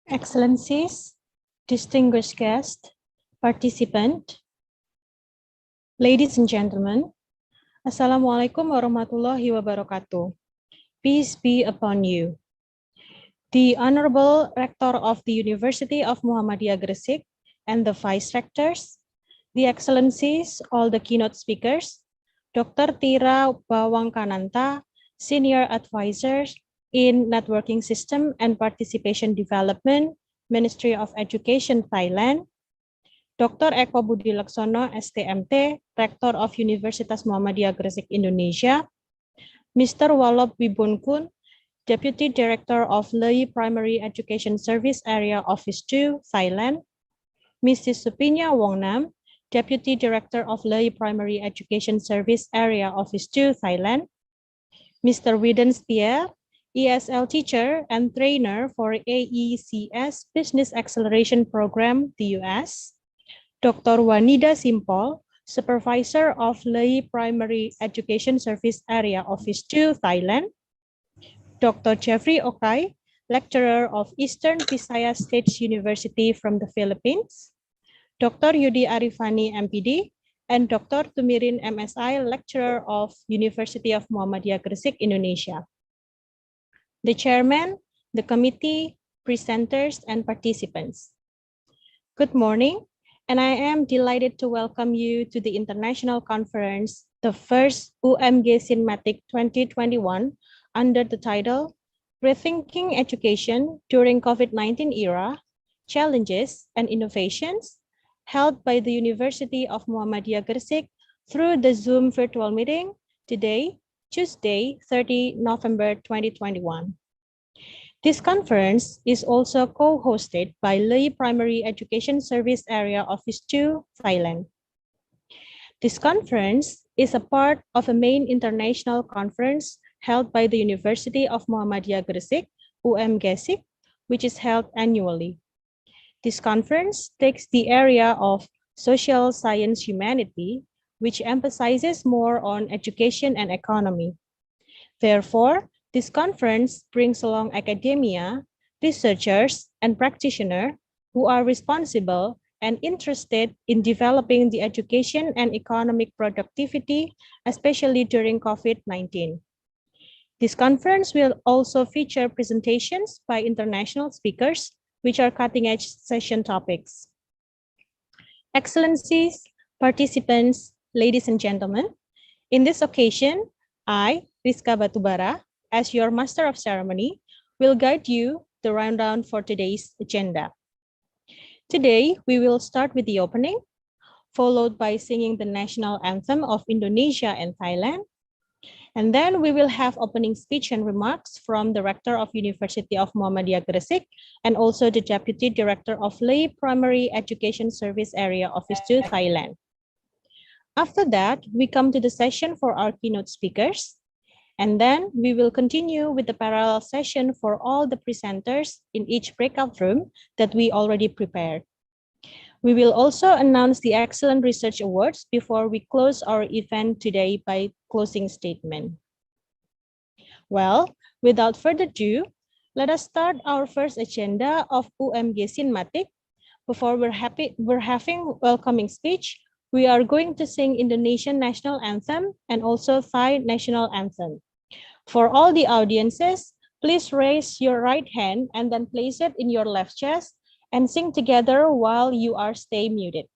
Excellencies, distinguished guests, participant, ladies and gentlemen, Assalamualaikum warahmatullahi wabarakatuh. Peace be upon you. The Honorable Rector of the University of Muhammadiyah Gresik and the Vice Rectors, the Excellencies, all the keynote speakers, Dr. Tira Bawangkananta, Senior Advisor in Networking System and Participation Development, Ministry of Education, Thailand, Dr. Eko Budi Laksono, STMT, Rector of Universitas Muhammadiyah Gresik, Indonesia, Mr. Wallop Wibunkun, Deputy Director of Lei Primary Education Service Area Office 2, Thailand, Mrs. Supinya Wongnam, Deputy Director of Lei Primary Education Service Area Office 2, Thailand, Mr. Widden Stier, ESL Teacher and Trainer for AECS Business Acceleration Program, the US, Dr. Wanida Simpol, Supervisor of Lei Primary Education Service Area Office 2, Thailand, Dr. Jeffrey Okai, Lecturer of Eastern Visayas State University from the Philippines, Dr. Yudi Arifani, MPD, and Dr. Tumirin, MSI, Lecturer of University of Muhammadiyah Gresik, Indonesia. The Chairman, the committee, presenters, and participants. Good morning, and I am delighted to welcome you to the International Conference, the first UMGCINMATIC 2021, under the title, Rethinking Education During COVID-19 Era, Challenges and Innovations, held by the University of Muhammadiyah Gresik through the Zoom virtual meeting today, Tuesday, 30 November 2021. This conference is also co-hosted by Lei Primary Education Service Area Office 2, Thailand. This conference is a part of a main international conference held by the University of Muhammadiyah Gresik, UMGCIC, which is held annually. This conference takes the area of social science humanity, which emphasizes more on education and economy. Therefore, this conference brings along academia, researchers, and practitioners who are responsible and interested in developing the education and economic productivity, especially during COVID-19. This conference will also feature presentations by international speakers, which are cutting-edge session topics. Excellencies, participants, ladies and gentlemen, in this occasion, I, Rizka Batubara, as your Master of Ceremony, will guide you the rundown for today's agenda. Today, we will start with the opening, followed by singing the national anthem of Indonesia and Thailand. And then we will have opening speech and remarks from the Rector of University of Muhammadiyah Gresik and also the Deputy Director of Lei Primary Education Service Area Office 2, Thailand. After that, we come to the session for our keynote speakers. And then we will continue with the parallel session for all the presenters in each breakout room that we already prepared. We will also announce the Excellent Research Awards before we close our event today by closing statement. Well, without further ado, let us start our first agenda of UMGCINMATIC. Before we're having welcoming speech, we are going to sing Indonesian National Anthem and also Thai National Anthem. For all the audiences, please raise your right hand and then place it in your left chest and sing together while you are stay muted.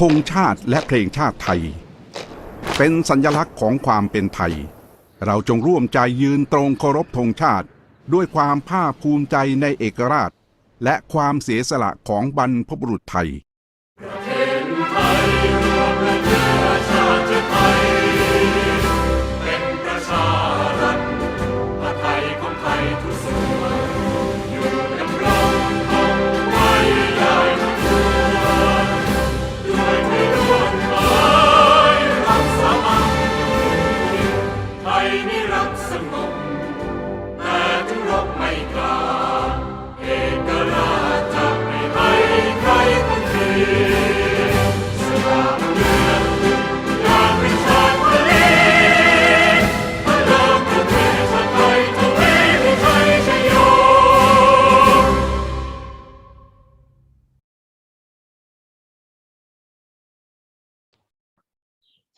ธงชาติและเพลงชาติไทยเป็นสัญลักษณ์ของความเป็นไทยเราจงร่วมใจยืนตรงเคารพธงชาติด้วยความภาคภูมิใจในเอกราชและความเสียสละของบรรพบุรุษไทย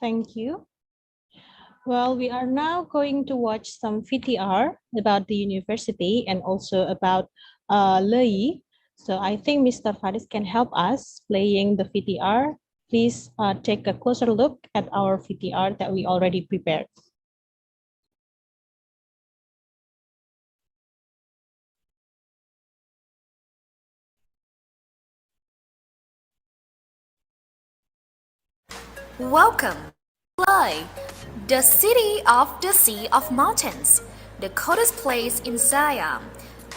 Thank you. Well, we are now going to watch some VTR about the university and also about LEI. So I think Mr. Faris can help us playing the VTR. Please take a closer look at our VTR that we already prepared. Welcome, LEI, the city of the Sea of Mountains, the coldest place in Siam,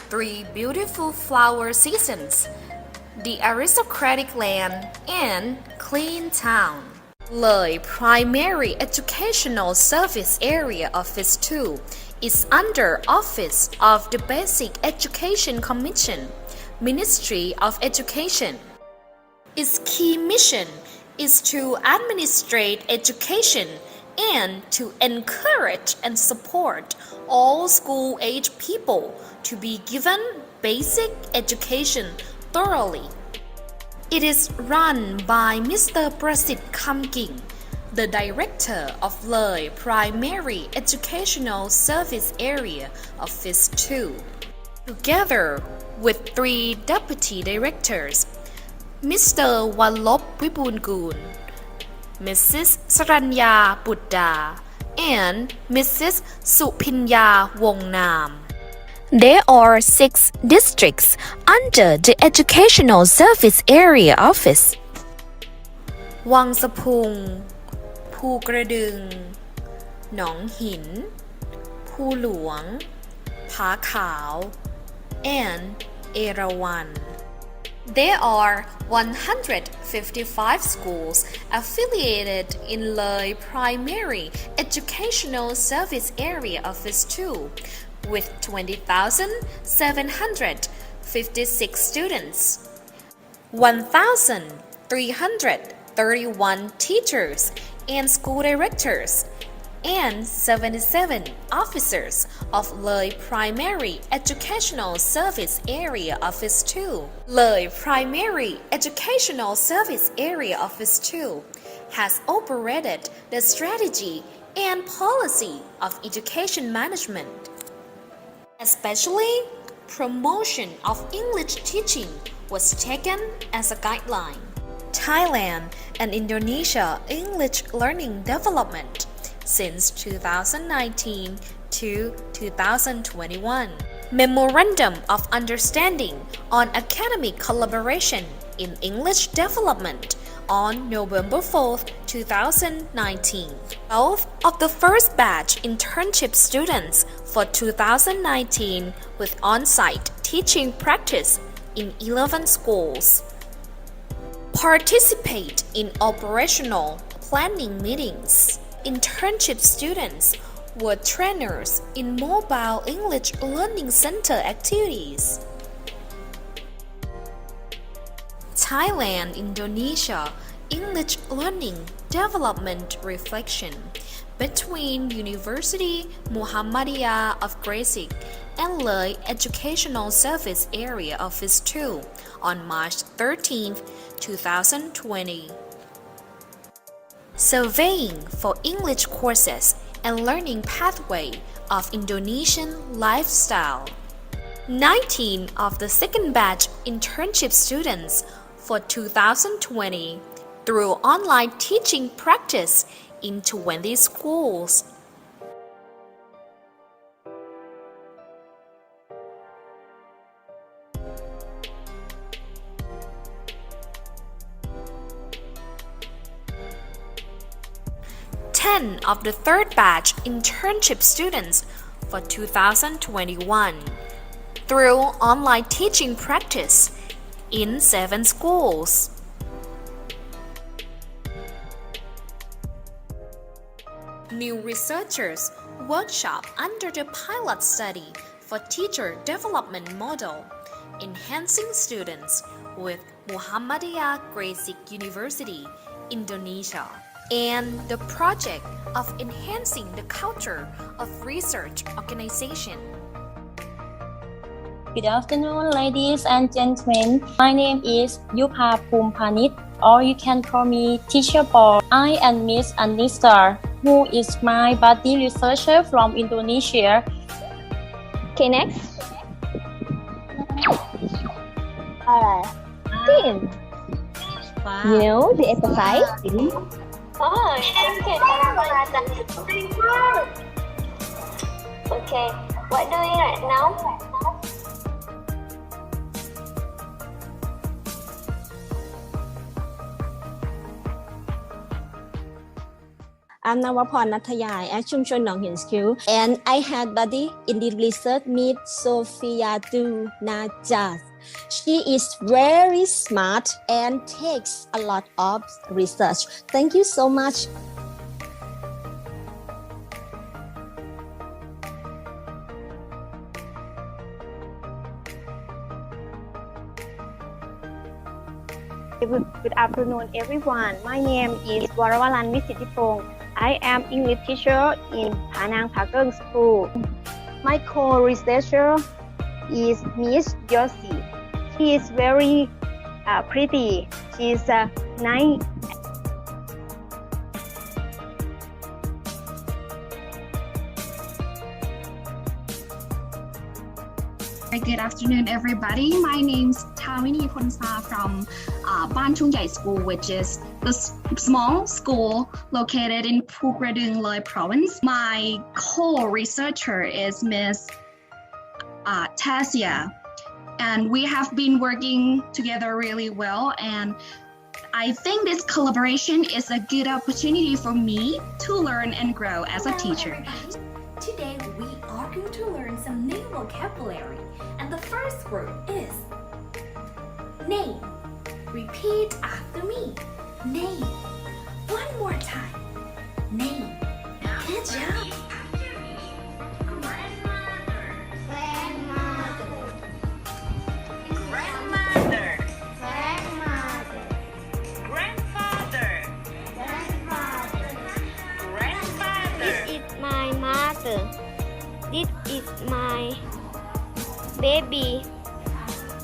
3 beautiful flower seasons, the aristocratic land, and clean town. LEI Primary Educational Service Area Office 2 is under Office of the Basic Education Commission, Ministry of Education. Its key mission is to administrate education and to encourage and support all school-age people to be given basic education thoroughly. It is run by Mr. Prasit Kamking, the Director of LEI Primary Educational Service Area Office 2, together with 3 Deputy Directors, Mr. Wallop Vibulgul, Mrs. Saranya Buddha, and Mrs. Supinya Wongnam. There are 6 districts under the Educational Service Area Office: Wangsapung, Phukradung, Nong Hin, Phuluang, Phá Khao, and Erawan. There are 155 schools affiliated in LEI Primary Educational Service Area Office 2, with 20,756 students, 1,331 teachers and school directors, and 77 officers of LEI Primary Educational Service Area Office 2. LEI Primary Educational Service Area Office 2 has operated the strategy and policy of education management. Especially, promotion of English teaching was taken as a guideline. Thailand and Indonesia English learning development since 2019 to 2021. Memorandum of Understanding on Academic Collaboration in English Development on November 4, 2019. 12 of the first batch internship students for 2019 with on-site teaching practice in 11 schools. Participate in operational planning meetings. Internship students were trainers in mobile English learning center activities. Thailand, Indonesia English learning development reflection between University Muhammadiyah of Gresik and LEI Educational Service Area Office 2 on March 13, 2020. Surveying for English courses and learning pathway of Indonesian lifestyle. 19 of the second batch internship students for 2020 through online teaching practice in 20 schools. Ten of the third batch internship students for 2021 through online teaching practice in 7 schools. New researchers workshop under the pilot study for teacher development model, enhancing students with Muhammadiyah Gresik University, Indonesia, and the project of enhancing the culture of research organization. Good afternoon, ladies and gentlemen. My name is Yupa Pumpanit, or you can call me Teacher Paul. I am Miss Anissa, who is my buddy researcher from Indonesia. Okay, next. Alright. Then, you know the exercise? Oh, okay. What doing right now? I'm Navaporn Nathayai at Chumchon Nong Hill School, and I had buddy in the research meet Sophia Du Najas. She is very smart and takes a lot of research. Thank you so much. Good afternoon, everyone. My name is Waravalan Visitipong. I am English teacher in Panang Pakeng School. My co-researcher is Miss Josie. She is very pretty. She is nice. Good afternoon, everybody. My name is Tawini Ponsa from Ban Chung Yai School, which is the small school located in Phukradung, Loi Province. My co-researcher is Miss Tasia, and we have been working together really well. And I think this collaboration is a good opportunity for me to learn and grow as a teacher. Today we are going to learn some new vocabulary, and the first word is name. Repeat after me. Name. One more time. Name. Good job. This is my baby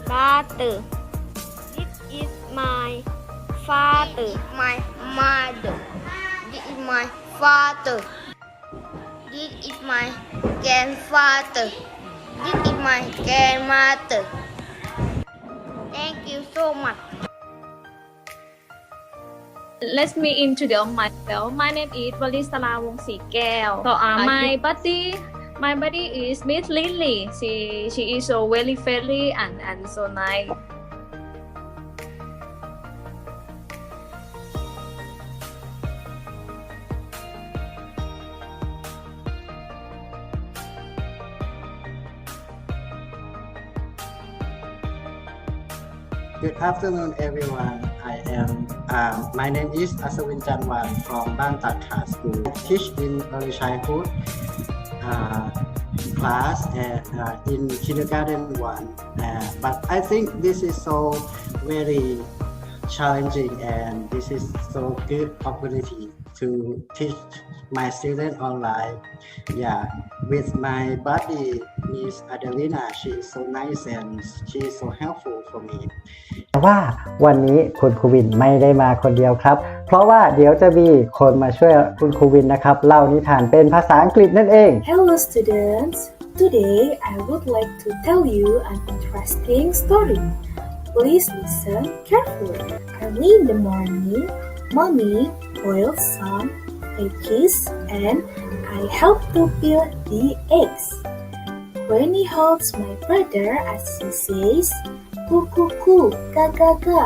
brother. This is my father. My mother. This is my father. This is my grandfather. This is my grandmother. Thank you so much. Let me introduce myself. My name is Valisala Wongsikeo. So my buddy is Miss Lily. She is so very friendly and so nice. Good afternoon, everyone. My name is Aswin Janwan from Ban Takha School. I teach in early childhood class in kindergarten 1. But I think this is so very challenging, and this is so good opportunity to teach my students online. Yeah, with my buddy Miss Adelina, she is so nice and she is so helpful for me. ว่าวันนี้คุณครูวินไม่ได้มาคนเดียวครับ เพราะว่าเดี๋ยวจะมีคนมาช่วยคุณครูวินนะครับเล่านิทานเป็นภาษาอังกฤษนั่นเอง Hello students, today I would like to tell you an interesting story. Please listen carefully. Early in the morning, Mommy boiled some eggs and I help to peel the eggs. Granny helps my brother as he says, "Coo coo coo, ga ga ga."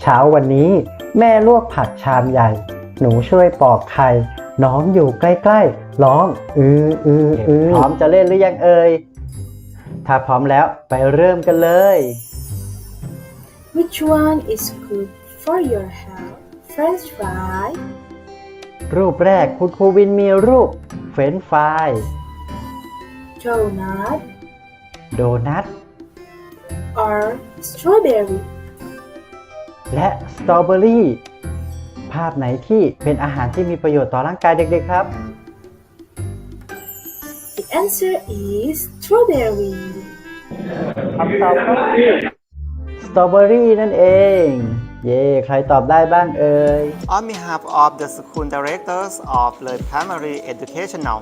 เช้าวันนี้แม่ลวกผักชามใหญ่หนูช่วยปอกไข่น้องอยู่ใกล้ๆร้องพร้อมจะเล่นหรือยังเอ่ยถ้าพร้อมแล้วไปเริ่มกันเลย Which one is good for your health? French fry, รูปแรกคุณครูวินมีรูปเฟรนช์ฟราย donut, โดนัท or strawberry? และสตรอเบอรี่ภาพไหนที่เป็นอาหารที่มีประโยชน์ต่อร่างกายเด็กๆครับ The answer is strawberry. คำตอบก็คือสตรอเบอรี่นั่นเอง เย่ใครตอบได้บ้างเอ่ย On behalf of the school directors of the Primary Educational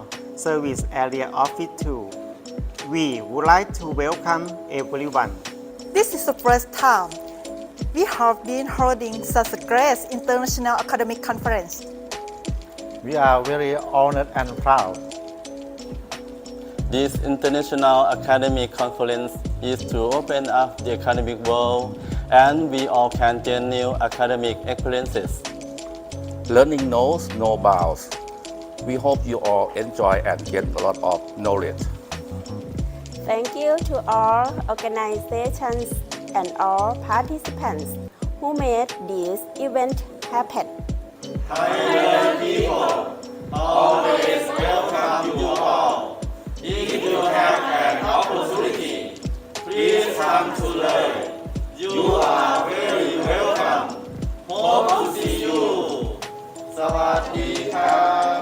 Service Area Office 2, we would like to welcome everyone. This is the first time we have been holding such a great international academic conference. We are very honored and proud. This international academic conference is to open up the academic world and we all can gain new academic experiences. Learning knows no bounds. We hope you all enjoy and get a lot of knowledge. Thank you to all organizations and all participants who made this event happen. Thailand people always welcome you all. If you have an opportunity, please come to learn. You are very welcome. Hope to see you. สวัสดีครับ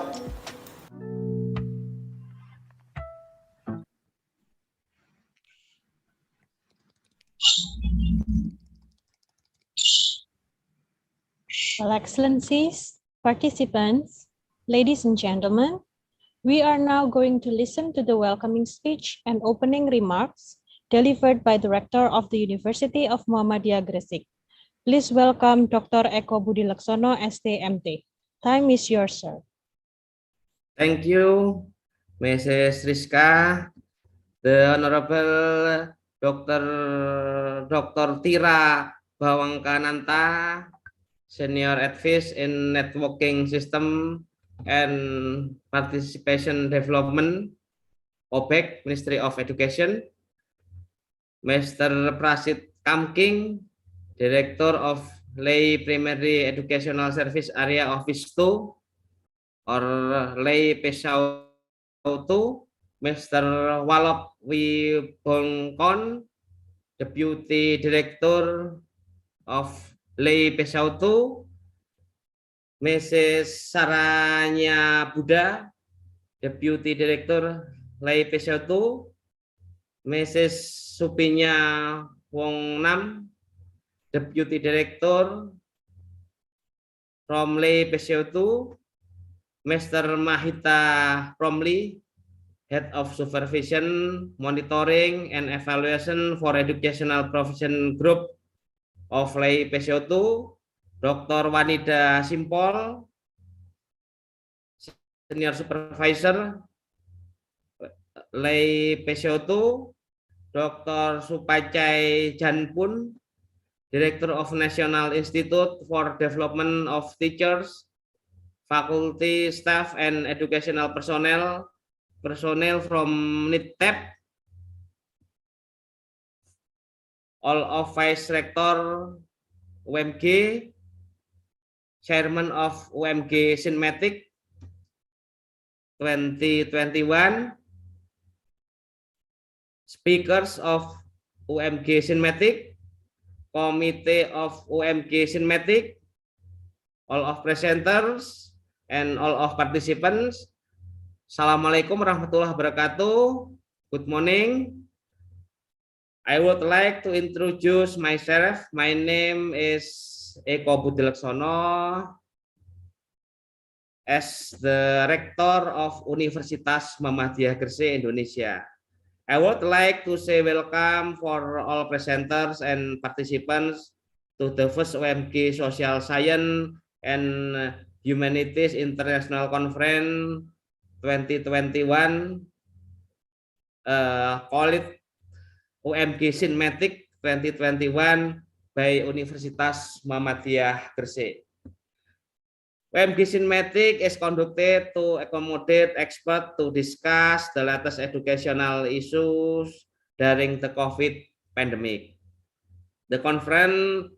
Well, Excellencies, participants, ladies and gentlemen, we are now going to listen to the welcoming speech and opening remarks delivered by the Rector of the University of Muhammadiyah Gresik. Please welcome Dr. Eko Budi Laksono, STMT. Time is yours, sir. Thank you, Mrs. Rizka, the Honorable Dr. Tira Bawangkananta, Senior Advice in Networking System and Participation Development, OPEC, Ministry of Education, Mr. Prasit Kamking, Director of Lay Primary Educational Service Area Office 2, or Lay Pesau 2, Mr. Walop Wibongkon, Deputy Director of Lay Pesau 2, Mrs. Saranya Buddha, Deputy Director Lay Pesau 2, Mrs. Supinya Wong Nam, Deputy Director from Lay Pesau 2, Mr. Mahita Promli, Head of Supervision, Monitoring, and Evaluation for Educational Profession Group of Lay Pesau 2, Dr. Wanida Simpol, Senior Supervisor, Lay Pesau 2, Dr. Supacai Janpun, Director of National Institute for Development of Teachers, Faculty, Staff, and Educational Personnel from NITTEP, all of Vice Rector UMG, Chairman of UMGCINMATIC 2021, Speakers of UMGCINMATIC, Committee of UMGCINMATIC, all of presenters, and all of participants. Assalamualaikum warahmatullahi wabarakatuh. Good morning. I would like to introduce myself. My name is Eko Budi Laksono, as the Rector of Universitas Muhammadiyah Gresik, Indonesia. I would like to say welcome for all presenters and participants to the first UMG Social Science and Humanities International Conference 2021, call it UMGCINMATIC 2021 by Universitas Muhammadiyah Gresik. UMGCINMATIC is conducted to accommodate experts to discuss the latest educational issues during the COVID pandemic. The conference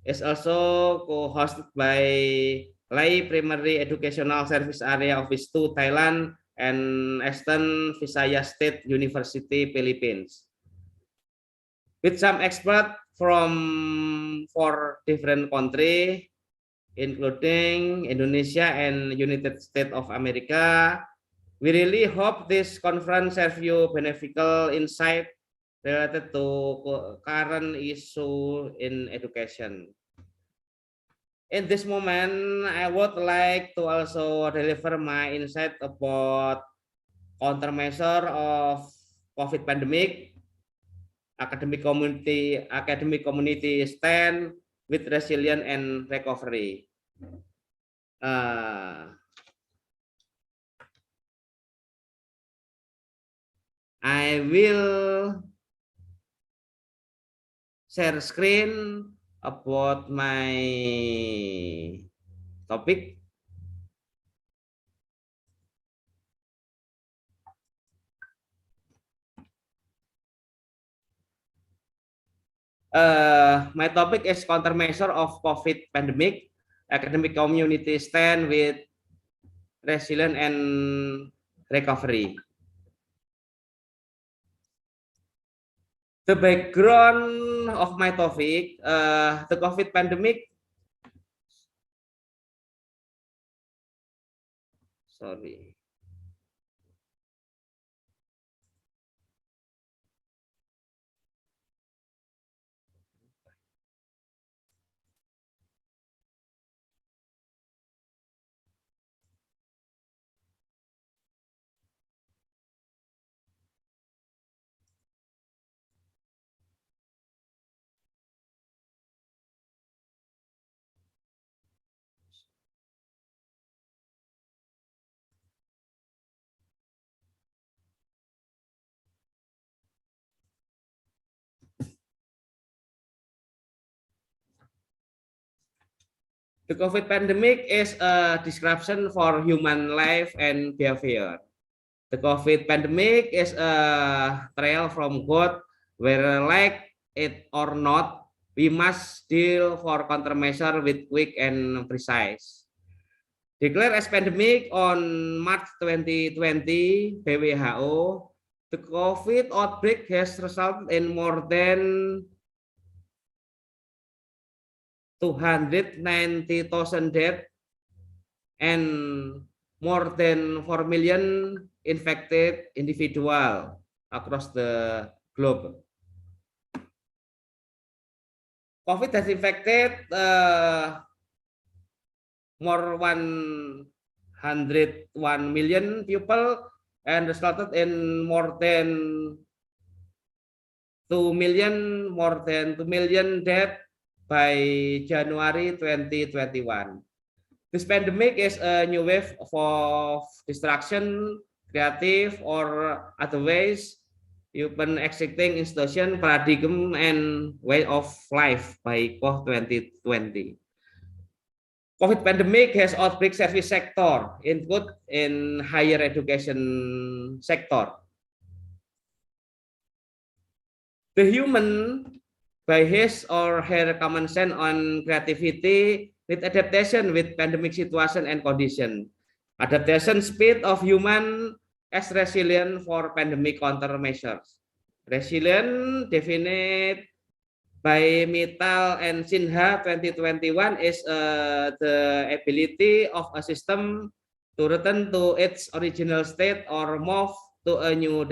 is also co-hosted by Lay Primary Educational Service Area Office 2 Thailand and Eastern Visayas State University Philippines, with some experts from 4 different countries, including Indonesia and United States of America. We really hope this conference serves you beneficial insight related to current issue in education. In this moment, I would like to also deliver my insight about countermeasure of COVID pandemic, academic community stand with resilience and recovery. I will share screen about my topic. My topic is countermeasure of COVID pandemic, academic community stand with resilience and recovery. The background of my topic, the COVID pandemic. Sorry. The COVID pandemic is a disruption for human life and behavior. The COVID pandemic is a trial from God, where like it or not, we must deal for countermeasure with quick and precise. Declared as pandemic on March 2020 by WHO, the COVID outbreak has resulted in more than 290,000 deaths and more than 4 million infected individuals across the globe. COVID has infected more 101 million people and resulted in more than 2 million deaths by January 2021. This pandemic is a new wave of destruction, creative or otherwise, human existing institution, paradigm, and way of life by COVID-2020. COVID pandemic has outbreak service sector, include in higher education sector. The human, by his or her common sense on creativity, with adaptation with pandemic situation and condition. Adaptation speed of human as resilient for pandemic countermeasures. Resilient defined by Mittal and Sinha 2021 is the ability of a system to return to its original state or move to a new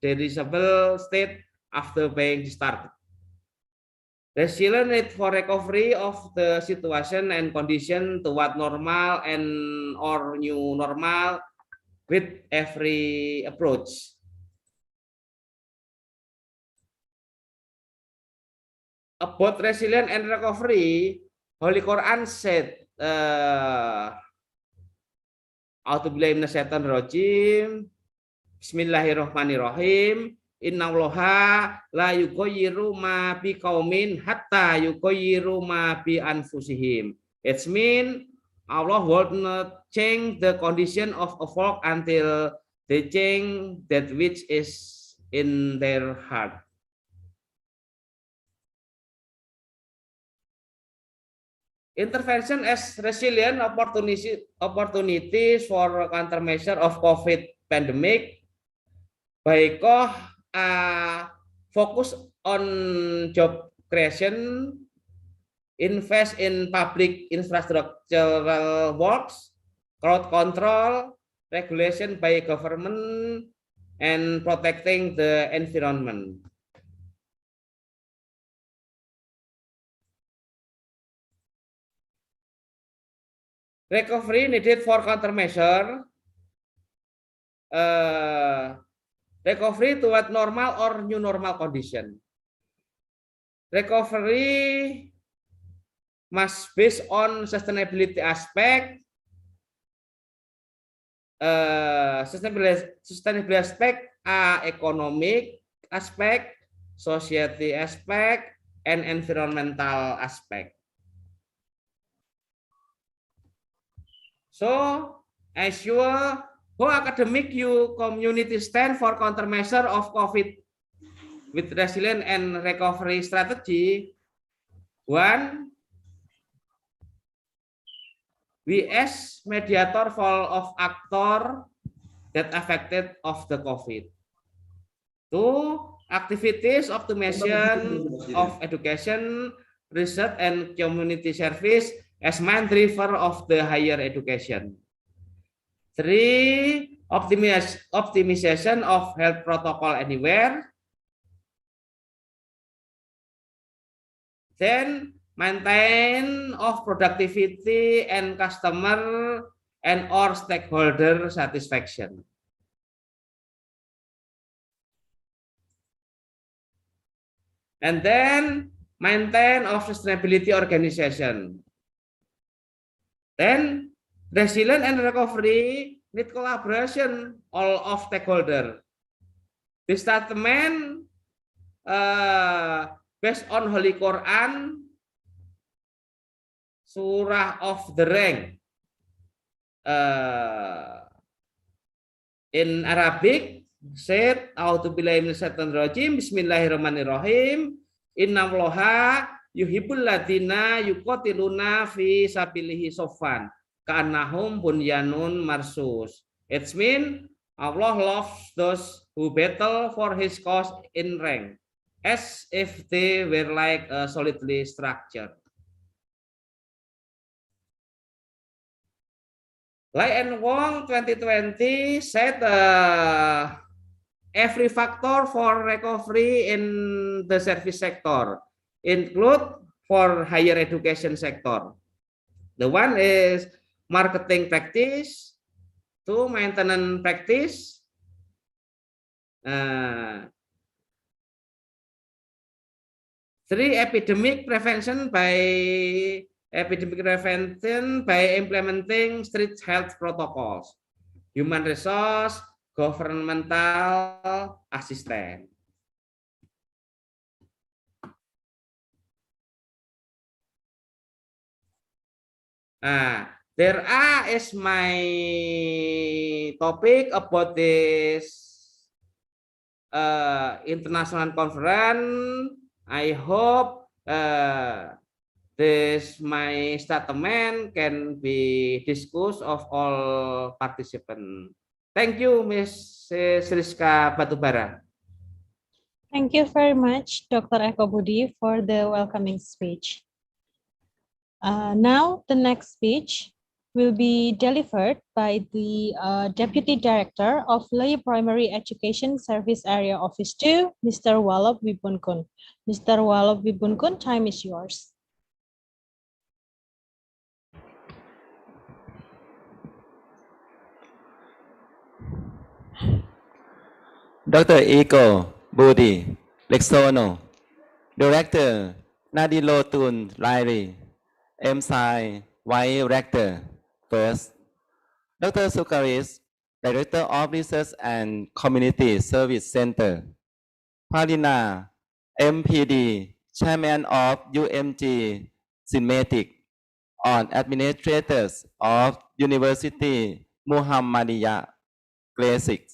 desirable state after being started. Resilient need for recovery of the situation and condition to what normal and or new normal with every approach. about resilience and recovery, Holy Quran said, A'udzubillahi minasyaitonir rajim. Bismillahirrahmanirrahim. Innallaha la yughayyiru ma biqaumin hatta yughayyiru ma bi anfusihim. It means Allah will not change the condition of a folk until they change that which is in their heart. Intervention as resilient opportunities for countermeasure of COVID pandemic. Baikoh focus on job creation, invest in public infrastructural works, crowd control, regulation by government, and protecting the environment. Recovery needed for countermeasure. Recovery toward normal or new normal condition. Recovery must based on sustainability aspect. Sustainability aspect are economic aspect, society aspect, and environmental aspect. So, as you how academic you community stand for countermeasure of COVID with resilient and recovery strategy? One, we as mediator for of actor that affected of the COVID. Two, activities optimization of education, research, and community service as main driver of the higher education. Three, optimization of health protocol anywhere. Then, maintain of productivity and customer and or stakeholder satisfaction. And then, maintain of sustainability organization. Then, resilient and recovery need collaboration all of stakeholder. This statement based on Holy Quran, Surah of the Rank. In Arabic, said, A'udzubillahi minasyaitonir rajim, Bismillahirrahmanirrahim, Innallaha yuhibbul ladina yuqatiluna fi sabilihi soffan ka'annahum bunyanun marsus. It means Allah loves those who battle for his cause in rank, as if they were like a solidly structured. Lai and Wong 2020 said every factor for recovery in the service sector include for higher education sector. The one is marketing practice, two maintenance practice, three epidemic prevention by implementing strict health protocols, human resource, governmental assistance. There is my topic about this international conference. I hope this my statement can be discussed of all participants. Thank you, Ms. Rizka Batubara. Thank you very much, Dr. Eko Budi, for the welcoming speech. Now, the next speech will be delivered by the Deputy Director of Lay Primary Education Service Area Office 2, Mr. Walop Wibunkun. Mr. Walop Wibunkun, time is yours. Dr. Eko Budi Leksono, Director, Nadilotun Lairi, MSci, Vice Rector. First, Dr. Sukaris, Director of Research and Community Service Center. Palina, MPD, Chairman of UMGCINMATIC, on Administrators of University Muhammadiyah, Gresik,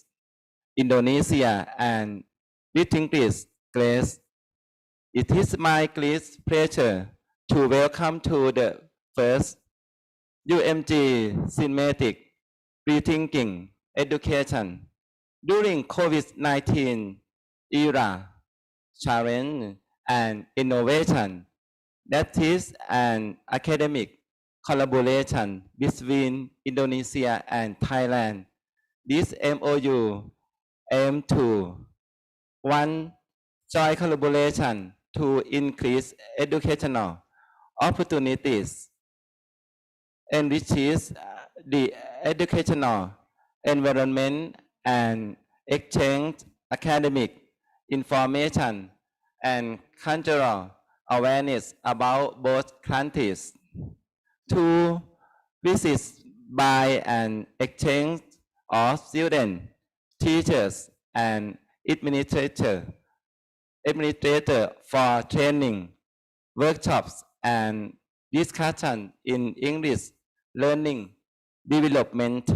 Indonesia, and distinguished guests. It is my great pleasure to welcome to the first UMGCINMATIC Rethinking Education during COVID-19 era, challenge and innovation, that is an academic collaboration between Indonesia and Thailand. This MOU aims to 1. Joint collaboration to increase educational opportunities, enriches the educational environment and exchange academic information and cultural awareness about both countries. 2. Visits by an exchange of students, teachers, and administrator for training, workshops, and discussion in English learning development.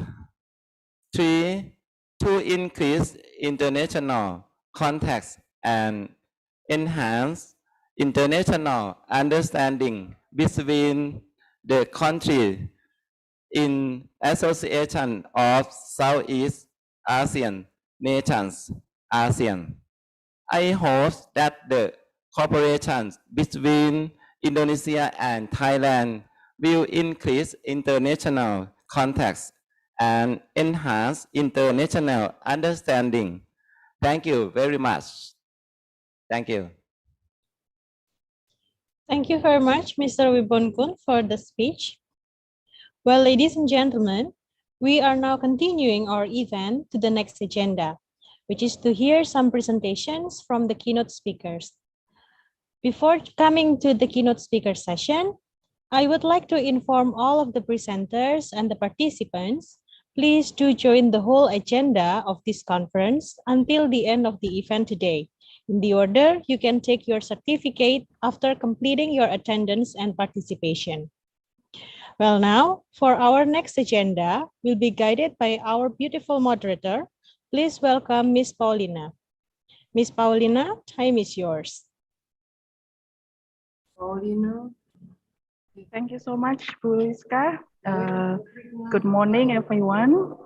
3. To increase international contacts and enhance international understanding between the country in Association of Southeast Asian Nations, ASEAN. I hope that the cooperation between Indonesia and Thailand will increase international contacts and enhance international understanding. Thank you very much. Thank you. Thank you very much, Mr. Wibonkun, for the speech. Well, ladies and gentlemen, we are now continuing our event to the next agenda, which is to hear some presentations from the keynote speakers. Before coming to the keynote speaker session, I would like to inform all of the presenters and the participants, please do join the whole agenda of this conference until the end of the event today. In the order, you can take your certificate after completing your attendance and participation. Well, now, for our next agenda, we'll be guided by our beautiful moderator. Please welcome Miss Paulina. Miss Paulina, time is yours. Paulina. Thank you so much, Bu Rizka. Good morning, everyone.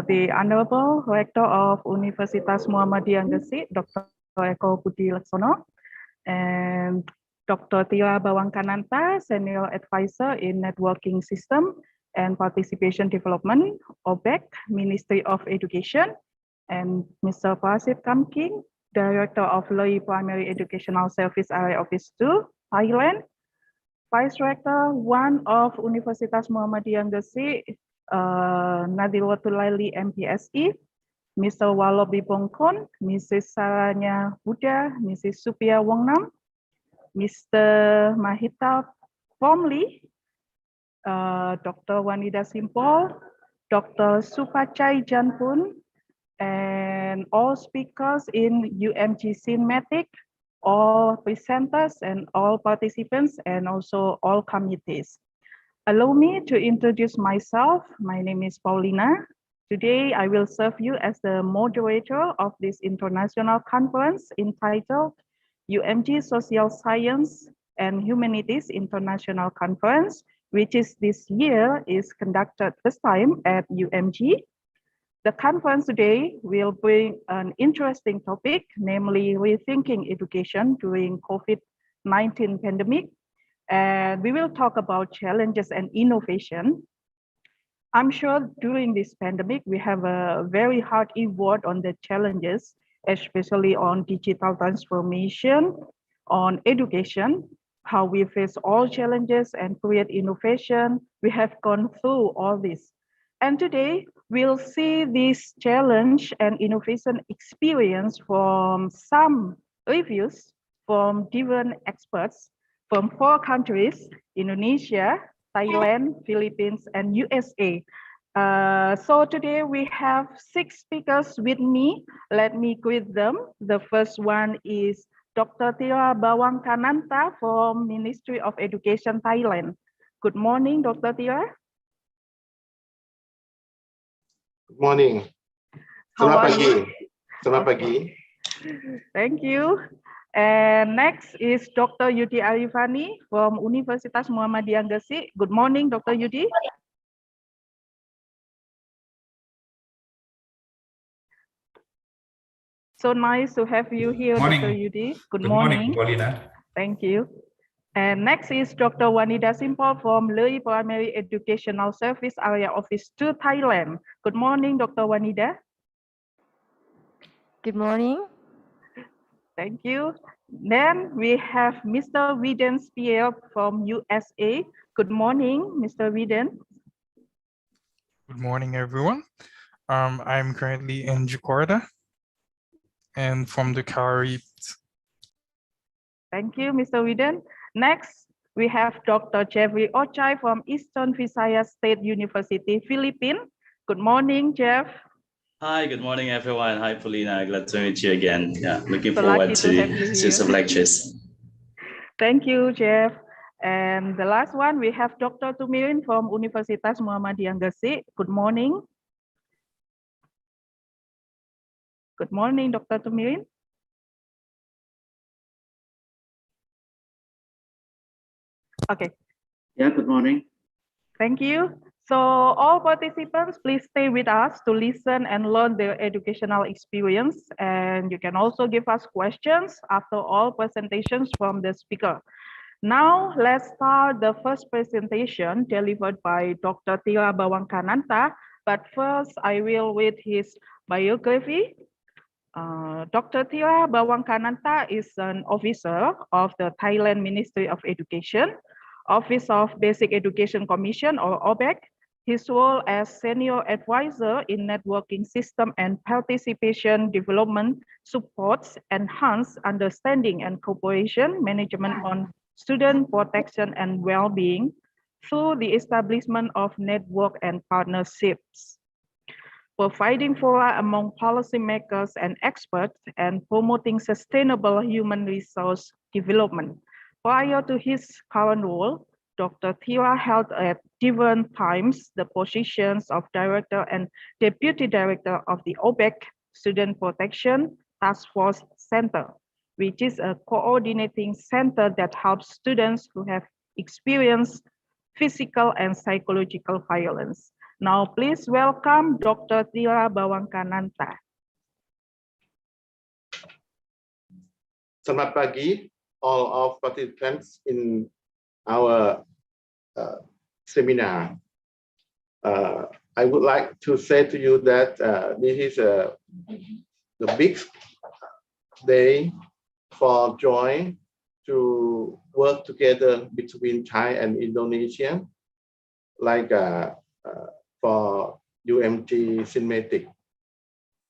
The Honorable Rector of Universitas Muhammadiyah Gresik, Dr. Eko Budi Laksono, and Dr. Tira Bawangkananta, Senior Advisor in Networking System and Participation Development, OBEC, Ministry of Education, and Mr. Prasit Kamking, Director of Loi Primary Educational Service Area Office 2, Thailand, Vice Rector 1 of Universitas Muhammadiyah Gresik, Nadilatul Laili MPSI, Mr. Walobi Bongkon, Mrs. Saranya Buddha, Mrs. Supia Wongnam, Mr. Mahita Formly, Dr. Wanida Simpol, Dr. Supachai Janpun, and all speakers in UMGCINMATIC, all presenters and all participants, and also all committees. Allow me to introduce myself. My name is Paulina. Today, I will serve you as the moderator of this international conference entitled UMG Social Science and Humanities International Conference, which is this year is conducted this time at UMG. The conference today will bring an interesting topic, namely rethinking education during COVID-19 pandemic. And we will talk about challenges and innovation. I'm sure during this pandemic, we have a very hard effort on the challenges, especially on digital transformation, on education, how we face all challenges and create innovation. We have gone through all this. And today, we'll see this challenge and innovation experience from some reviews from different experts from 4 countries, Indonesia, Thailand, Philippines, and USA. So today we have 6 speakers with me. Let me greet them. The first one is Dr. Tira Bawangkananta from Ministry of Education, Thailand. Good morning, Dr. Tira. Good morning. Selamat pagi. Selamat pagi. Thank you. And next is Dr. Yudi Arifani from Universitas Muhammadiyah Gresik. Good morning, Dr. Yudi. So nice to have you here, Morning. Dr. Yudi. Good Good morning. morning, Paulina. Thank you. And next is Dr. Wanida Simpol from Loi Primary Educational Service Area Office 2, Thailand. Good morning, Dr. Wanida. Good morning. Thank you. Then we have Mr. Widen Spiel from USA. Good morning, Mr. Widen. Good morning, everyone. I'm currently in Jakarta and from the Caribs. Thank you, Mr. Widen. Next, we have Dr. Jeffrey Ochai from Eastern Visayas State University, Philippines. Good morning, Jeff. Hi, good morning, everyone. Hi, Paulina. Glad to meet you again. Yeah, looking So forward lucky to have you to some here. lectures. Thank you, Jeff. And the last one, we have Dr. Tumirin from Universitas Muhammadiyah Gresik. Good morning. Good morning, Dr. Tumirin. Okay. Yeah, good morning. Thank you. So all participants, please stay with us to listen and learn their educational experience. And you can also give us questions after all presentations from the speaker. Now, let's start the first presentation delivered by Dr. Tira Bawangkananta. But first, I will read his biography. Dr. Tira Bawangkananta is an officer of the Thailand Ministry of Education, Office of Basic Education Commission or OBEC. His role as senior advisor in networking system and participation development supports enhanced understanding and cooperation management on student protection and well-being through the establishment of network and partnerships, providing fora among policymakers and experts, and promoting sustainable human resource development. Prior to his current role, Dr. Tira held at different times the positions of Director and Deputy Director of the OBEC Student Protection Task Force Center, which is a coordinating center that helps students who have experienced physical and psychological violence. Now, please welcome Dr. Tira Bawangkananta. Selamat pagi, all of participants in our seminar. I would like to say to you that this is the big day for joy to work together between Thai and Indonesia, like for UMGCINMATIC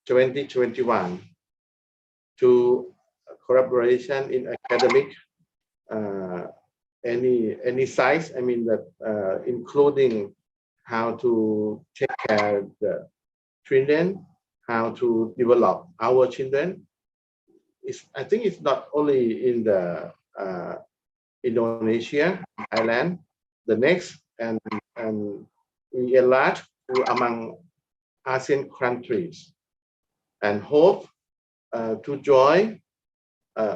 2021 to collaboration in academic any size. I mean that including how to take care of the children, how to develop our children. I think it's not only in the Indonesia, Thailand, the next, and we enlarge among ASEAN countries, and hope to join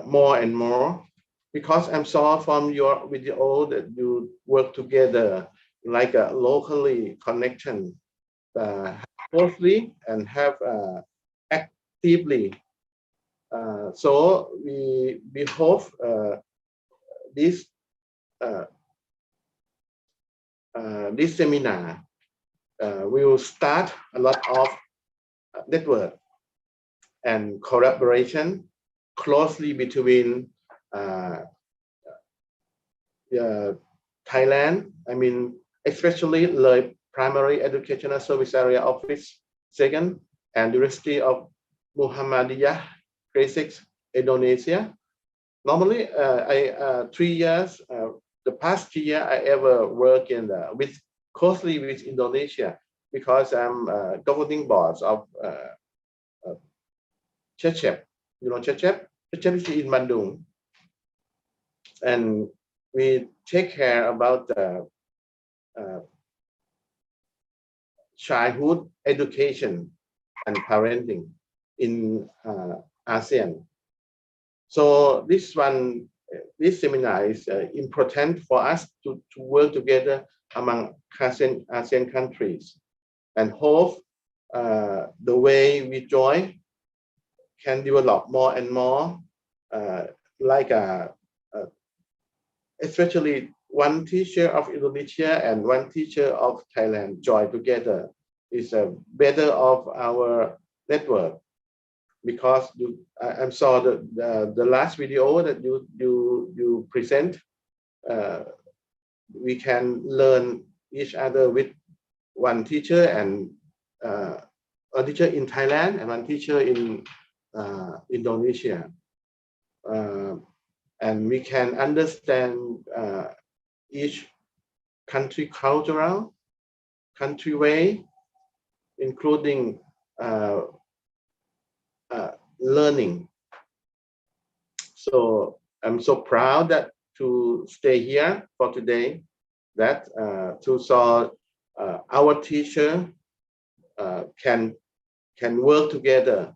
more and more, because I'm saw from your video that you work together like a locally connection closely and have actively. So we hope this this seminar will start a lot of network and collaboration closely between Thailand, I mean, especially the Primary Educational Service Area Office 2nd and University of Muhammadiyah, Gresik, Indonesia. Normally, 3 years, the past year I ever work in closely with Indonesia because I'm governing boards of Cecep. You know Cecep? Cecep is in Bandung. And we take care about childhood education and parenting in ASEAN. So this seminar is important for us to work together among ASEAN countries, and hope the way we join can develop more and more, especially one teacher of Indonesia and one teacher of Thailand join together is better of our network. Because I saw the last video that you present, we can learn each other with one teacher and a teacher in Thailand and one teacher in Indonesia, and we can understand each country cultural, country way, including learning. So I'm so proud that to stay here for today, that to saw our teacher can work together,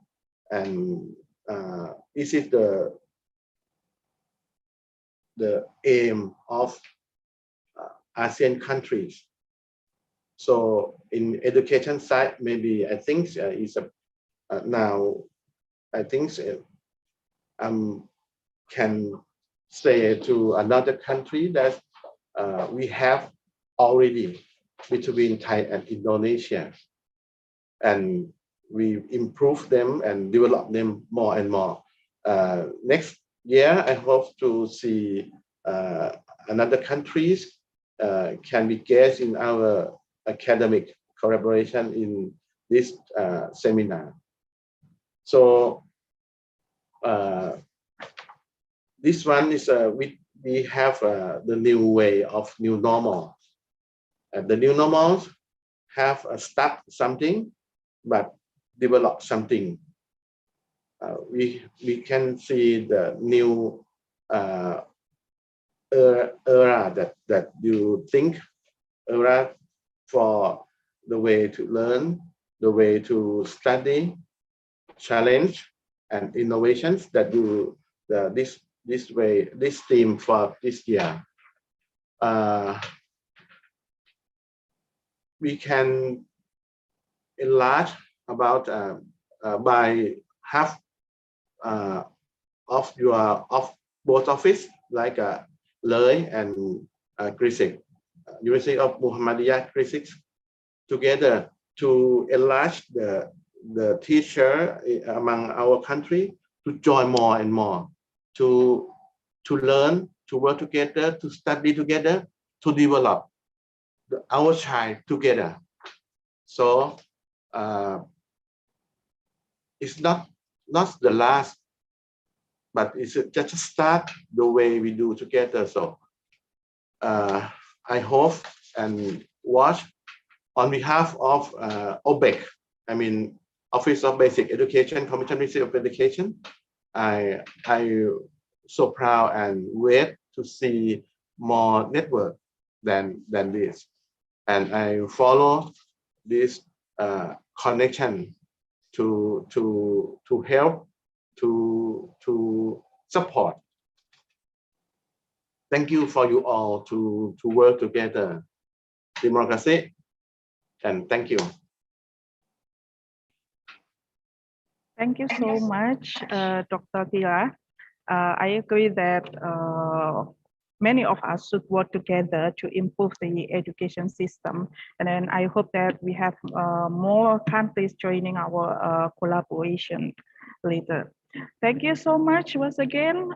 and this is the aim of ASEAN countries. So in education side, maybe I think is now I think can say to another country that we have already between Thai and Indonesia, and we improve them and develop them more and more. Next year, I hope to see another countries can be guests in our academic collaboration in this seminar. So this one is we have the new way of new normal. The new normals have start something, but develop something. We can see the new era that you think era for the way to learn, the way to study, challenge, and innovations that do this theme for this year. We can enlarge about by half of both office, like Loi and Gresik, University of Muhammadiyah Gresik, together to enlarge the teacher among our country to join more and more, to learn, to work together, to study together, to develop our child together. So it's not the last, but it's just a start the way we do together. So I hope and watch on behalf of OBEC, I mean Office of Basic Education, Commission Ministry of Education. I so proud and wait to see more network than this, and I follow this connection to help, to support. Thank you for you all to work together. Democracy, and thank you. Thank you so much, Dr. Tira. I agree that many of us should work together to improve the education system. And then I hope that we have more countries joining our collaboration later. Thank you so much once again.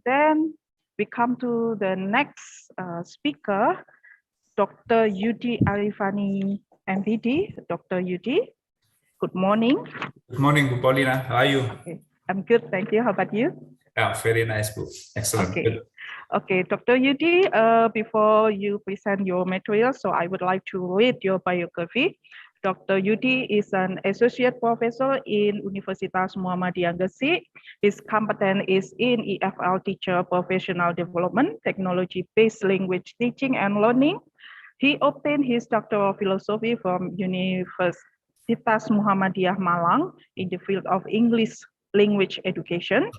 Then we come to the next speaker, Dr. Yudi Arifani, MPD. Dr. Yudi, good morning. Good morning, Bu Paulina. How are you? Okay. I'm good, thank you. How about you? Very nice book. Excellent. Okay. Good. Okay, Dr. Yudi, before you present your material, so I would like to read your biography. Dr. Yudi is an associate professor in Universitas Muhammadiyah Gresik. His competence is in EFL teacher professional development, technology-based language teaching and learning. He obtained his Doctor of Philosophy from Universitas Muhammadiyah Malang in the field of English language education.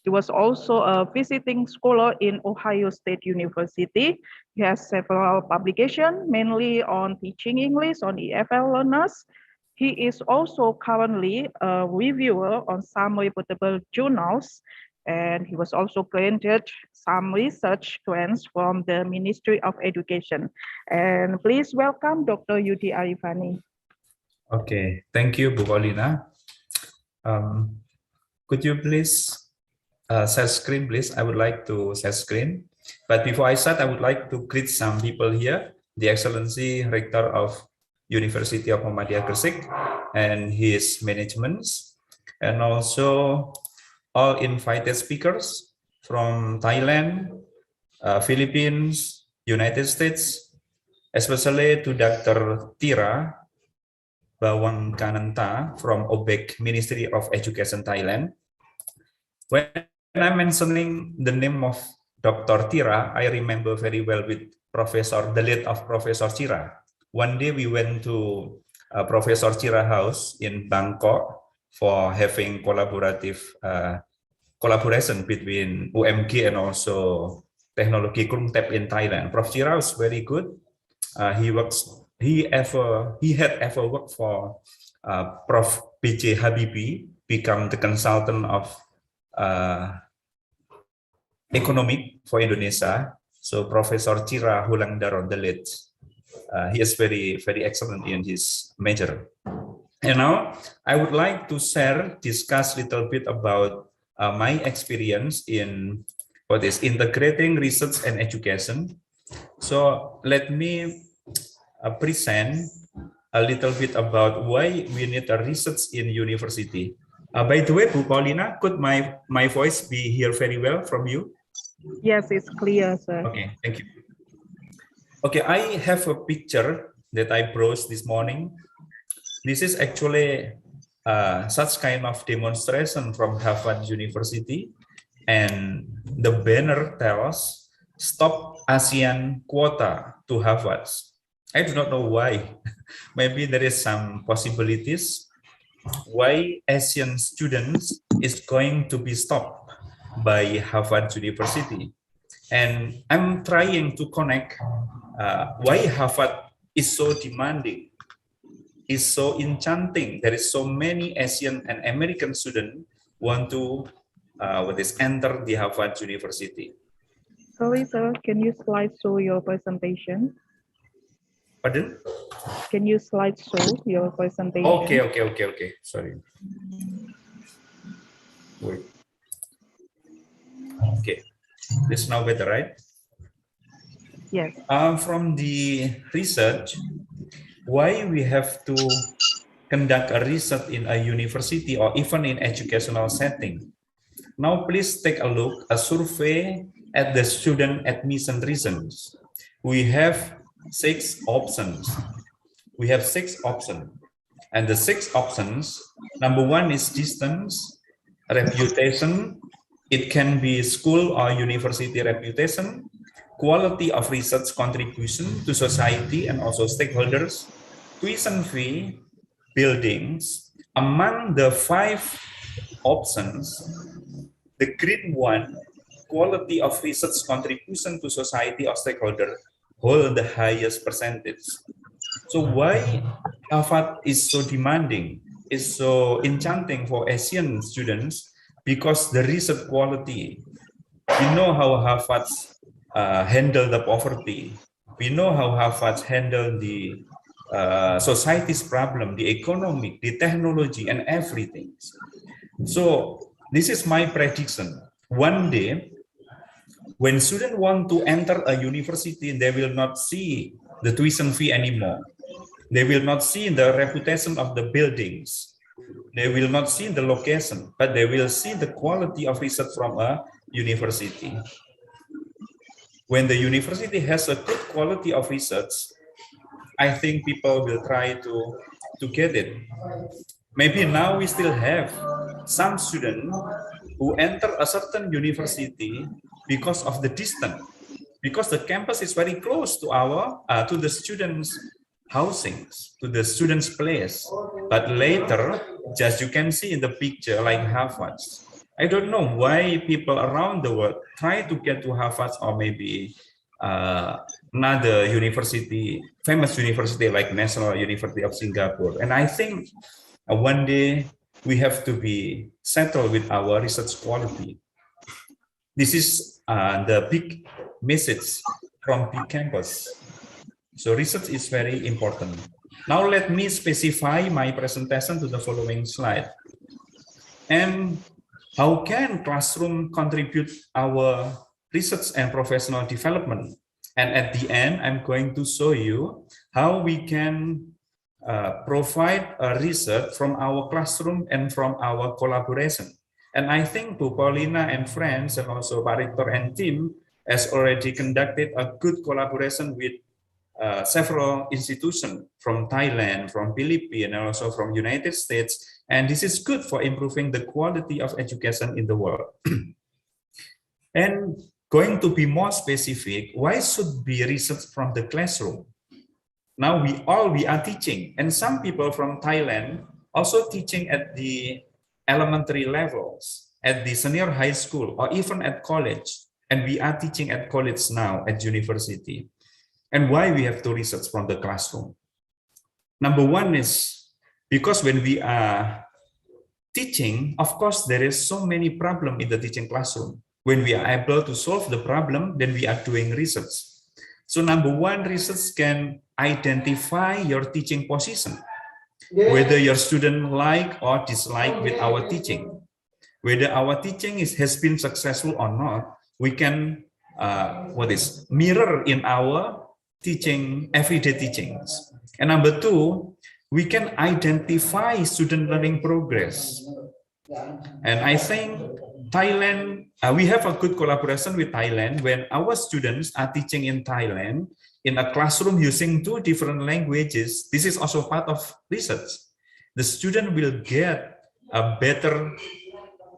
He was also a visiting scholar in Ohio State University. He has several publications, mainly on teaching English on EFL learners. He is also currently a reviewer on some reputable journals, and he was also granted some research grants from the Ministry of Education. And please welcome Dr. Yudi Arifani. Okay, thank you, Bu Paulina. Could you please share screen, please? I would like to share screen. But before I start, I would like to greet some people here. The Excellency Rector of University of Muhammadiyah Gresik and his management, and also all invited speakers from Thailand, Philippines, United States, especially to Dr. Tira Bawangkananta from OBEC Ministry of Education Thailand. When I'm mentioning the name of Dr. Tira, I remember very well with the late of Professor Tira. One day we went to Professor Tira house in Bangkok for having collaboration between UMG and also Teknologi Krungtep in Thailand. Prof. Tira was very good. He had ever worked for Prof. B.J. Habibie, become the consultant of economic for Indonesia. So Professor Tira Hulangdaron, the late, he is very, very excellent in his major. And now I would like to discuss a little bit about my experience in what is integrating research and education. So let me present a little bit about why we need a research in university. By the way, Bu Paulina, could my voice be heard very well from you? Yes, it's clear, sir. Okay, thank you. Okay, I have a picture that I browsed this morning. This is actually such kind of demonstration from Harvard University, and the banner tells "Stop ASEAN Quota to Harvard." I do not know why. Maybe there is some possibilities why Asian students is going to be stopped by Harvard University. And I'm trying to connect why Harvard is so demanding, is so enchanting. There is so many Asian and American students want to enter the Harvard University. Sorry, sir, can you slide show your presentation? Pardon? Can you slide show your presentation? Okay. Sorry. Wait. Okay. This is now better, right? Yes. From the research, why we have to conduct a research in a university or even in educational setting. Now, please take a look, a survey at the student admission reasons. We have 6 options. We have 6 options. And the 6 options, number 1 is distance, reputation. It can be school or university reputation, quality of research contribution to society and also stakeholders, tuition fee, buildings. Among the 5 options, the green one, quality of research contribution to society or stakeholder, hold the highest percentage. So why Harvard is so demanding, is so enchanting for Asian students? Because the research quality, we know how Harvard handle the poverty. We know how Harvard handle the society's problem, the economic, the technology, and everything. So this is my prediction. One day, when students want to enter a university, they will not see the tuition fee anymore. They will not see the reputation of the buildings. They will not see the location, but they will see the quality of research from a university. When the university has a good quality of research, I think people will try to get it. Maybe now we still have some students who enter a certain university because of the distance, because the campus is very close to to the students' housings, to the students' place. But later, just you can see in the picture, like Harvard, I don't know why people around the world try to get to Harvard or maybe another university, famous university like National University of Singapore. And I think one day we have to be settled with our research quality. This is the big message from big campus. So research is very important. Now let me specify my presentation to the following slide. And how can classroom contribute our research and professional development? And at the end, I'm going to show you how we can provide research from our classroom and from our collaboration. And I think Bu Paulina and friends, and also Pak Rector and team, has already conducted a good collaboration with several institutions from Thailand, from Philippines, and also from United States. And this is good for improving the quality of education in the world. And going to be more specific, why should be research from the classroom? Now we are teaching, and some people from Thailand also teaching at the elementary levels, at the senior high school, or even at college. And we are teaching at college now, at university. And why we have to research from the classroom? Number one is because when we are teaching, of course, there is so many problems in the teaching classroom. When we are able to solve the problem, then we are doing research. So number one, research can identify your teaching position, whether your student like or dislike with our teaching. Whether our teaching has been successful or not, we can mirror in our teaching, everyday teachings. And number two, we can identify student learning progress. And I think Thailand, we have a good collaboration with Thailand. When our students are teaching in Thailand, in a classroom using 2 different languages, this is also part of research. The student will get a better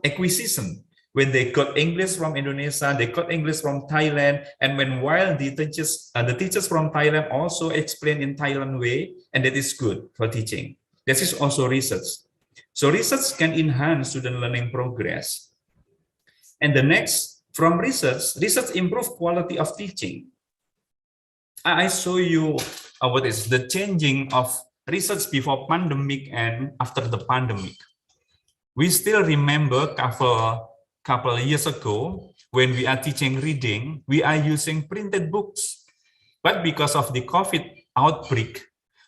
acquisition. When they got English from Indonesia, they got English from Thailand, and while the teachers from Thailand also explain in Thailand way, and that is good for teaching. This is also research. So research can enhance student learning progress. And the next, from research improve quality of teaching. I show you what is the changing of research before pandemic and after the pandemic. We still remember couple years ago, when we are teaching reading, we are using printed books. But because of the COVID outbreak,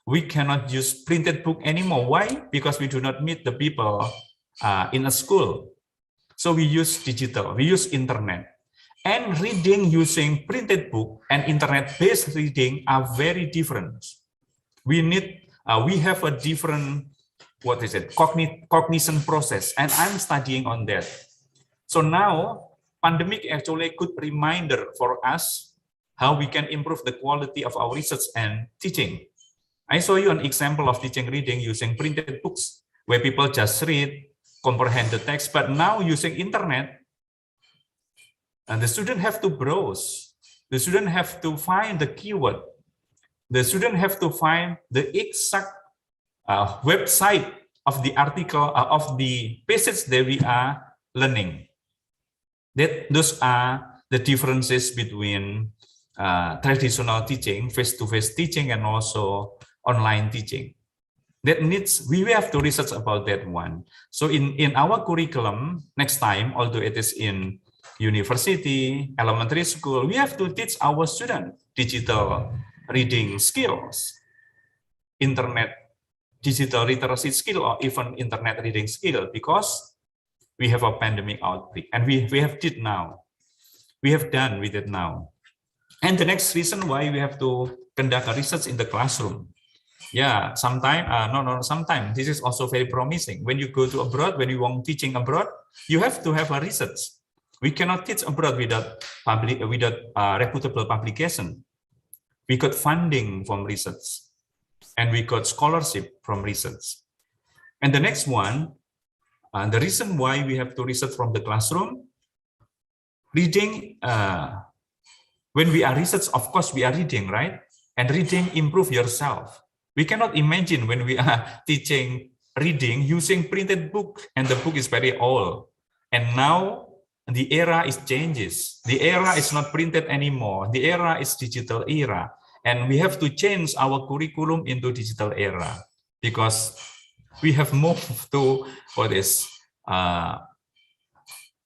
we cannot use printed book anymore. Why? Because we do not meet the people in a school. So we use digital, we use internet. And reading using printed book and internet-based reading are very different. We have a different, cognition process, and I'm studying on that. So now, pandemic actually a good reminder for us how we can improve the quality of our research and teaching. I show you an example of teaching reading using printed books, where people just read, comprehend the text, but now using internet, and the student have to browse, the student have to find the keyword, the student have to find the exact website of the article, of the passage that we are learning. Those are the differences between traditional teaching, face-to-face teaching, and also online teaching. We have to research about that one. So in our curriculum, next time, although it is in university, elementary school, we have to teach our students digital reading skills, internet, digital literacy skill, or even internet reading skill, because we have a pandemic outbreak, and we have done with it now. And the next reason why we have to conduct a research in the classroom, Yeah, sometimes, sometimes this is also very promising. When you go to abroad, when you want teaching abroad, you have to have a research. We cannot teach abroad without reputable publication. We got funding from research, and we got scholarship from research. And the next one, the reason why we have to research from the classroom, reading, when we are research, of course, we are reading, right? And reading improve yourself. We cannot imagine when we are teaching reading using printed book, and the book is very old. And now the era is changes. The era is not printed anymore. The era is digital era. And we have to change our curriculum into digital era because we have moved to what is,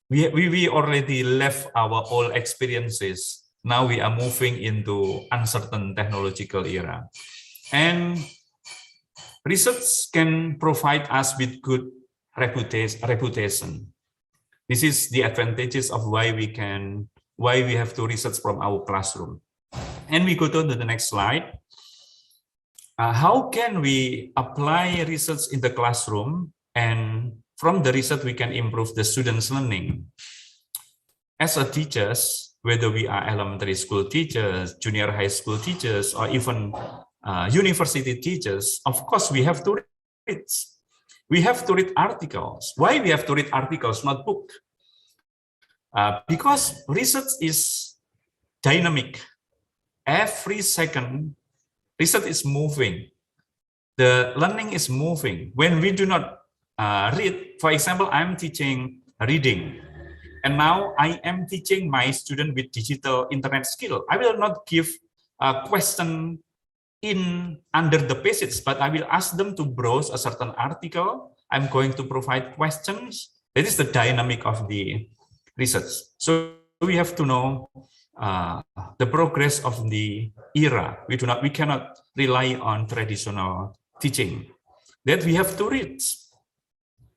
we already left our old experiences. Now we are moving into uncertain technological era. And research can provide us with good reputation. This is the advantages of why we have to research from our classroom. And we go to the next slide. How can we apply research in the classroom? And from the research, we can improve the students' learning. As a teachers, whether we are elementary school teachers, junior high school teachers, or even university teachers, of course, we have to read. We have to read articles. Why we have to read articles, not book? Because research is dynamic. Every second, research is moving. The learning is moving. When we do not read, for example, I'm teaching reading, and now I am teaching my student with digital internet skill. I will not give a question under the passage, but I will ask them to browse a certain article. I'm going to provide questions. That is the dynamic of the research. So we have to know the progress of the era. We cannot rely on traditional teaching. That we have to read.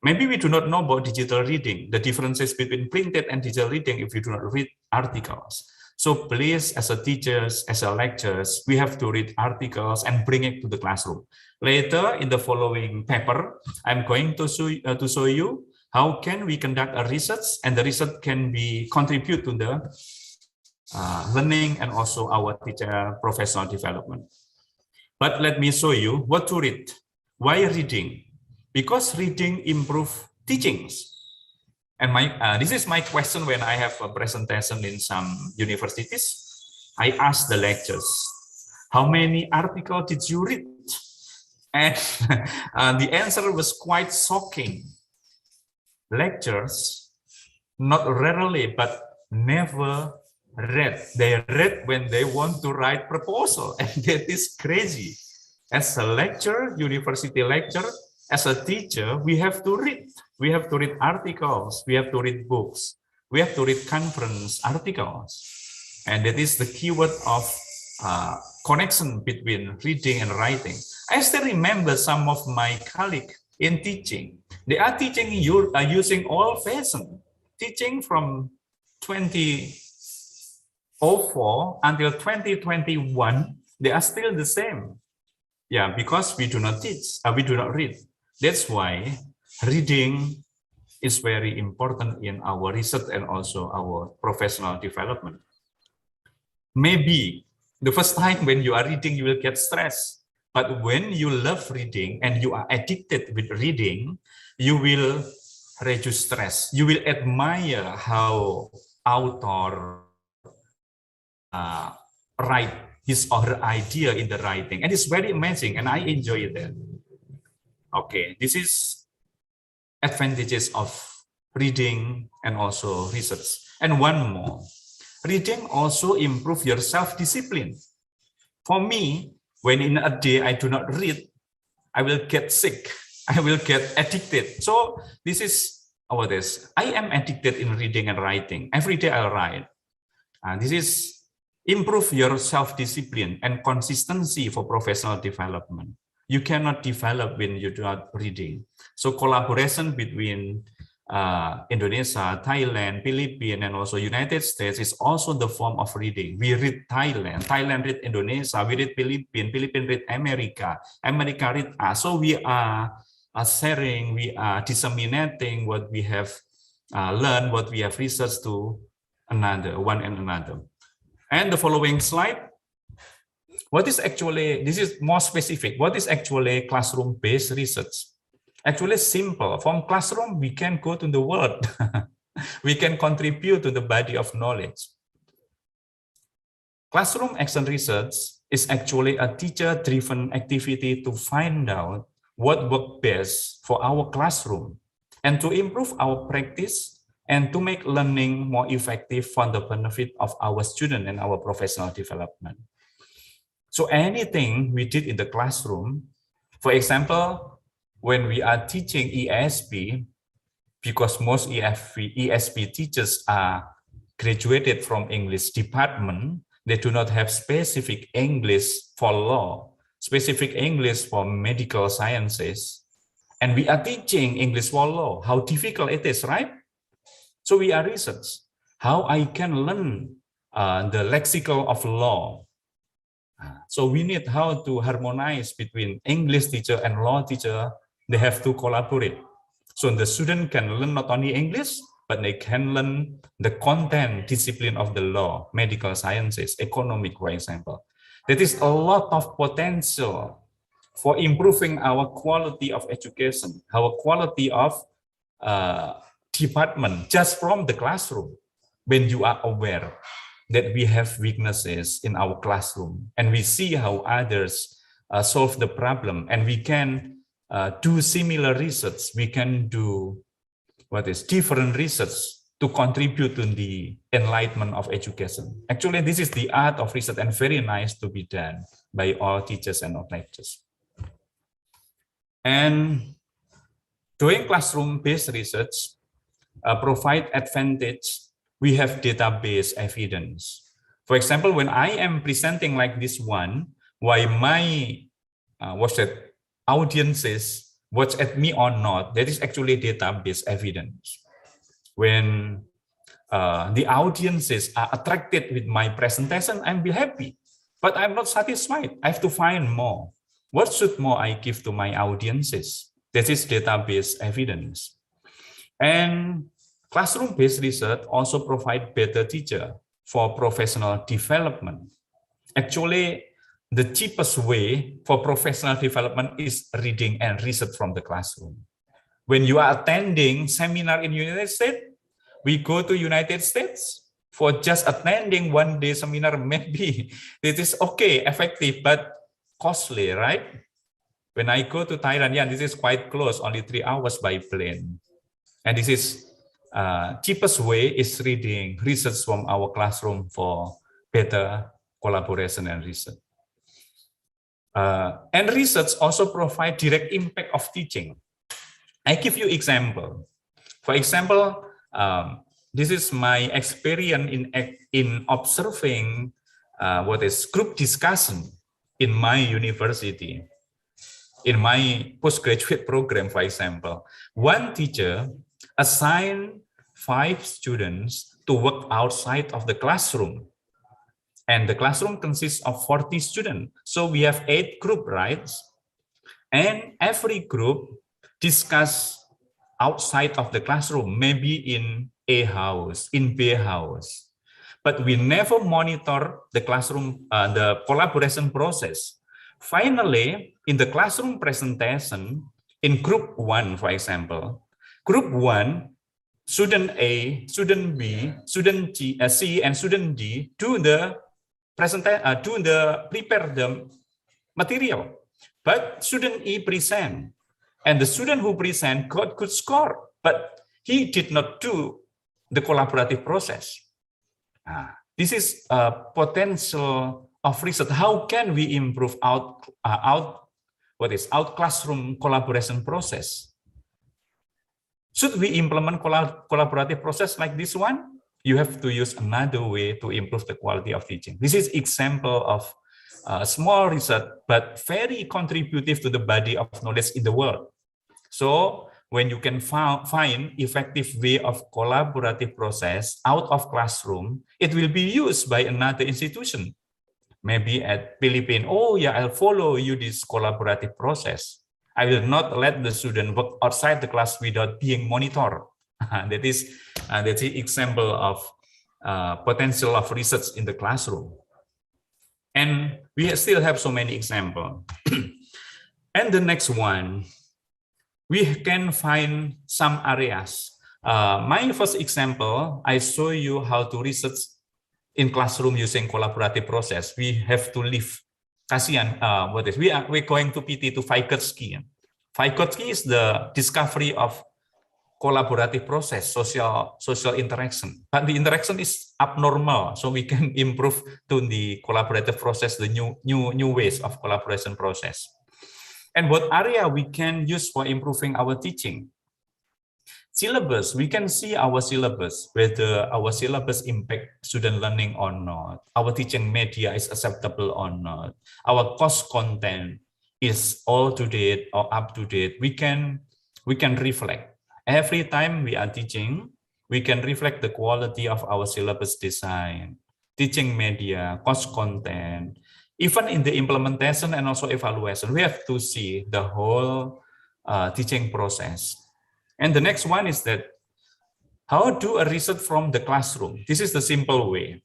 Maybe we do not know about digital reading, the differences between printed and digital reading if we do not read articles. So please, as a teachers, as a lecturers, we have to read articles and bring it to the classroom. Later, in the following paper, I'm going to show you how can we conduct a research, and the research can be contribute to the learning and also our teacher professional development. But let me show you what to read. Why reading? Because reading improve teachings. And this is my question when I have a presentation in some universities. I ask the lecturers, how many articles did you read? And the answer was quite shocking. Lecturers, not rarely, but never read. They read when they want to write proposal, and that is crazy. As a lecturer, university lecturer, as a teacher, we have to read. We have to read articles. We have to read books. We have to read conference articles. And that is the keyword of connection between reading and writing. I still remember some of my colleagues in teaching. They are teaching using old-fashioned teaching from 2004 until 2021. They are still the same. Yeah, because we do not teach, we do not read. That's why reading is very important in our research and also our professional development. Maybe the first time when you are reading, you will get stressed. But when you love reading and you are addicted with reading, you will reduce stress. You will admire how author write his or her idea in the writing. And it's very amazing, and I enjoy that. Okay, this is advantages of reading and also research. And one more, reading also improve your self-discipline. For me, when in a day I do not read, I will get sick. I will get addicted. So this is what this. I am addicted in reading and writing. Every day I write. This is improve your self-discipline and consistency for professional development. You cannot develop when you do not reading. So collaboration between Indonesia, Thailand, Philippines, and also United States is also the form of reading. We read Thailand, Thailand read Indonesia, we read Philippines, Philippines read America, America read us. So we are sharing, we are disseminating what we have learned, what we have researched to one and another. And the following slide. What is actually, this is more specific, what is actually classroom-based research? Actually simple. From classroom, we can go to the world. We can contribute to the body of knowledge. Classroom action research is actually a teacher-driven activity to find out what works best for our classroom and to improve our practice and to make learning more effective for the benefit of our student and our professional development. So anything we did in the classroom, for example, when we are teaching ESP, because most ESP teachers are graduated from English department, they do not have specific English for law, specific English for medical sciences. And we are teaching English for law, how difficult it is, right? So we are research, how I can learn the lexical of law. So we need how to harmonize between English teacher and law teacher. They have to collaborate. So the student can learn not only English, but they can learn the content discipline of the law, medical sciences, economic, for example. There is a lot of potential for improving our quality of education, our quality of department just from the classroom. When you are aware that we have weaknesses in our classroom and we see how others solve the problem, and we can do similar research, we can do different research to contribute to the enlightenment of education. Actually, this is the art of research and very nice to be done by all teachers and all lecturers. And doing classroom-based research provide advantage. We have database evidence. For example, when I am presenting like this one, why my audiences watch at me or not, that is actually database evidence. When the audiences are attracted with my presentation, I'm be happy, but I'm not satisfied. I have to find more. What should more I give to my audiences? That is database evidence. And classroom-based research also provide better teacher for professional development. Actually, the cheapest way for professional development is reading and research from the classroom. When you are attending seminar in United States, we go to United States for just attending one day seminar. Maybe it is okay, effective, but costly, right? When I go to Thailand, yeah, this is quite close, only 3 hours by plane. And this is cheapest way is reading, research from our classroom for better collaboration and research. And research also provide direct impact of teaching. I give you example. For example, this is my experience in observing group discussion in my university. In my postgraduate program, for example, one teacher assigned 5 students to work outside of the classroom. And the classroom consists of 40 students. So we have 8 group, right? And every group discuss outside of the classroom, maybe in A house, in B house. But we never monitor the classroom, the collaboration process. Finally, in the classroom presentation, in group 1, for example, group 1, student A, student B, student C, and student D do the prepare the material, but student E present, and the student who present got good score, but he did not do the collaborative process. This is a potential of research. How can we improve out classroom collaboration process? Should we implement collaborative process like this one? You have to use another way to improve the quality of teaching. This is example of small research, but very contributive to the body of knowledge in the world. So when you can find effective way of collaborative process out of classroom, it will be used by another institution. Maybe at Philippines, oh yeah, I'll follow you this collaborative process. I will not let the student work outside the class without being monitored. That is the example of potential of research in the classroom. And we still have so many examples. And the next one, we can find some areas. My first example, I show you how to research in classroom using collaborative process. We have to leave. Kasihan, we're going to PT to Vygotsky. Vygotsky is the discovery of collaborative process, social interaction. But the interaction is abnormal, so we can improve to the collaborative process, the new ways of collaboration process. And what area we can use for improving our teaching? Syllabus, we can see our syllabus, whether our syllabus impact student learning or not. Our teaching media is acceptable or not. Our course content is all to date or up to date. We can reflect. Every time we are teaching, we can reflect the quality of our syllabus design, teaching media, course content. Even in the implementation and also evaluation, we have to see the whole teaching process. And the next one is that how do a research from the classroom? This is the simple way.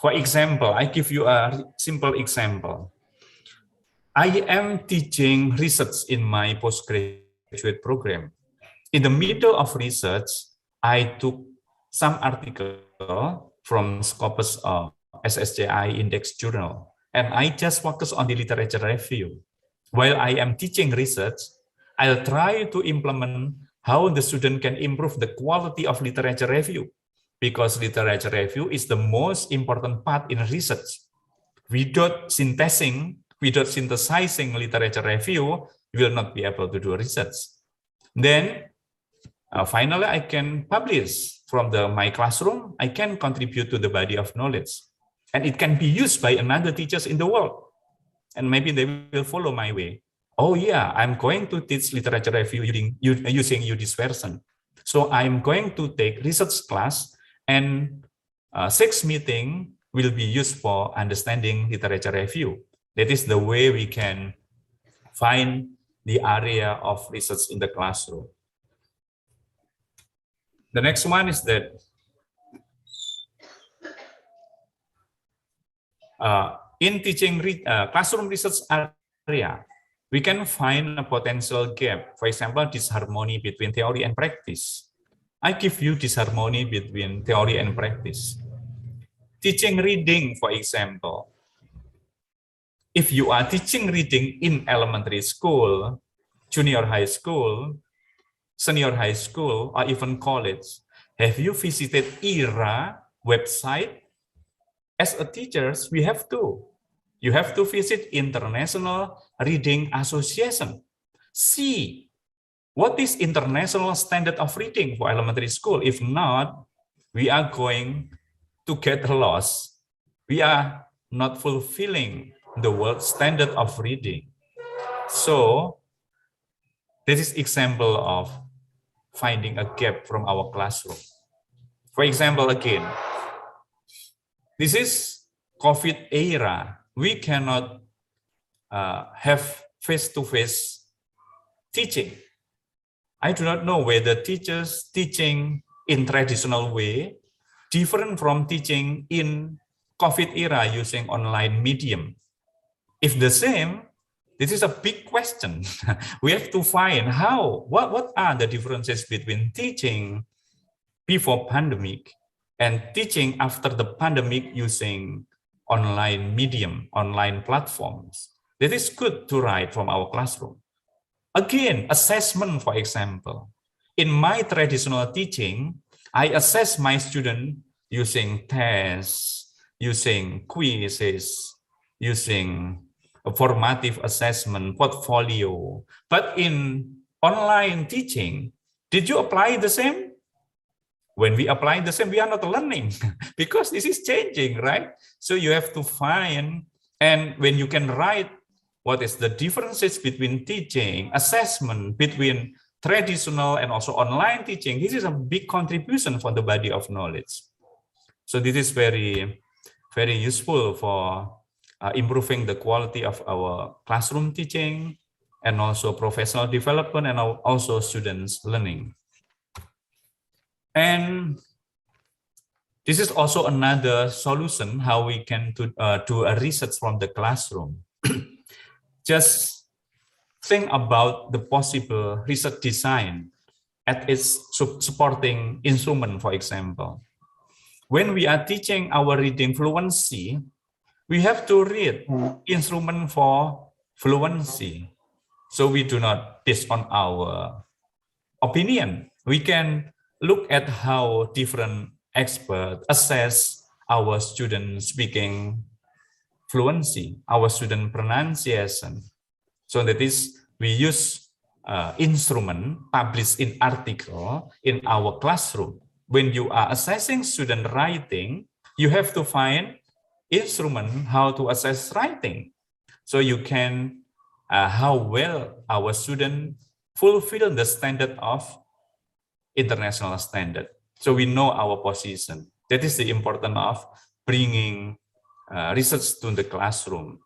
For example, I give you a simple example. I am teaching research in my postgraduate program. In the middle of research, I took some article from Scopus of SSJI Index Journal, and I just focus on the literature review. While I am teaching research, I'll try to implement how the student can improve the quality of literature review, because literature review is the most important part in research. Without synthesizing literature review, you will not be able to do research. Then finally, I can publish from my classroom. I can contribute to the body of knowledge, and it can be used by another teachers in the world, and maybe they will follow my way. Oh yeah, I'm going to teach literature review using this version. So I'm going to take research class, and 6 meeting will be used for understanding literature review. That is the way we can find the area of research in the classroom. The next one is that in teaching classroom research area, we can find a potential gap. For example, disharmony between theory and practice. I give you disharmony between theory and practice. Teaching reading, for example. If you are teaching reading in elementary school, junior high school, senior high school, or even college, have you visited ERA website? As a teachers, we have to. You have to visit International Reading Association. See what is international standard of reading for elementary school. If not, we are going to get lost. We are not fulfilling the world standard of reading. So this is example of finding a gap from our classroom. For example, again, this is COVID era. We cannot have face-to-face teaching. I do not know whether teachers teaching in traditional way different from teaching in COVID era using online medium. If the same, this is a big question. We have to find what are the differences between teaching before pandemic and teaching after the pandemic using online medium, online platforms. That is good to write from our classroom. Again, assessment, for example. In my traditional teaching, I assess my student using tests, using quizzes, using a formative assessment, portfolio. But in online teaching, did you apply the same? When we apply the same, we are not learning because this is changing, right? So you have to find, and when you can write what is the differences between teaching, assessment, between traditional and also online teaching, this is a big contribution for the body of knowledge. So this is very, very useful for improving the quality of our classroom teaching and also professional development and also students learning. And this is also another solution how we can do a research from the classroom. Just think about the possible research design at its supporting instrument, for example. When we are teaching our reading fluency, we have to read instrument for fluency. So we do not based on our opinion. We can look at how different experts assess our student speaking fluency, our student pronunciation. So that is, we use instrument published in article in our classroom. When you are assessing student writing, you have to find instrument how to assess writing. So you can, how well our student fulfill the standard of international standard. So we know our position. That is the importance of bringing research to the classroom.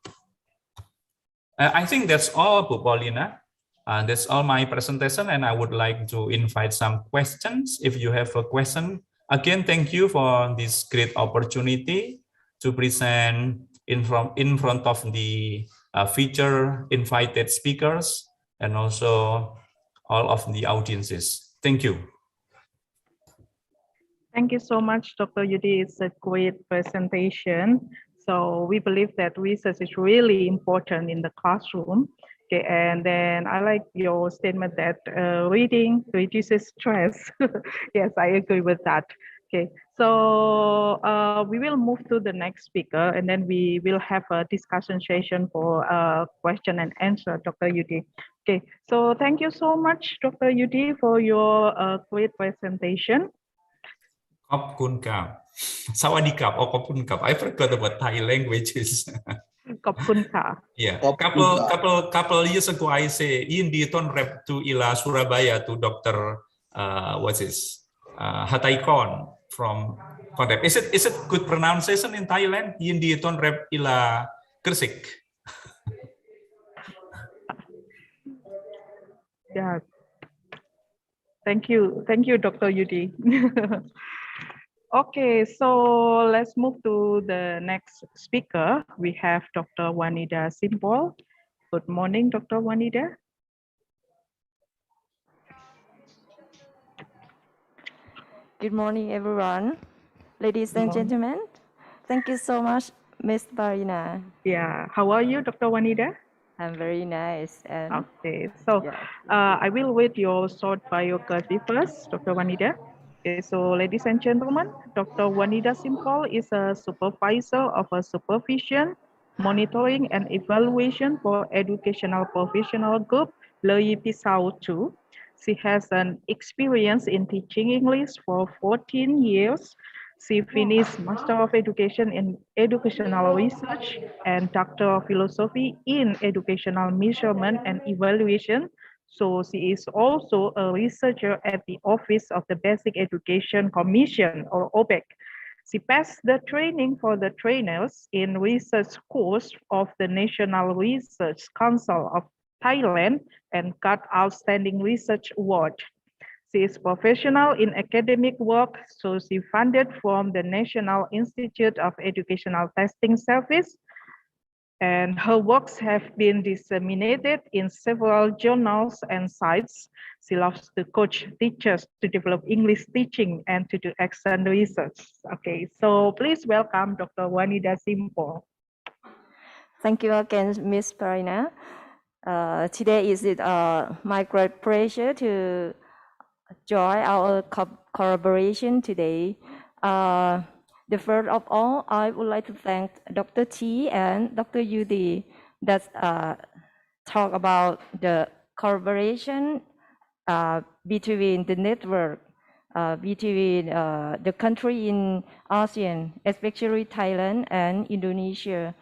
I think that's all, Bu Paulina. That's all my presentation, and I would like to invite some questions. If you have a question, again, thank you for this great opportunity to present in front of the featured invited speakers and also all of the audiences. Thank you. Thank you so much, Dr. Yudi. It's a great presentation. So we believe that research is really important in the classroom. Okay, and then I like your statement that reading reduces stress. Yes, I agree with that. Okay, so we will move to the next speaker, and then we will have a discussion session for question and answer, Dr. Yudi. Okay, so thank you so much, Dr. Yudi, for your great presentation. ขอบคุณครับ สวัสดีครับ oh ขอบคุณครับ I forgot about Thai languages ขอบคุณค่ะ yeah couple years ago I say ยินดีต้อนรับ to Ila Surabaya to Dr. What's this Hataikon from Contact. Is it good pronunciation in Thailand ยินดีต้อนรับ Ila Gresik yeah thank you Dr. Yudi. Okay, so let's move to the next speaker. We have Dr. Wanida Simpol. Good morning, Dr. Wanida. Good morning, everyone. Ladies and gentlemen, thank you so much, Ms. Barina. Yeah, how are you, Dr. Wanida? I'm very nice. And okay, so I will read your short biography first, Dr. Wanida. Okay, so ladies and gentlemen, Dr. Wanida Simpol is a supervisor of a supervision, monitoring and evaluation for educational professional group, LEI Pisau 2. She has an experience in teaching English for 14 years. She finished Master of Education in Educational Research and Doctor of Philosophy in Educational Measurement and Evaluation. So she is also a researcher at the Office of the Basic Education Commission, or OBEC. She passed the training for the trainers in research course of the National Research Council of Thailand and got Outstanding Research Award. She is professional in academic work, so she funded from the National Institute of Educational Testing Service, and her works have been disseminated in several journals and sites. She loves to coach teachers to develop English teaching and to do excellent research. Okay, so please welcome Dr. Wanida Simpol. Thank you again, Ms. Parina. Today is my great pleasure to join our collaboration today. The first of all, I would like to thank Dr. T and Dr. Yudi that talk about the collaboration between the network, between the country in ASEAN, especially Thailand and Indonesia.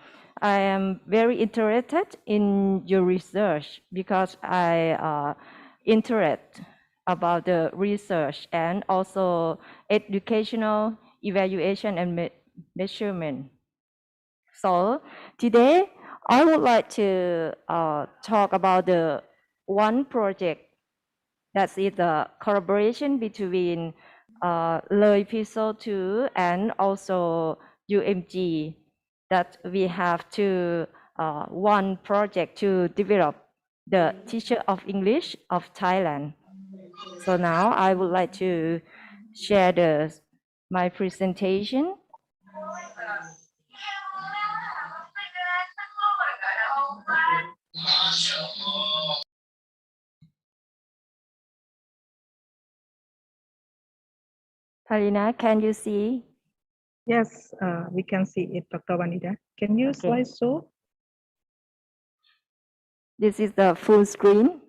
I am very interested in your research because I interest about the research and also educational evaluation and measurement. So today I would like to talk about the one project that is the collaboration between Episode 2 and also UMG, that we have to one project to develop the teacher of English of Thailand. So now I would like to share my presentation. Parina, can you see? Yes, we can see it, Dr. Vanida. Can you slide show? This is the full screen,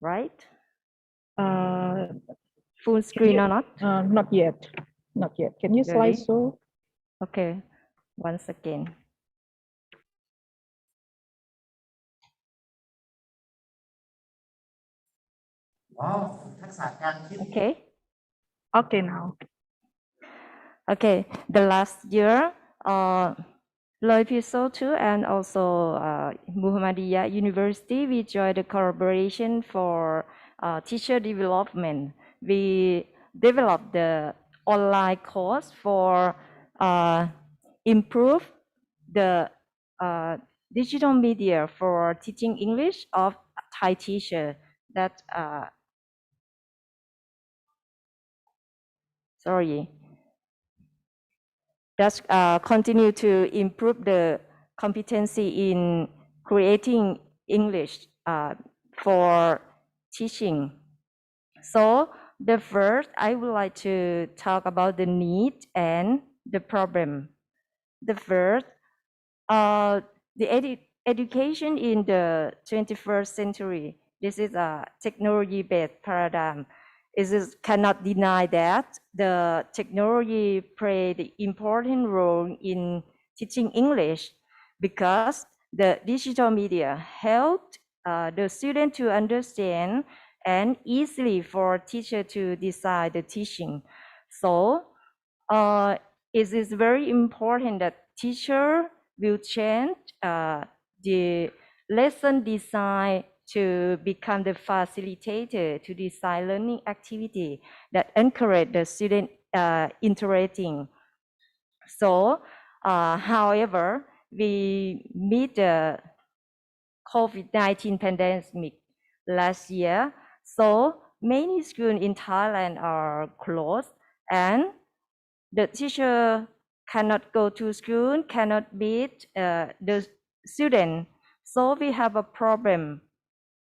right? Full screen or not? Not yet. Not yet. Can you slide Really? show? Okay, once again. Okay. Okay, now. Okay, the last year, Episode 2 and also Muhammadiyah University, we joined a collaboration for teacher development. We developed the online course for improve the digital media for teaching English of Thai teacher. That That's continue to improve the competency in creating English for teaching. So the first, I would like to talk about the need and the problem. The first, the education in the 21st century. This is a technology-based paradigm. It cannot deny that the technology played an important role in teaching English because the digital media helped the student to understand and easily for teacher to decide the teaching. So it is very important that teacher will change the lesson design to become the facilitator to design learning activity that encourage the student interacting. So, however, we meet the COVID-19 pandemic last year, so many schools in Thailand are closed and the teacher cannot go to school, cannot meet the student. So we have a problem,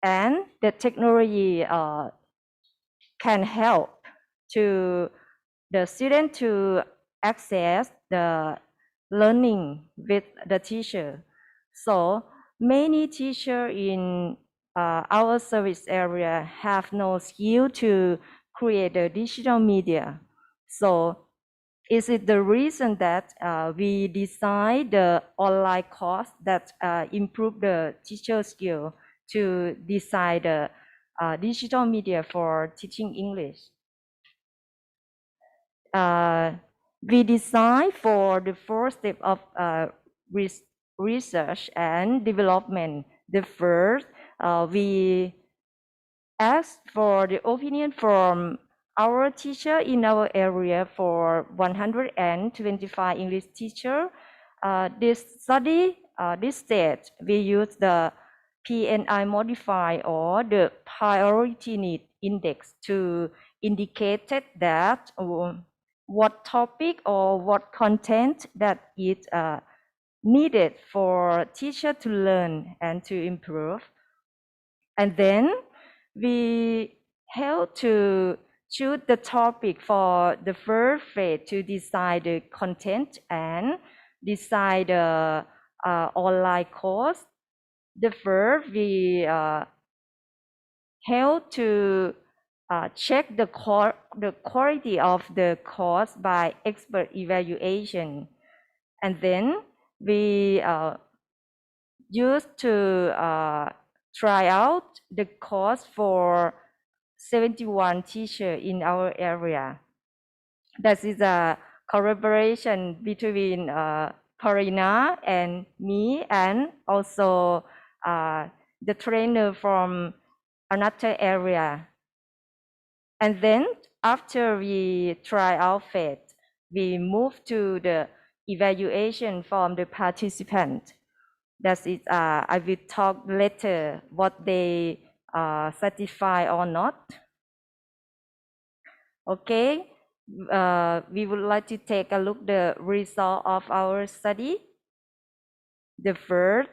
and the technology can help to the student to access the learning with the teacher. So many teachers in our service area have no skill to create the digital media. So is it the reason that we design the online course that improve the teacher skill to design the digital media for teaching English? We design for the first step of research and development. The first, we ask for the opinion from our teacher in our area for 125 English teacher. This study, this stage, we use the PNI modifier or the priority need index to indicate that what topic or what content that is needed for teacher to learn and to improve. And then we help to choose the topic for the first phase to decide the content and decide the online course. The first, we help to check the quality of the course by expert evaluation. And then we use to try out the course for 71 teachers in our area. That is a collaboration between Karina and me, and also the trainer from another area. And then after we try out phase, we move to the evaluation from the participant. That is, I will talk later what they satisfy or not. Okay, we would like to take a look the result of our study. The first,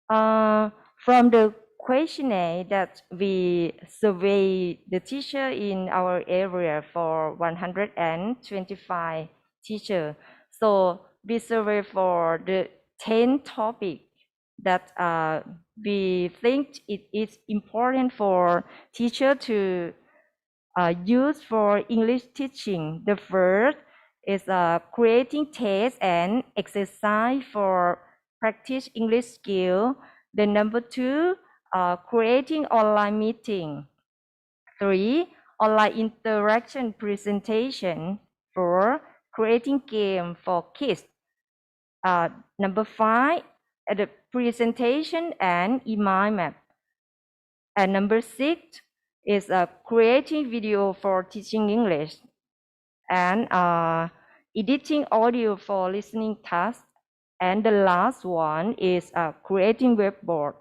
from the questionnaire that we survey the teacher in our area for 125 teachers. So we survey for the 10 topics that we think it is important for teacher to use for English teaching. The first is creating tests and exercise for practice English skill. The number 2, creating online meeting. 3, online interaction presentation. 4, creating game for kids. Number 5, the presentation and email map. And number 6 is creating video for teaching English, and editing audio for listening tasks. And the last one is creating webboard.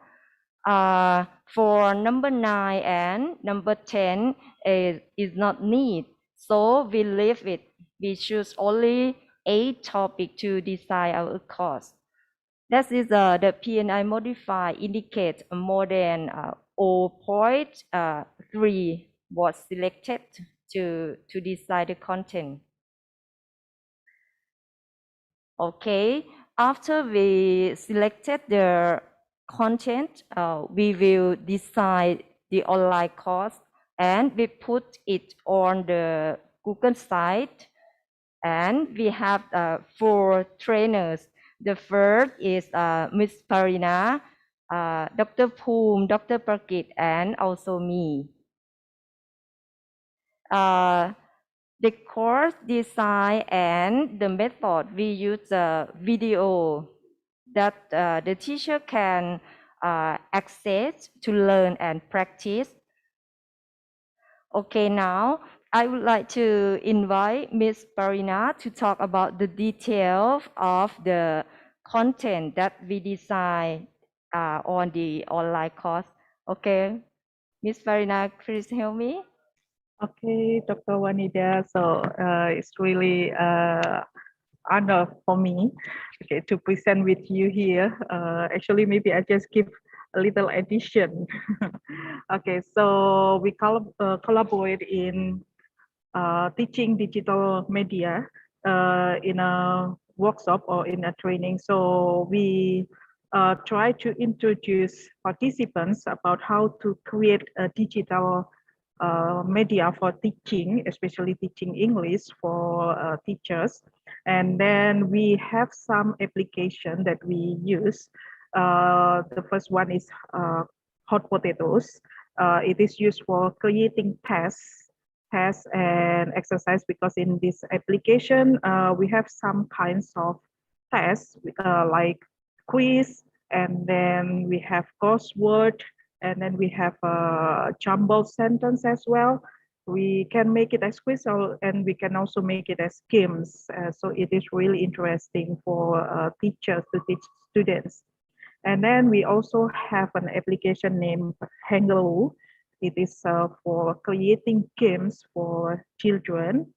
For number 9 and number 10 is not need, so we leave it. We choose only 8 topics to design our course. That is the PNI modifier indicate more than 0.3 was selected to decide the content. Okay, after we selected the content, we will decide the online course, and we put it on the Google site. And we have 4 trainers. The first is Miss Parina, Dr. Poom, Dr. Prakit, and also me. The course design and the method, we use a video that the teacher can access to learn and practice. Okay, now I would like to invite Ms. Parina to talk about the details of the content that we design on the online course. Okay, Ms. Parina, please help me. Okay, Dr. Wanida. So it's really honor for me, okay, to present with you here. Actually, maybe I just give a little addition. Okay, so we collaborate in teaching digital media in a workshop or in a training. So we try to introduce participants about how to create a digital media for teaching, especially teaching English for teachers. And then we have some application that we use. The first one is hot potatoes. It is used for creating tests and exercise, because in this application, we have some kinds of tests like quiz, and then we have crossword, and then we have a jumbled sentence as well. We can make it as quiz, and we can also make it as games. So it is really interesting for teachers to teach students. And then we also have an application named Hangul. It is for creating games for children.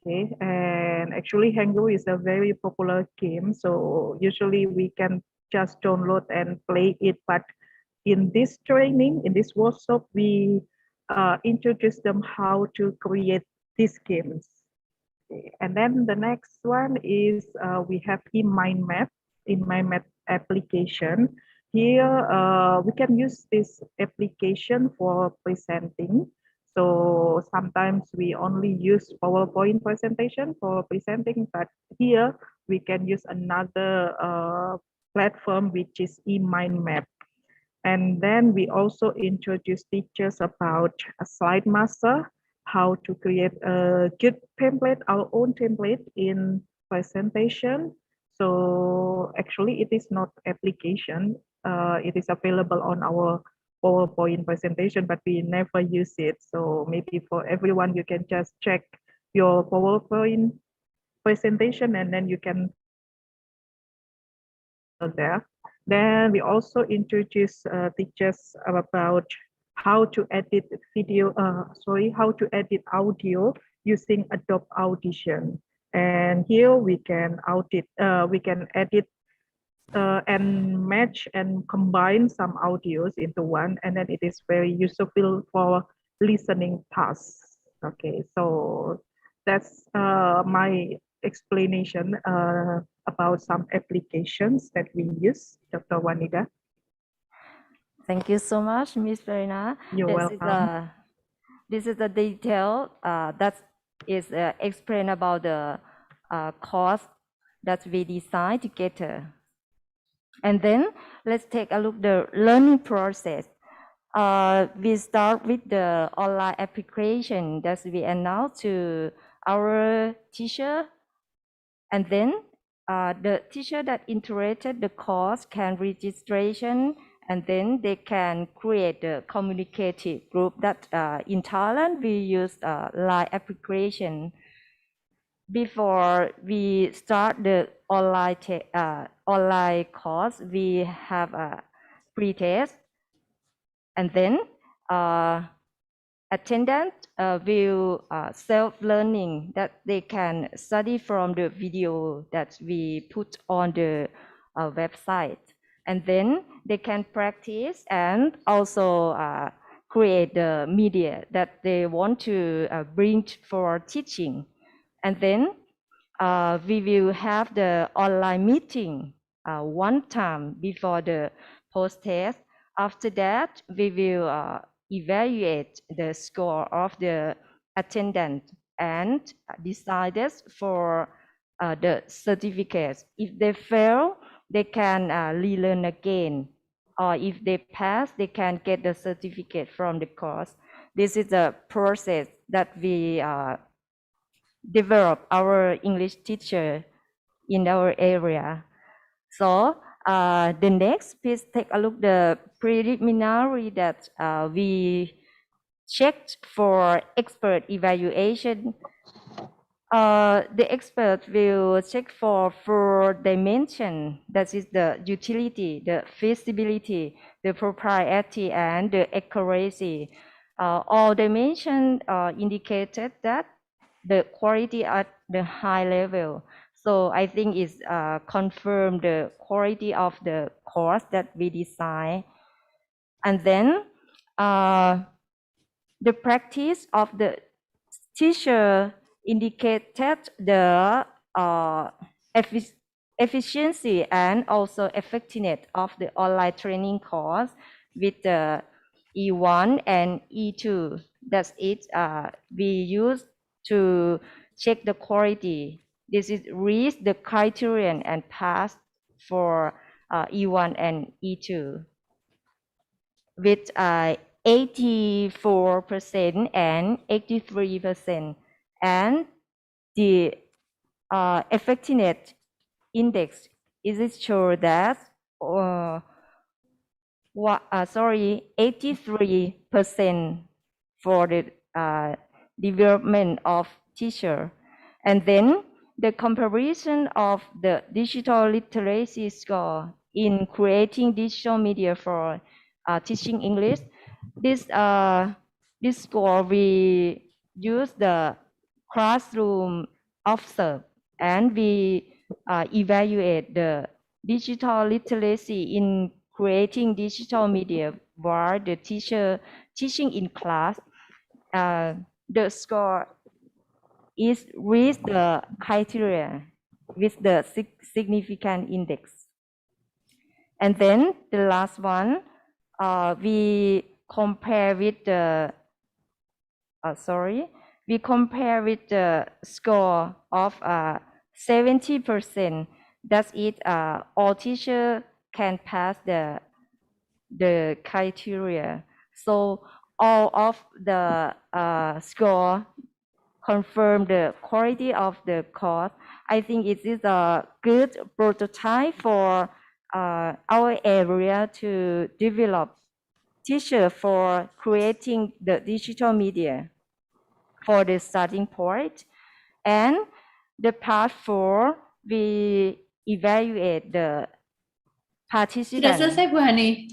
Okay, and actually Hangul is a very popular game. So usually we can just download and play it. But in this training, in this workshop, we introduce them how to create these games. Okay. And then the next one is we have eMindMap, eMindMap application. Here we can use this application for presenting. So sometimes we only use PowerPoint presentation for presenting, but here we can use another platform, which is eMindMap. And then we also introduce teachers about a slide master, how to create a good template, our own template in presentation. So actually it is not application, it is available on our PowerPoint presentation, but we never use it. So maybe for everyone, you can just check your PowerPoint presentation and then you can there. Then we also introduce teachers about how to edit video, how to edit audio using Adobe Audition. And here we can edit and match and combine some audios into one, and then it is very useful for listening tasks. Okay, so that's my explanation about some applications that we use, Dr. Wanida. Thank you so much, Ms. Verena. You're welcome. This is the detail that is explained about the course that we designed together. And then let's take a look at the learning process. We start with the online application that we announced to our teacher. And then the teacher that interested the course can registration, and then they can create a communicative group that in Thailand we use Line application. Before we start the online course, we have a pre-test, and then attendant will self-learning that they can study from the video that we put on the website, and then they can practice and also create the media that they want to bring for teaching. And then we will have the online meeting one time before the post-test. After that, we will evaluate the score of the attendant and decide for the certificates. If they fail, they can relearn again. Or if they pass, they can get the certificate from the course. This is the process that we develop our English teacher in our area. So the next, please take a look the preliminary that we checked for expert evaluation. The expert will check for 4 dimensions. That is the utility, the feasibility, the propriety, and the accuracy. All dimensions indicated that the quality at the high level. So I think it's confirmed the quality of the course that we design. And then the practice of the teacher indicated the efficiency and also effectiveness of the online training course with the E1 and E2. That's it. We use to check the quality. This is reach the criterion and pass for E1 and E2 with 84% and 83%, and the effectiveness index is sure that 83% for the development of teacher. And then the comparison of the digital literacy score in creating digital media for teaching English. This score we use the classroom observe, and we evaluate the digital literacy in creating digital media while the teacher teaching in class. The score is with the criteria with the significant index. And then the last one, we compare with the we compare with the score of 70%. That's it. All teachers can pass the the criteria. So all of the score confirm the quality of the course. I think it is a good prototype for our area to develop teacher for creating the digital media for the starting point. And the part 4, we evaluate the Sudah participant selesai Bu Hani?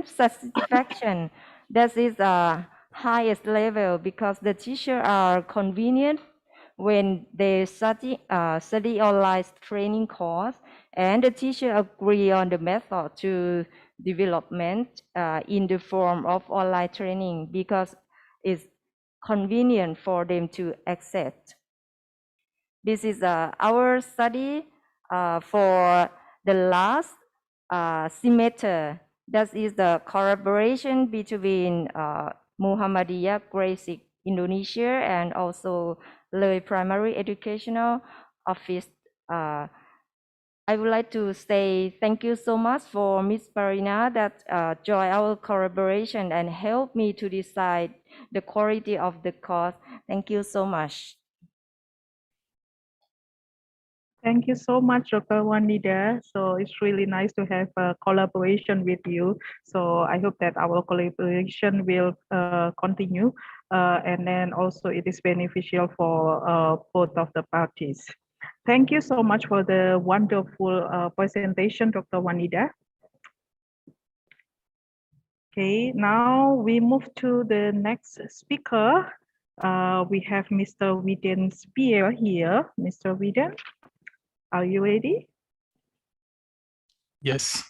satisfaction. That is the highest level because the teacher are convenient when they study online training course, and the teacher agree on the method to development in the form of online training because it's convenient for them to access. This is our study for the last semester. That is the collaboration between Muhammadiyah, Gresik, Indonesia, and also the Primary Educational Office. I would like to say thank you so much for Ms. Parina that joined our collaboration and helped me to decide the quality of the course. Thank you so much. Thank you so much, Dr. Wanida. So it's really nice to have a collaboration with you. So I hope that our collaboration will continue. And then also it is beneficial for both of the parties. Thank you so much for the wonderful presentation, Dr. Wanida. Okay, now we move to the next speaker. We have Mr. Widen Spear here. Mr. Widen, are you ready? Yes.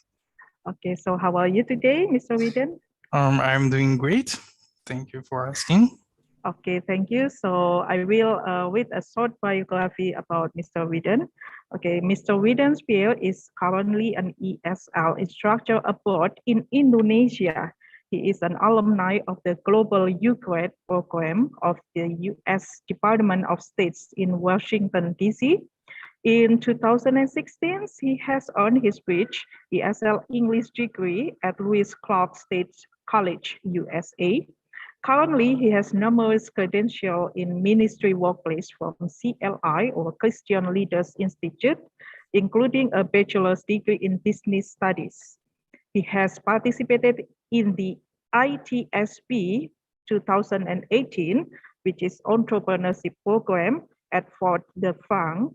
Okay, so how are you today, Mr. Widen? I'm doing great. Thank you for asking. Okay, thank you. So I will read a short biography about Mr. Widen. Okay, Mr. Widen Spear is currently an ESL instructor abroad in Indonesia. He is an alumni of the Global U-Grad program of the U.S. Department of State in Washington, D.C. In 2016, he has earned his bridge ESL English degree at Louis Clark State College, USA. Currently, he has numerous credentials in ministry workplace from CLI or Christian Leaders Institute, including a bachelor's degree in business studies. He has participated in the ITSP 2018, which is entrepreneurship program at Fort de France.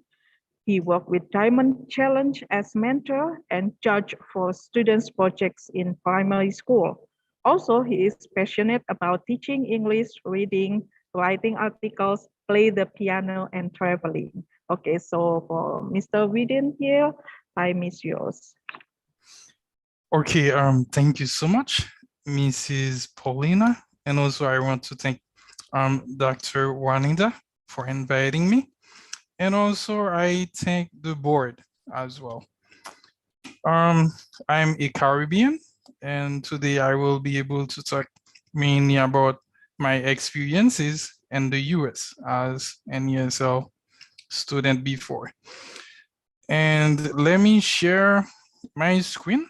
He worked with Diamond Challenge as mentor and judge for students' projects in primary school. Also, he is passionate about teaching English, reading, writing articles, play the piano, and traveling. Okay, so for Mr. Widen here, time is yours. Okay, thank you so much, Mrs. Paulina. And also I want to thank Dr. Wanida for inviting me. And also I thank the board as well. I'm a Caribbean, and today I will be able to talk mainly about my experiences in the US as an ESL student before. And let me share my screen,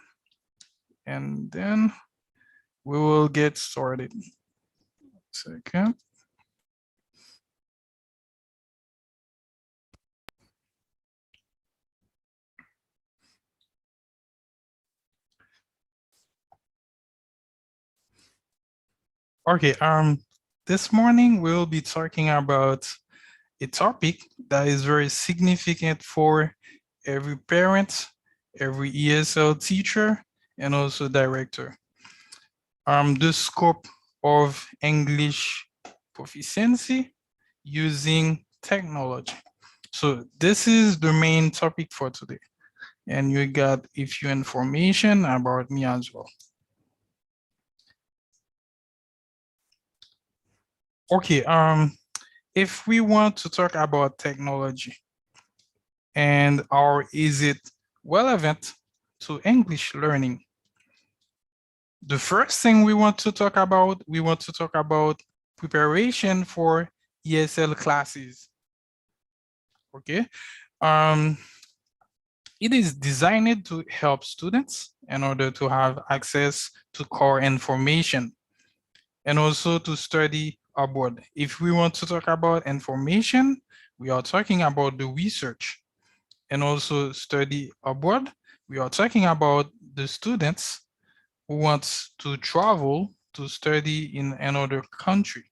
and then we will get started. Second. Okay, this morning we'll be talking about a topic that is very significant for every parent, every ESL teacher, and also director. The scope of English proficiency using technology. So this is the main topic for today. And you got a few information about me as well. Okay, if we want to talk about technology and how is it relevant to English learning, the first thing we want to talk about preparation for ESL classes. Okay, It is designed to help students in order to have access to core information and also to study abroad. If we want to talk about information, we are talking about the research, and also study abroad, we are talking about the students who wants to travel to study in another country.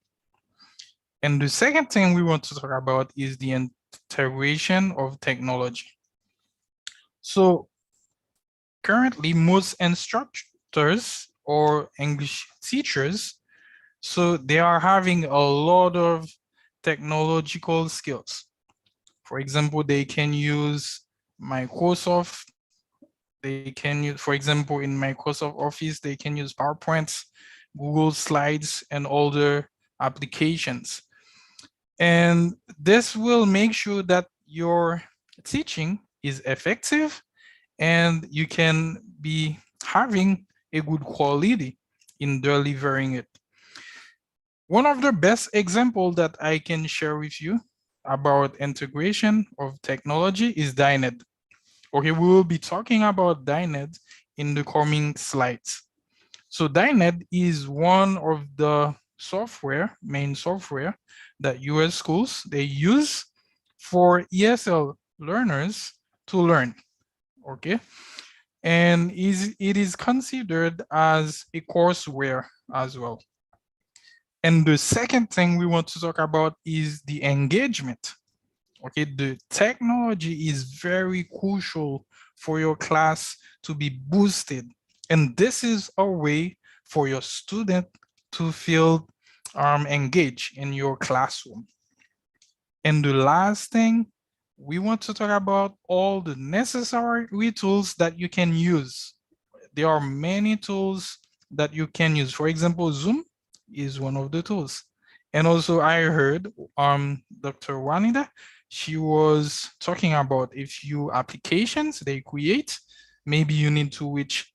And the second thing we want to talk about is the integration of technology. So currently, most instructors or English teachers, so they are having a lot of technological skills. For example, they can use Microsoft. They can use, for example, in Microsoft Office, they can use PowerPoint, Google Slides, and other applications. And this will make sure that your teaching is effective and you can be having a good quality in delivering it. One of the best examples that I can share with you about integration of technology is DINED. Okay, we will be talking about DINED in the coming slides. So DINED is one of the main software that US schools, they use for ESL learners to learn, okay? And it is considered as a courseware as well. And the second thing we want to talk about is the engagement. Okay, the technology is very crucial for your class to be boosted. And this is a way for your student to feel engaged in your classroom. And the last thing, we want to talk about all the necessary tools that you can use. There are many tools that you can use. For example, Zoom is one of the tools. And also I heard Dr. Juanita, she was talking about a few applications they create. Maybe you need to reach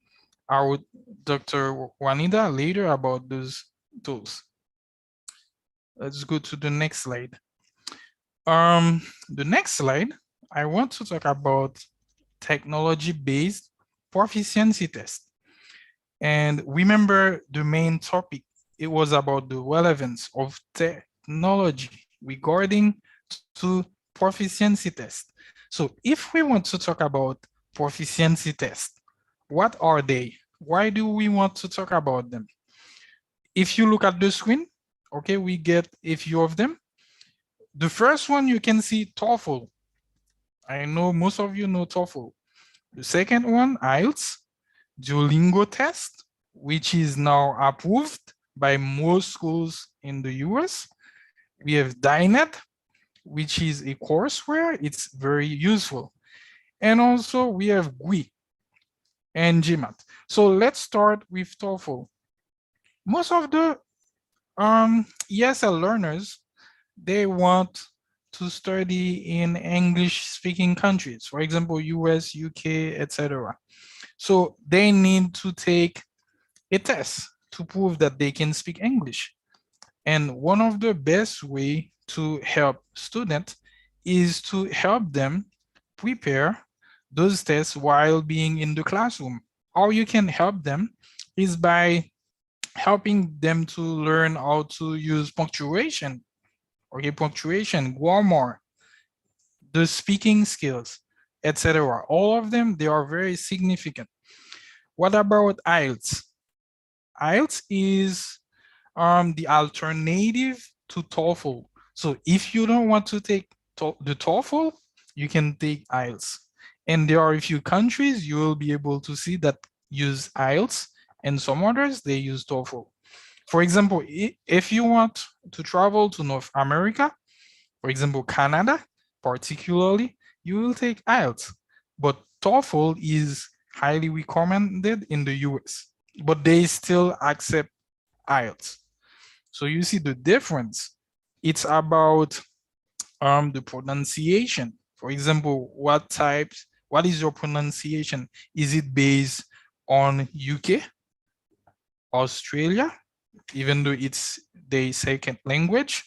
out Dr. Juanita later about those tools. Let's go to the next slide. The next slide, I want to talk about technology-based proficiency test. And remember the main topic, it was about the relevance of technology regarding to proficiency test. So if we want to talk about proficiency test, what are they? Why do we want to talk about them? If you look at the screen, okay, we get a few of them. The first one, you can see TOEFL. I know most of you know TOEFL. The second one, IELTS, Duolingo test, which is now approved by most schools in the US. We have DINED, which is a courseware. It's very useful. And also we have GUI and GMAT. So let's start with TOEFL. Most of the ESL learners, they want to study in English-speaking countries, for example, US, UK, etc. So they need to take a test to prove that they can speak English. And one of the best way to help students is to help them prepare those tests while being in the classroom. How you can help them is by helping them to learn how to use punctuation, okay, punctuation, grammar, the speaking skills, etc. All of them, they are very significant. What about IELTS? IELTS is the alternative to TOEFL. So if you don't want to take the TOEFL, you can take IELTS. And there are a few countries you will be able to see that use IELTS, and some others, they use TOEFL. For example, if you want to travel to North America, for example, Canada, particularly, you will take IELTS. But TOEFL is highly recommended in the US, but they still accept IELTS. So you see the difference. It's about the pronunciation. For example, what is your pronunciation? Is it based on UK, Australia, even though it's their second language,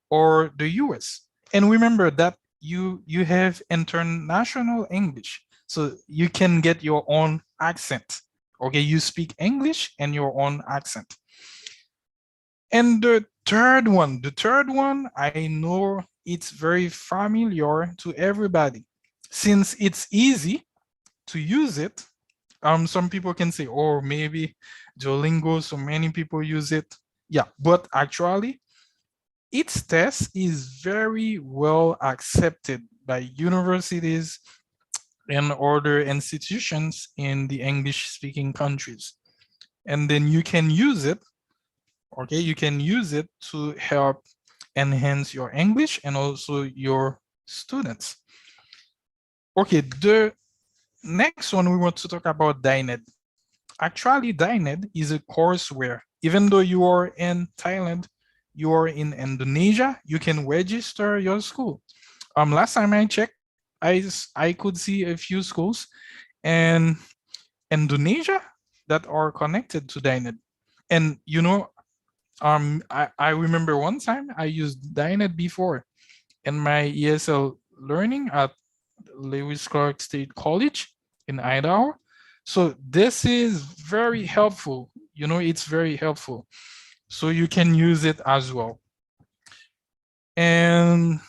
or the US? And remember that you have international English. So you can get your own accent. Okay, you speak English and your own accent. And the third one, I know it's very familiar to everybody. Since it's easy to use it, some people can say, oh, maybe Duolingo, so many people use it. Yeah, but actually, its test is very well accepted by universities and other institutions in the English-speaking countries. And then you can use it, okay? You can use it to help enhance your English and also your students. Okay, the next one we want to talk about DINED. Actually, DINED is a courseware. Even though you are in Thailand, you are in Indonesia, you can register your school. Last time I checked, I could see a few schools in Indonesia that are connected to DINED. And you know, I remember one time I used DINED before in my ESL learning at Lewis Clark State College in Idaho. So this is very helpful. You know, it's very helpful. So you can use it as well. And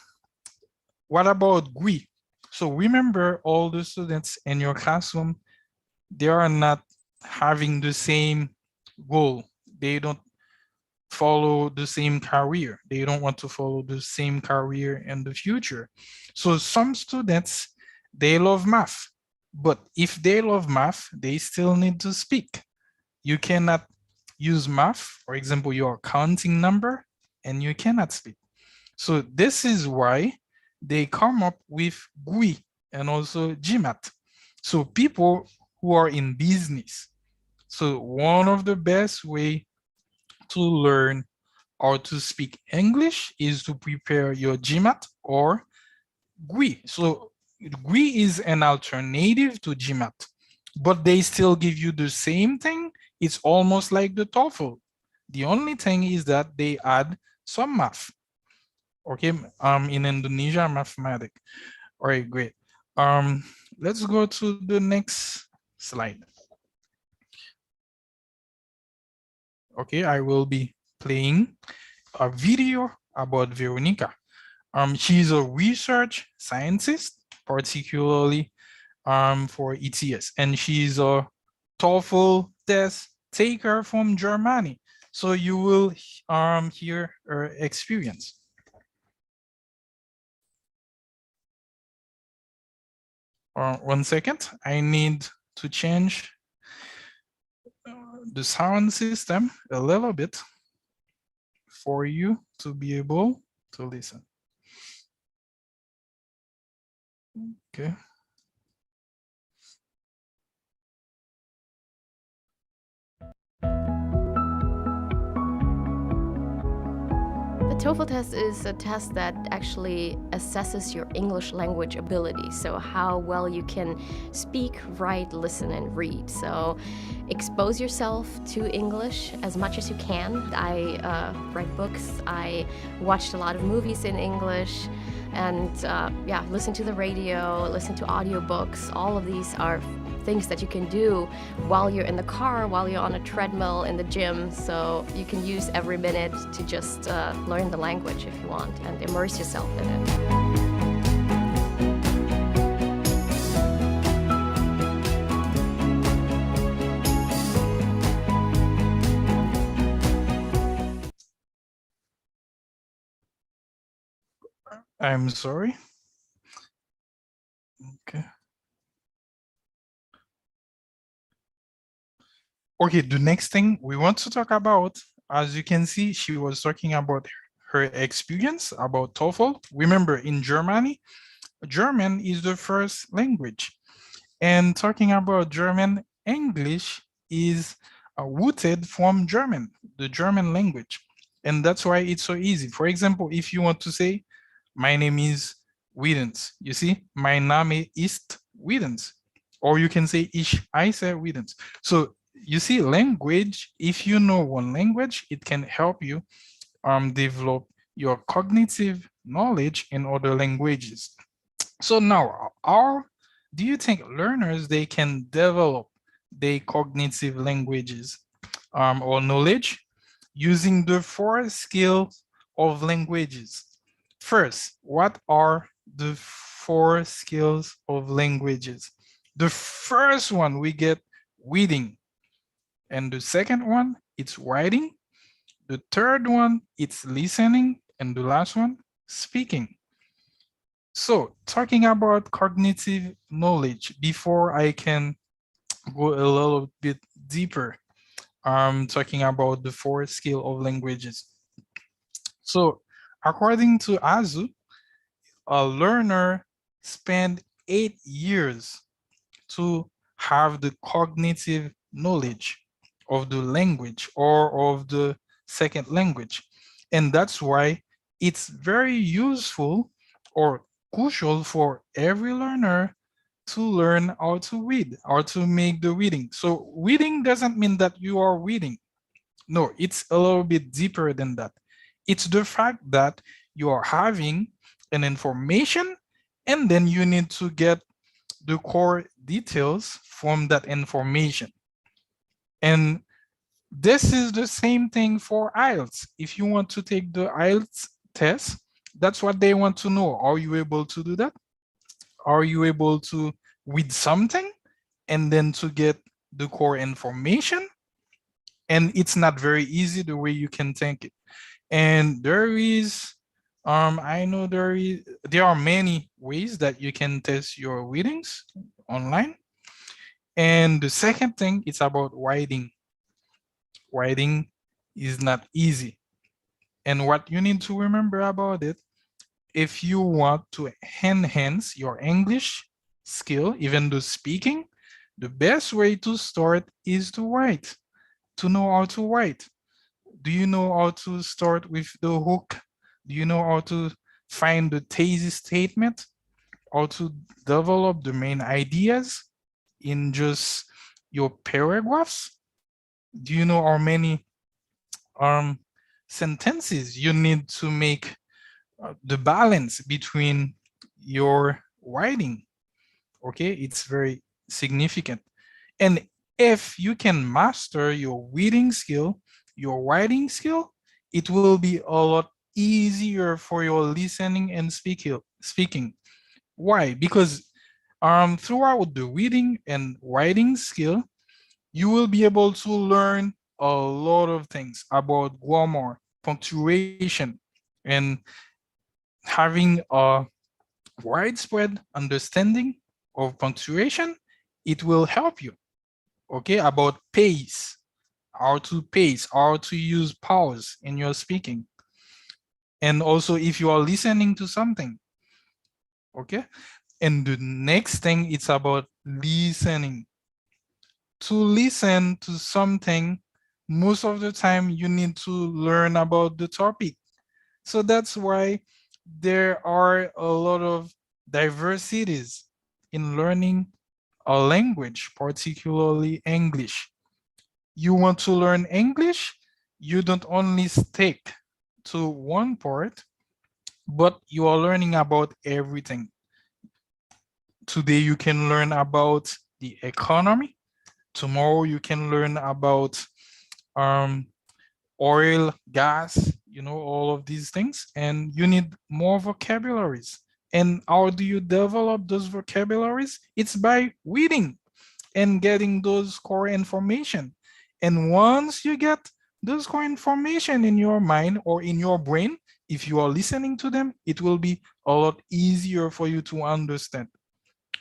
what about GUI? So remember, all the students in your classroom, they are not having the same goal. They don't follow the same career. They don't want to follow the same career in the future. So some students, they love math, but if they love math, they still need to speak. You cannot use math, for example, your counting number, and you cannot speak. So this is why they come up with GUI and also GMAT. So people who are in business. So one of the best way to learn or to speak English is to prepare your GMAT or GUI. So GUI is an alternative to GMAT, but they still give you the same thing. It's almost like the TOEFL. The only thing is that they add some math. Okay, in Indonesia, mathematics. All right, great. Let's go to the next slide. Okay, I will be playing a video about Veronica. She's a research scientist, particularly for ETS, and she's a TOEFL test taker from Germany. So you will hear her experience. One second, I need to change the sound system a little bit for you to be able to listen. Okay. The TOEFL test is a test that actually assesses your English language ability, so how well you can speak, write, listen, and read. So expose yourself to English as much as you can. I read books, I watched a lot of movies in English, and yeah, listen to the radio, listen to audiobooks. All of these are things that you can do while you're in the car, while you're on a treadmill in the gym. So you can use every minute to just learn the language if you want and immerse yourself in it. I'm sorry. Okay. Okay, the next thing we want to talk about, as you can see, she was talking about her experience about TOEFL. Remember, in Germany, German is the first language. And talking about German, English is rooted from German, the German language. And that's why it's so easy. For example, if you want to say, my name is Widens, you see, mein Name ist Widens. Or you can say, ich heiße Widens. So you see, language, if you know one language, it can help you develop your cognitive knowledge in other languages. So now our do you think learners, they can develop their cognitive languages or knowledge using the 4 skills of languages? First, what are the 4 skills of languages? The first one, we get reading. And the second one, it's writing. The third one, it's listening. And the last one, speaking. So talking about cognitive knowledge, before I can go a little bit deeper, talking about the 4 skill of languages. So according to Azu, a learner spend 8 years to have the cognitive knowledge of the language or of the second language. And that's why it's very useful or crucial for every learner to learn how to read or to make the reading. So reading doesn't mean that you are reading. No, it's a little bit deeper than that. It's the fact that you are having an information and then you need to get the core details from that information. And this is the same thing for IELTS. If you want to take the IELTS test, that's what they want to know. Are you able to do that? Are you able to read something and then to get the core information? And it's not very easy the way you can think it. And there is, I know there are many ways that you can test your readings online. And the second thing is about writing. Writing is not easy. And what you need to remember about it, if you want to enhance your English skill, even the speaking, the best way to start is to write, to know how to write. Do you know how to start with the hook? Do you know how to find the thesis statement? How to develop the main ideas in just your paragraphs? Do you know how many sentences you need to make the balance between your writing? Okay, it's very significant. And if you can master your reading skill, your writing skill, it will be a lot easier for your listening and speaking. Why? Because throughout the reading and writing skill, you will be able to learn a lot of things about grammar, punctuation, and having a widespread understanding of punctuation. It will help you, okay, about pace, how to use pause in your speaking. And also if you are listening to something, okay? And the next thing, it's about listening. To listen to something, most of the time you need to learn about the topic. So that's why there are a lot of diversities in learning a language, particularly English. You want to learn English, you don't only stick to one part, but you are learning about everything. Today you can learn about the economy. Tomorrow you can learn about oil, gas, you know, all of these things, and you need more vocabularies. And how do you develop those vocabularies? It's by reading and getting those core information. And once you get those core information in your mind or in your brain, if you are listening to them, it will be a lot easier for you to understand.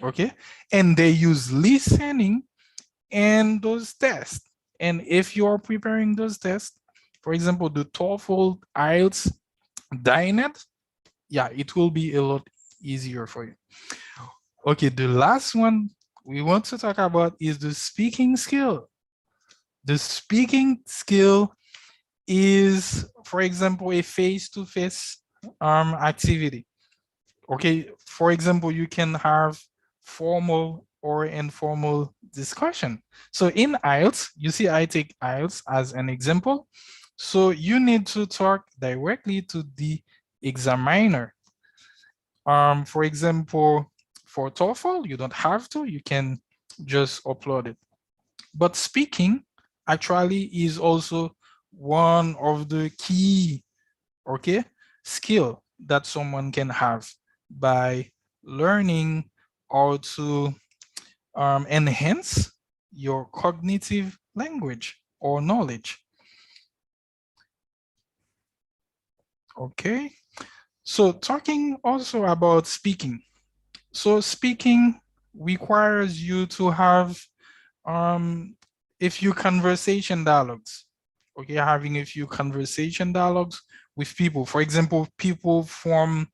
Okay? And they use listening and those tests. And if you are preparing those tests, for example, the TOEFL, IELTS, DINET, yeah, it will be a lot easier for you. Okay, the last one we want to talk about is the speaking skill. The speaking skill is, for example, a face-to-face activity. Okay, for example, you can have formal or informal discussion. So in IELTS, you see, I take IELTS as an example. So you need to talk directly to the examiner. For example, for TOEFL, you don't have to, you can just upload it. But speaking actually is also one of the key, okay, skill that someone can have by learning how to enhance your cognitive language or knowledge. Okay, so talking also about speaking. So speaking requires you to have a few conversation dialogues. Okay, having a few conversation dialogues with people. For example, people from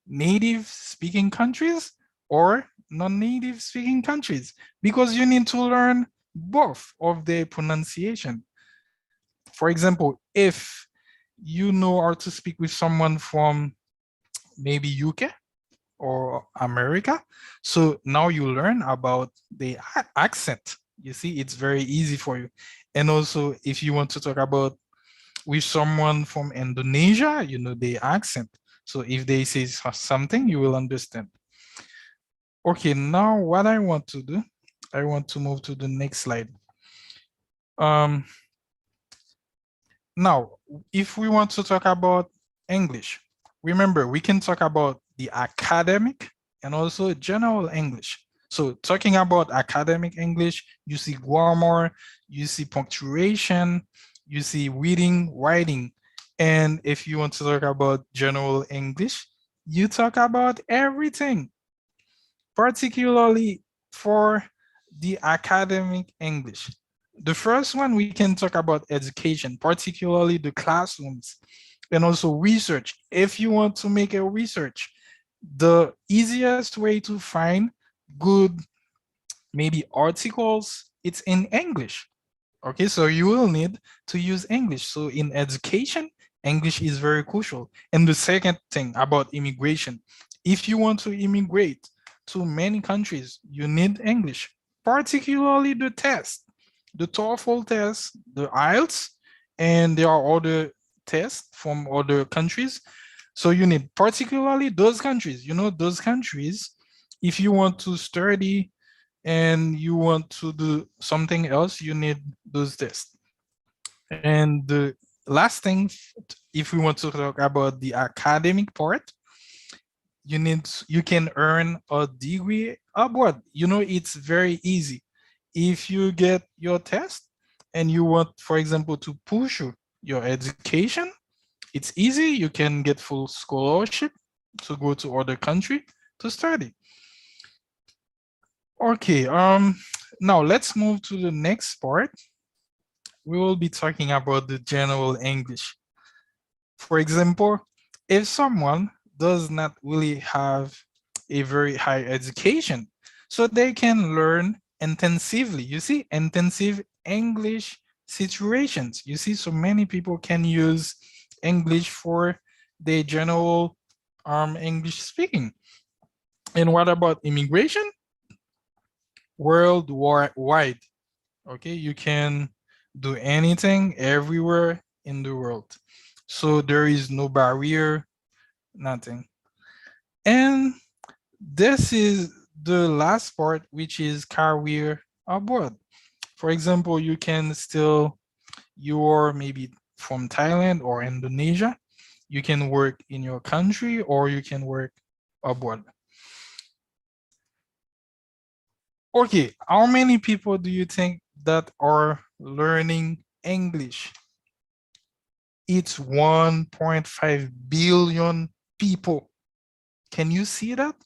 native speaking countries or non-native speaking countries, because you need to learn both of their pronunciation. For example, if you know how to speak with someone from maybe UK or America, so now you learn about the accent. You see, it's very easy for you. And also, if you want to talk about with someone from Indonesia, you know the accent. So if they say something, you will understand. Okay, now what I want to do, I want to move to the next slide. Now, if we want to talk about English, remember, we can talk about the academic and also general English. So talking about academic English, you see grammar, you see punctuation, you see reading, writing. And if you want to talk about general English, you talk about everything, particularly for the academic English. The first one, we can talk about education, particularly the classrooms, and also research. If you want to make a research, the easiest way to find good, maybe articles, it's in English. Okay, so you will need to use English. So in education, English is very crucial. And the second thing about immigration, if you want to immigrate to many countries, you need English, particularly the test. The TOEFL test, the IELTS, and there are other tests from other countries. So you need particularly those countries, you know, those countries, if you want to study and you want to do something else, you need those tests. And the last thing, if we want to talk about the academic part, you can earn a degree abroad. You know, it's very easy. If you get your test and you want, for example, to push your education, it's easy. You can get full scholarship to go to other country to study. Okay, now let's move to the next part. We will be talking about the general English. For example, if someone does not really have a very high education, so they can learn intensively. You see, intensive English situations. You see, so many people can use English for their general English speaking. And what about immigration? Worldwide. Okay, you can do anything everywhere in the world. So there is no barrier, nothing. And this is the last part, which is career abroad. For example, you can still, you're maybe from Thailand or Indonesia, you can work in your country or you can work abroad. Okay, how many people do you think that are learning English? It's 1.5 billion people. Can you see that?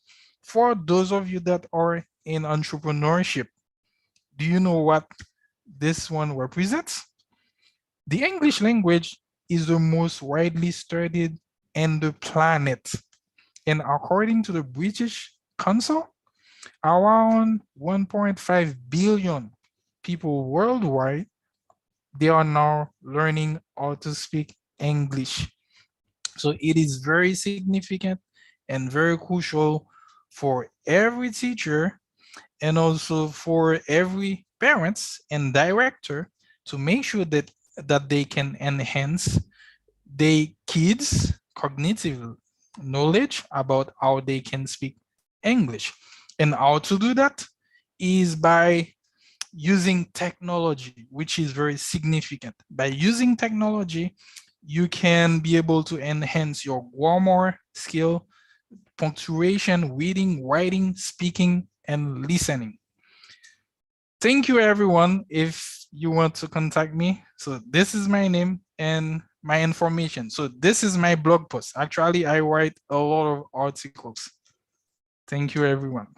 For those of you that are in entrepreneurship, do you know what this one represents? The English language is the most widely studied in the planet. And according to the British Council, around 1.5 billion people worldwide, they are now learning how to speak English. So it is very significant and very crucial for every teacher and also for every parents and director to make sure that they can enhance their kids' cognitive knowledge about how they can speak English. And how to do that is by using technology, which is very significant. By using technology, you can be able to enhance your grammar skill, punctuation, reading, writing, speaking, and listening. Thank you, everyone. If you want to contact me, so this is my name and my information. So this is my blog post. Actually, I write a lot of articles. Thank you, everyone.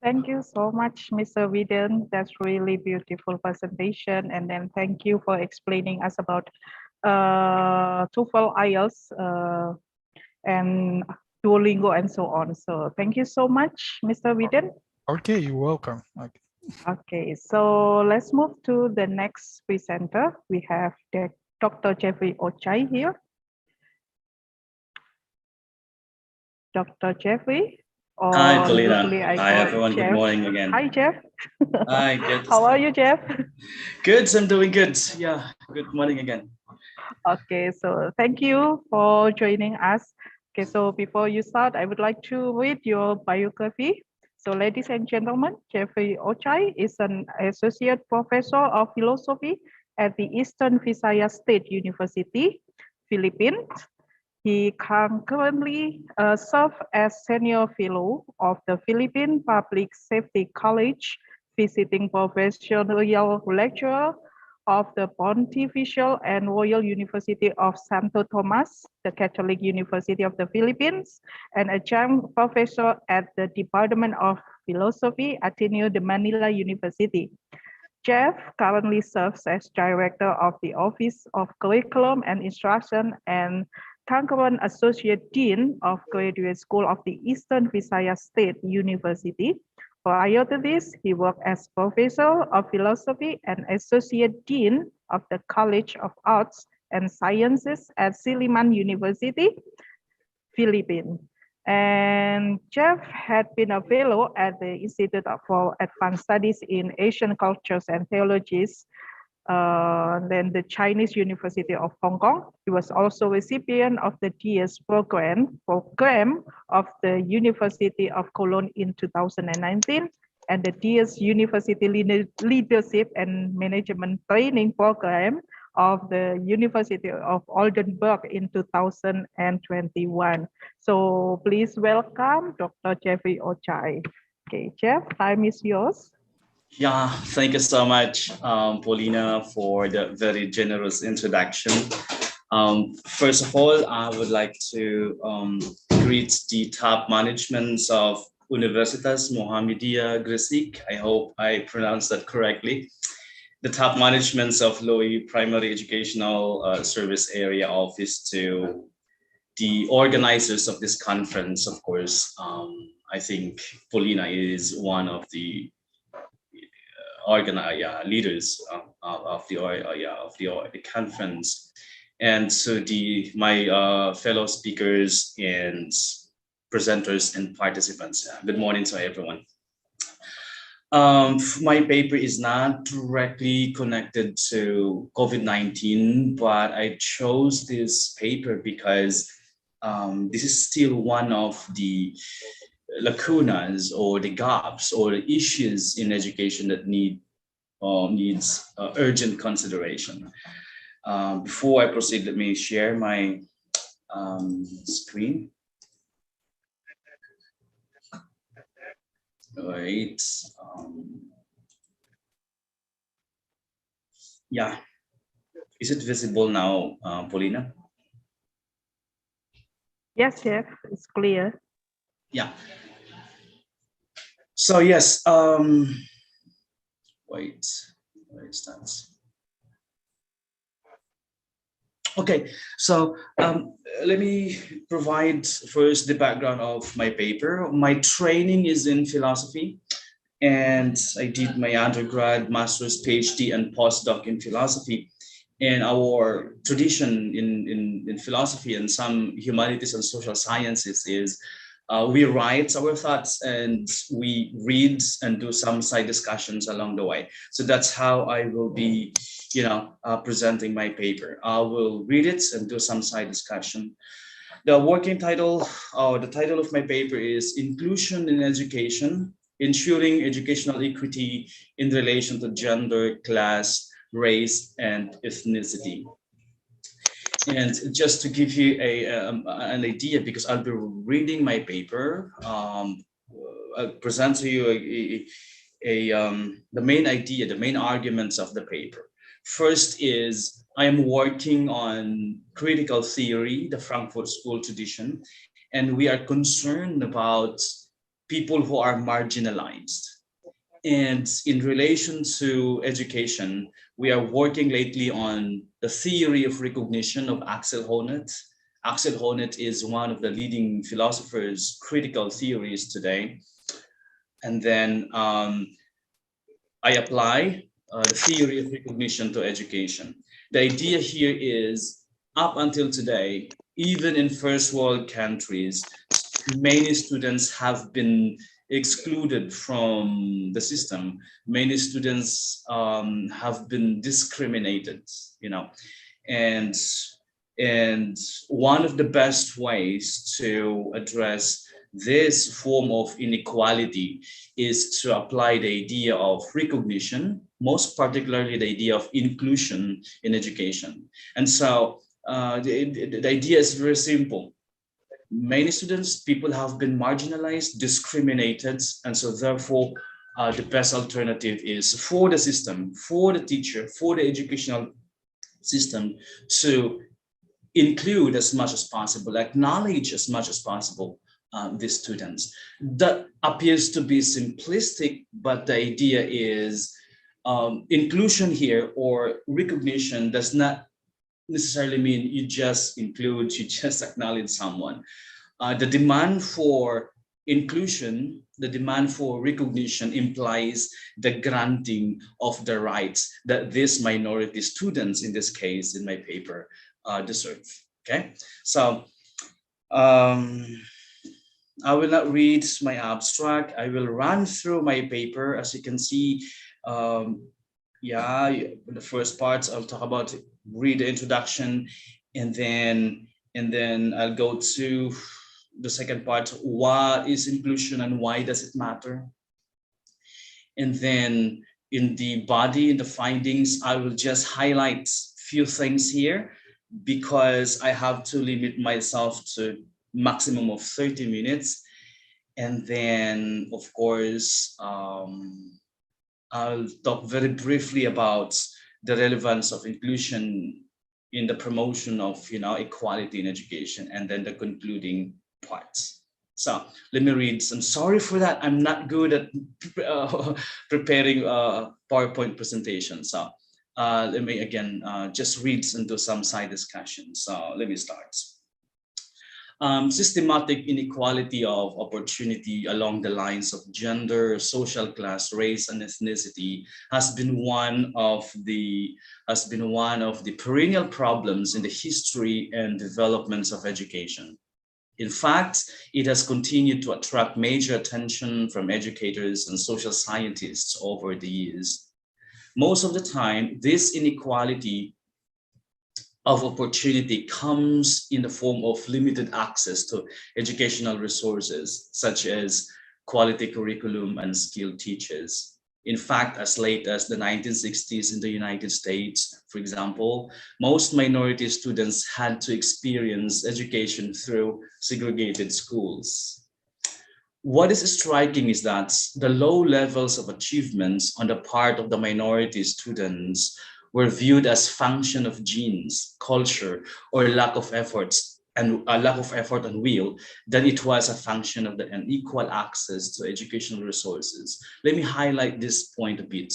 Thank you so much, Mr. Widen. That's really beautiful presentation. And then thank you for explaining us about TOEFL, IELTS, and Duolingo and so on. So thank you so much, Mr. Widen. Okay, you're welcome. Okay. Okay, so let's move to the next presenter. We have Dr. Jeffrey Ochai here. Dr. Jeffrey. Hi, Paulina. Hi, Hi, everyone. Good morning again. Hi, Jeff. Hi, good. How are you, Jeff? Good, I'm doing good. Yeah, good morning again. Okay, so thank you for joining us. Okay, so before you start, I would like to read your biography. So ladies and gentlemen, Jeffrey Ochai is an associate professor of philosophy at the Eastern Visayas State University, Philippines. He currently serves as senior fellow of the Philippine Public Safety College, visiting professorial lecturer of the Pontifical and Royal University of Santo Tomas, the Catholic University of the Philippines, and adjunct professor at the Department of Philosophy, Ateneo de Manila University. Jeff currently serves as director of the Office of Curriculum and Instruction and current Associate Dean of Graduate School of the Eastern Visayas State University. Prior to this, he worked as Professor of Philosophy and Associate Dean of the College of Arts and Sciences at Silliman University, Philippines. And Jeff had been a fellow at the Institute for Advanced Studies in Asian Cultures and Theologies, then the Chinese University of Hong Kong. He was also recipient of the DS program of the University of Cologne in 2019, and the DS University Leadership and Management Training Program of the University of Oldenburg in 2021. So please welcome Dr. Jeffrey Ochai. Okay, Jeff, time is yours. Yeah, thank you so much, Paulina, for the very generous introduction. First of all, I would like to greet the top managements of Universitas Muhammadiyah Gresik. I hope I pronounced that correctly. The top managements of Lowy Primary Educational Service Area Office, to the organizers of this conference, of course. I think Paulina is one of the leaders of the conference, and so my fellow speakers and presenters and participants. Good morning to everyone. My paper is not directly connected to COVID-19, but I chose this paper because this is still one of the lacunas or the gaps or the issues in education that needs urgent consideration. Before I proceed, let me share my screen. All right. Yeah. Is it visible now, Paulina? Yes, Jeff, it's clear. Yeah. So yes, wait, where is that? Okay, so let me provide first the background of my paper. My training is in philosophy, and I did my undergrad, master's, PhD, and postdoc in philosophy. And our tradition in philosophy and some humanities and social sciences is we write our thoughts and we read and do some side discussions along the way. So that's how I will be, presenting my paper. I will read it and do some side discussion. the working title, or the title of my paper is Inclusion in Education, Ensuring Educational Equity in Relation to Gender, Class, Race, and Ethnicity. And just to give you an idea, because I'll be reading my paper, I'll present to you the main idea, the main arguments of the paper. First is I am working on critical theory, the Frankfurt School tradition, and we are concerned about people who are marginalized. And in relation to education, we are working lately on the theory of recognition of Axel Honneth. Axel Honneth is one of the leading philosophers' critical theories today. And then I apply the theory of recognition to education. The idea here is, up until today, even in first world countries, many students have been excluded from the system. Many students have been discriminated, you know, and one of the best ways to address this form of inequality is to apply the idea of recognition, most particularly the idea of inclusion in education. And so the idea is very simple. Many students, people have been marginalized, discriminated, and so therefore the best alternative is for the system, for the teacher, for the educational system to include as much as possible, acknowledge as much as possible these students. That appears to be simplistic, but the idea is inclusion here, or recognition, does not necessarily mean you just include, you just acknowledge someone. The demand for inclusion, the demand for recognition implies the granting of the rights that these minority students, in this case, in my paper, deserve. Okay, so I will not read my abstract. I will run through my paper. As you can see, yeah, the first parts I'll talk about, read the introduction, and then I'll go to the second part. What is inclusion and why does it matter? And then in the body, in the findings, I will just highlight few things here because I have to limit myself to maximum of 30 minutes. And then, of course, I'll talk very briefly about the relevance of inclusion in the promotion of, you know, equality in education, and then the concluding parts. So let me read. I'm sorry for that. I'm not good at preparing a PowerPoint presentation. So let me again just read and do some side discussions. So let me start. Systematic inequality of opportunity along the lines of gender, social class, race, and ethnicity has been one of the perennial problems in the history and developments of education. In fact, it has continued to attract major attention from educators and social scientists over the years. Most of the time, this inequality of opportunity comes in the form of limited access to educational resources, such as quality curriculum and skilled teachers. In fact, as late as the 1960s in the United States, for example, most minority students had to experience education through segregated schools. What is striking is that the low levels of achievements on the part of the minority students were viewed as function of genes, culture, or lack of effort and will, than it was a function of the unequal access to educational resources. Let me highlight this point a bit.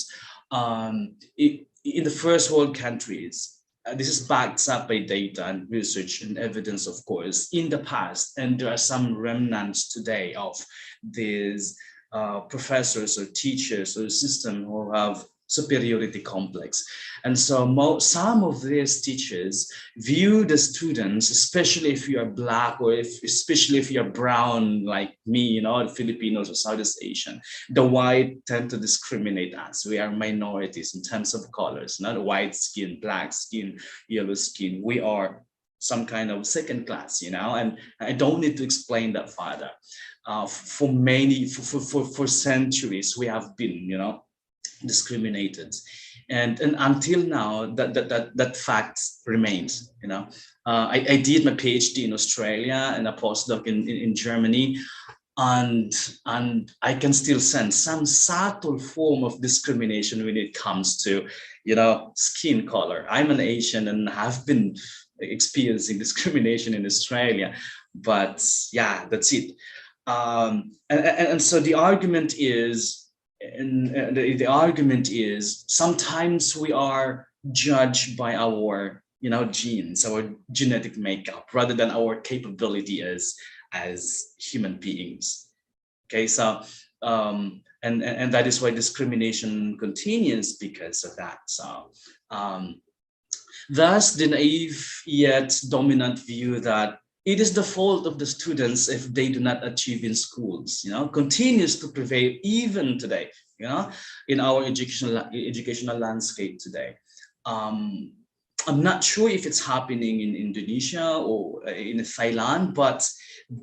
In the first world countries, this is backed up by data and research and evidence, of course, in the past, and there are some remnants today of these professors or teachers or system who have superiority complex. And so some of these teachers view the students, especially if you are Black or especially if you're brown like me, you know, Filipinos or Southeast Asian, the white tend to discriminate us. We are minorities in terms of colors, not white skin, black skin, yellow skin. We are some kind of second class, you know, and I don't need to explain that further. For centuries, we have been, you know, discriminated, and until now, that fact remains. You know, I did my PhD in Australia and a postdoc in Germany, and I can still sense some subtle form of discrimination when it comes to, you know, skin color. I'm an Asian and have been experiencing discrimination in Australia, but yeah, that's it. And so the argument is, the argument is sometimes we are judged by our, you know, genes, our genetic makeup, rather than our capability as human beings. Okay, so and that is why discrimination continues because of that. So thus the naive yet dominant view that it is the fault of the students if they do not achieve in schools, you know, continues to prevail even today, you know, in our educational landscape today. I'm not sure if it's happening in Indonesia or in Thailand, but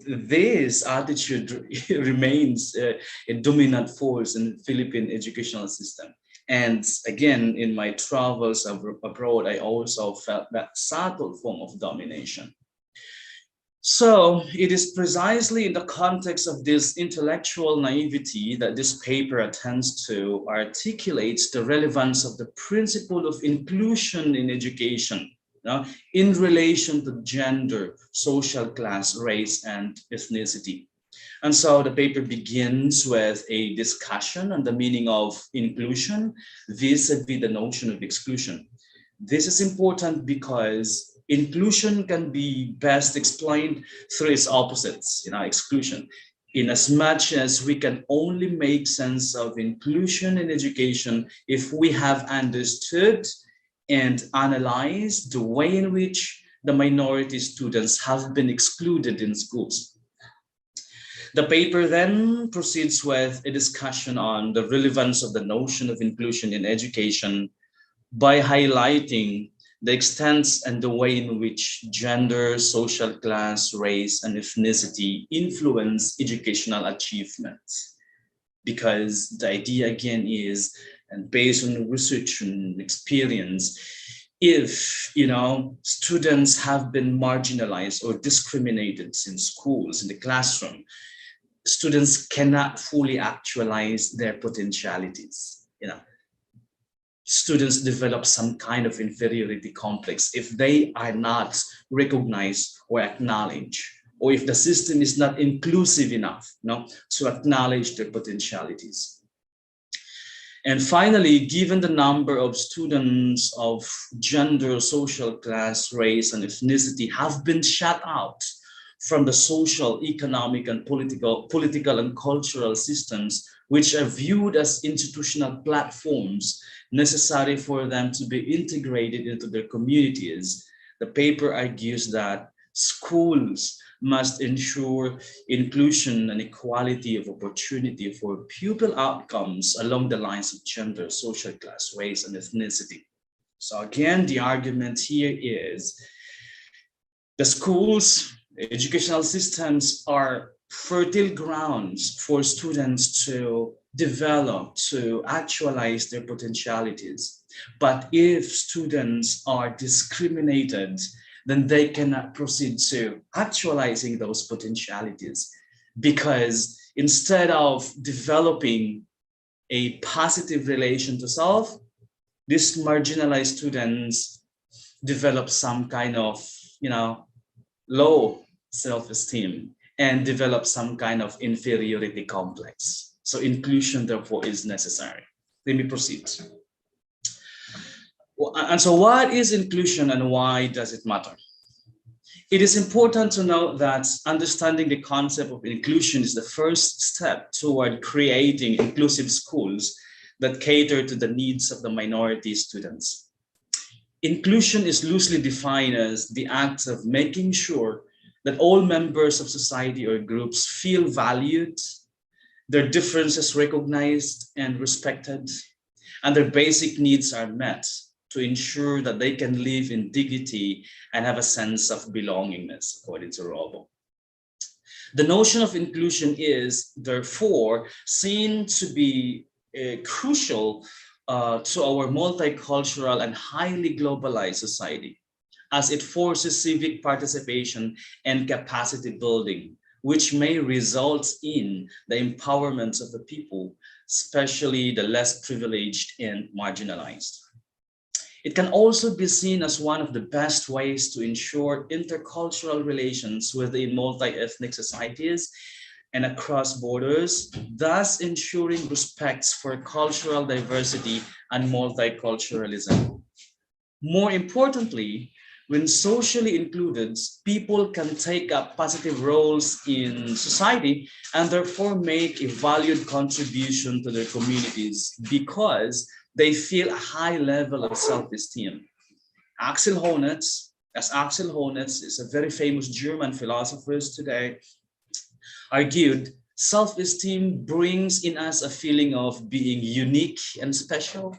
this attitude remains a dominant force in the Philippine educational system. And again, in my travels abroad, I also felt that subtle form of domination. So it is precisely in the context of this intellectual naivety that this paper attempts to articulate the relevance of the principle of inclusion in education, in relation to gender, social class, race, and ethnicity. And so the paper begins with a discussion on the meaning of inclusion vis-a-vis the notion of exclusion. This is important because inclusion can be best explained through its opposites, exclusion, in as much as we can only make sense of inclusion in education if we have understood and analyzed the way in which the minority students have been excluded in schools. The paper then proceeds with a discussion on the relevance of the notion of inclusion in education by highlighting the extent and the way in which gender, social class, race, and ethnicity influence educational achievements. Because the idea again is, and based on research and experience, if students have been marginalized or discriminated in schools, in the classroom, students cannot fully actualize their potentialities. Students develop some kind of inferiority complex if they are not recognized or acknowledged, or if the system is not inclusive enough to acknowledge their potentialities. And finally, given the number of students of gender, social class, race, and ethnicity have been shut out from the social, economic, and political and cultural systems, which are viewed as institutional platforms necessary for them to be integrated into their communities, the paper argues that schools must ensure inclusion and equality of opportunity for pupil outcomes along the lines of gender, social class, race, and ethnicity. So again, the argument here is the schools, educational systems are fertile grounds for students to develop, to actualize their potentialities. But if students are discriminated, then they cannot proceed to actualizing those potentialities, because instead of developing a positive relation to self, these marginalized students develop some kind of, low self-esteem and develop some kind of inferiority complex. So inclusion, therefore, is necessary. Let me proceed. And so what is inclusion and why does it matter? It is important to note that understanding the concept of inclusion is the first step toward creating inclusive schools that cater to the needs of the minority students. Inclusion is loosely defined as the act of making sure that all members of society or groups feel valued, their differences recognized and respected, and their basic needs are met to ensure that they can live in dignity and have a sense of belongingness, according to Robo. The notion of inclusion is, therefore, seen to be crucial to our multicultural and highly globalized society, as it forces civic participation and capacity building, which may result in the empowerment of the people, especially the less privileged and marginalized. It can also be seen as one of the best ways to ensure intercultural relations within multi-ethnic societies and across borders, thus ensuring respect for cultural diversity and multiculturalism. More importantly, when socially included, people can take up positive roles in society and therefore make a valued contribution to their communities because they feel a high level of self-esteem. Axel Honneth is a very famous German philosopher today, argued, self-esteem brings in us a feeling of being unique and special,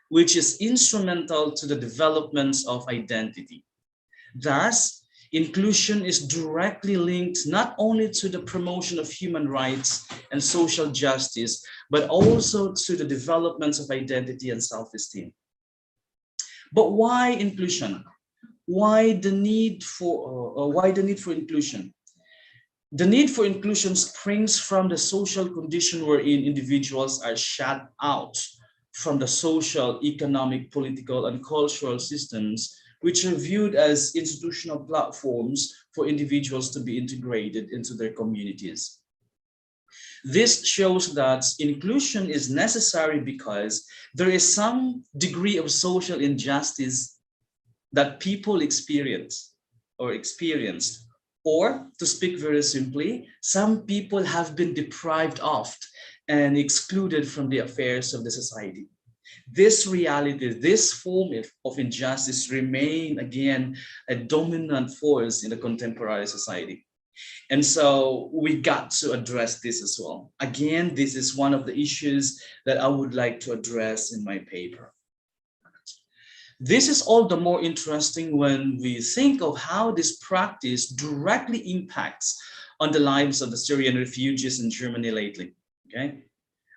which is instrumental to the development of identity. Thus, inclusion is directly linked not only to the promotion of human rights and social justice, but also to the development of identity and self-esteem. But why inclusion? Why the need for inclusion? The need for inclusion springs from the social condition wherein individuals are shut out from the social, economic, political, and cultural systems which are viewed as institutional platforms for individuals to be integrated into their communities. This shows that inclusion is necessary because there is some degree of social injustice that people experience or experienced. Or, to speak very simply, some people have been deprived of and excluded from the affairs of the society. This reality, this form of injustice remain again a dominant force in the contemporary society. And so we got to address this as well. Again, this is one of the issues that I would like to address in my paper. This is all the more interesting when we think of how this practice directly impacts on the lives of the Syrian refugees in Germany lately, okay?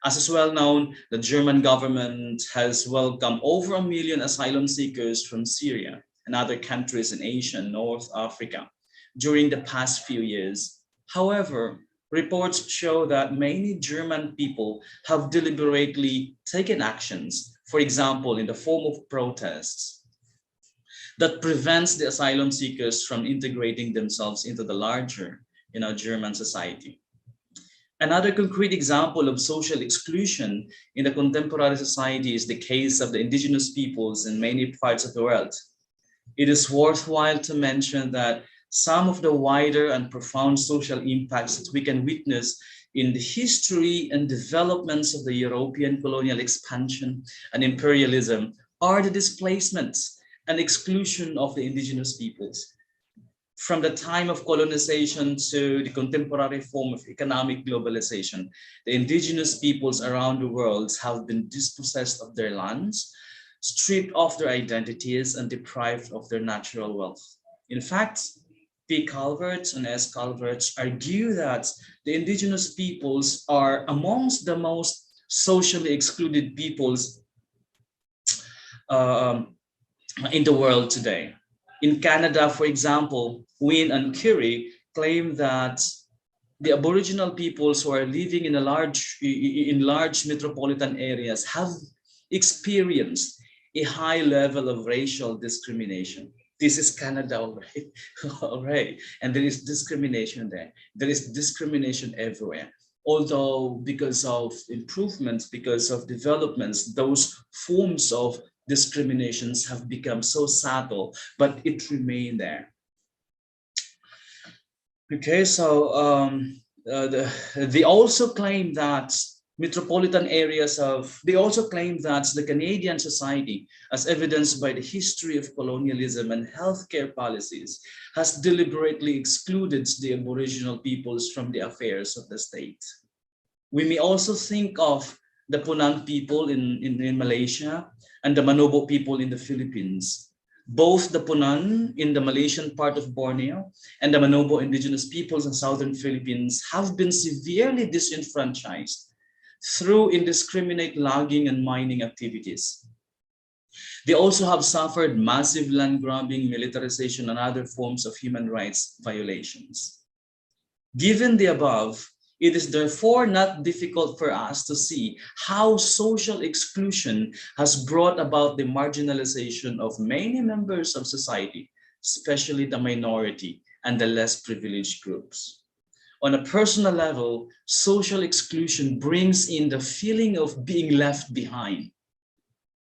As is well known, the German government has welcomed over 1 million asylum seekers from Syria and other countries in Asia and North Africa during the past few years. However, reports show that many German people have deliberately taken actions, for example, in the form of protests, that prevents the asylum seekers from integrating themselves into the larger, German society. Another concrete example of social exclusion in the contemporary society is the case of the indigenous peoples in many parts of the world. It is worthwhile to mention that some of the wider and profound social impacts that we can witness in the history and developments of the European colonial expansion and imperialism are the displacements and exclusion of the indigenous peoples. From the time of colonization to the contemporary form of economic globalization, the indigenous peoples around the world have been dispossessed of their lands, stripped of their identities, and deprived of their natural wealth. In fact, P. Calvert and S. Calvert argue that the indigenous peoples are amongst the most socially excluded peoples in the world today. In Canada, for example, Wynne and Curie claim that the Aboriginal peoples who are living in large metropolitan areas have experienced a high level of racial discrimination. This is Canada already, alright, and there is discrimination there. There is discrimination everywhere. Although because of improvements, because of developments, those forms of discriminations have become so subtle, but it remained there. Okay, so they also claim that the Canadian society, as evidenced by the history of colonialism and healthcare policies, has deliberately excluded the Aboriginal peoples from the affairs of the state. We may also think of the Punan people in Malaysia, and the Manobo people in the Philippines. Both the Punan in the Malaysian part of Borneo and the Manobo indigenous peoples in southern Philippines have been severely disenfranchised through indiscriminate logging and mining activities. They also have suffered massive land grabbing, militarization, and other forms of human rights violations. Given the above, it is therefore not difficult for us to see how social exclusion has brought about the marginalization of many members of society, especially the minority and the less privileged groups. On a personal level, social exclusion brings in the feeling of being left behind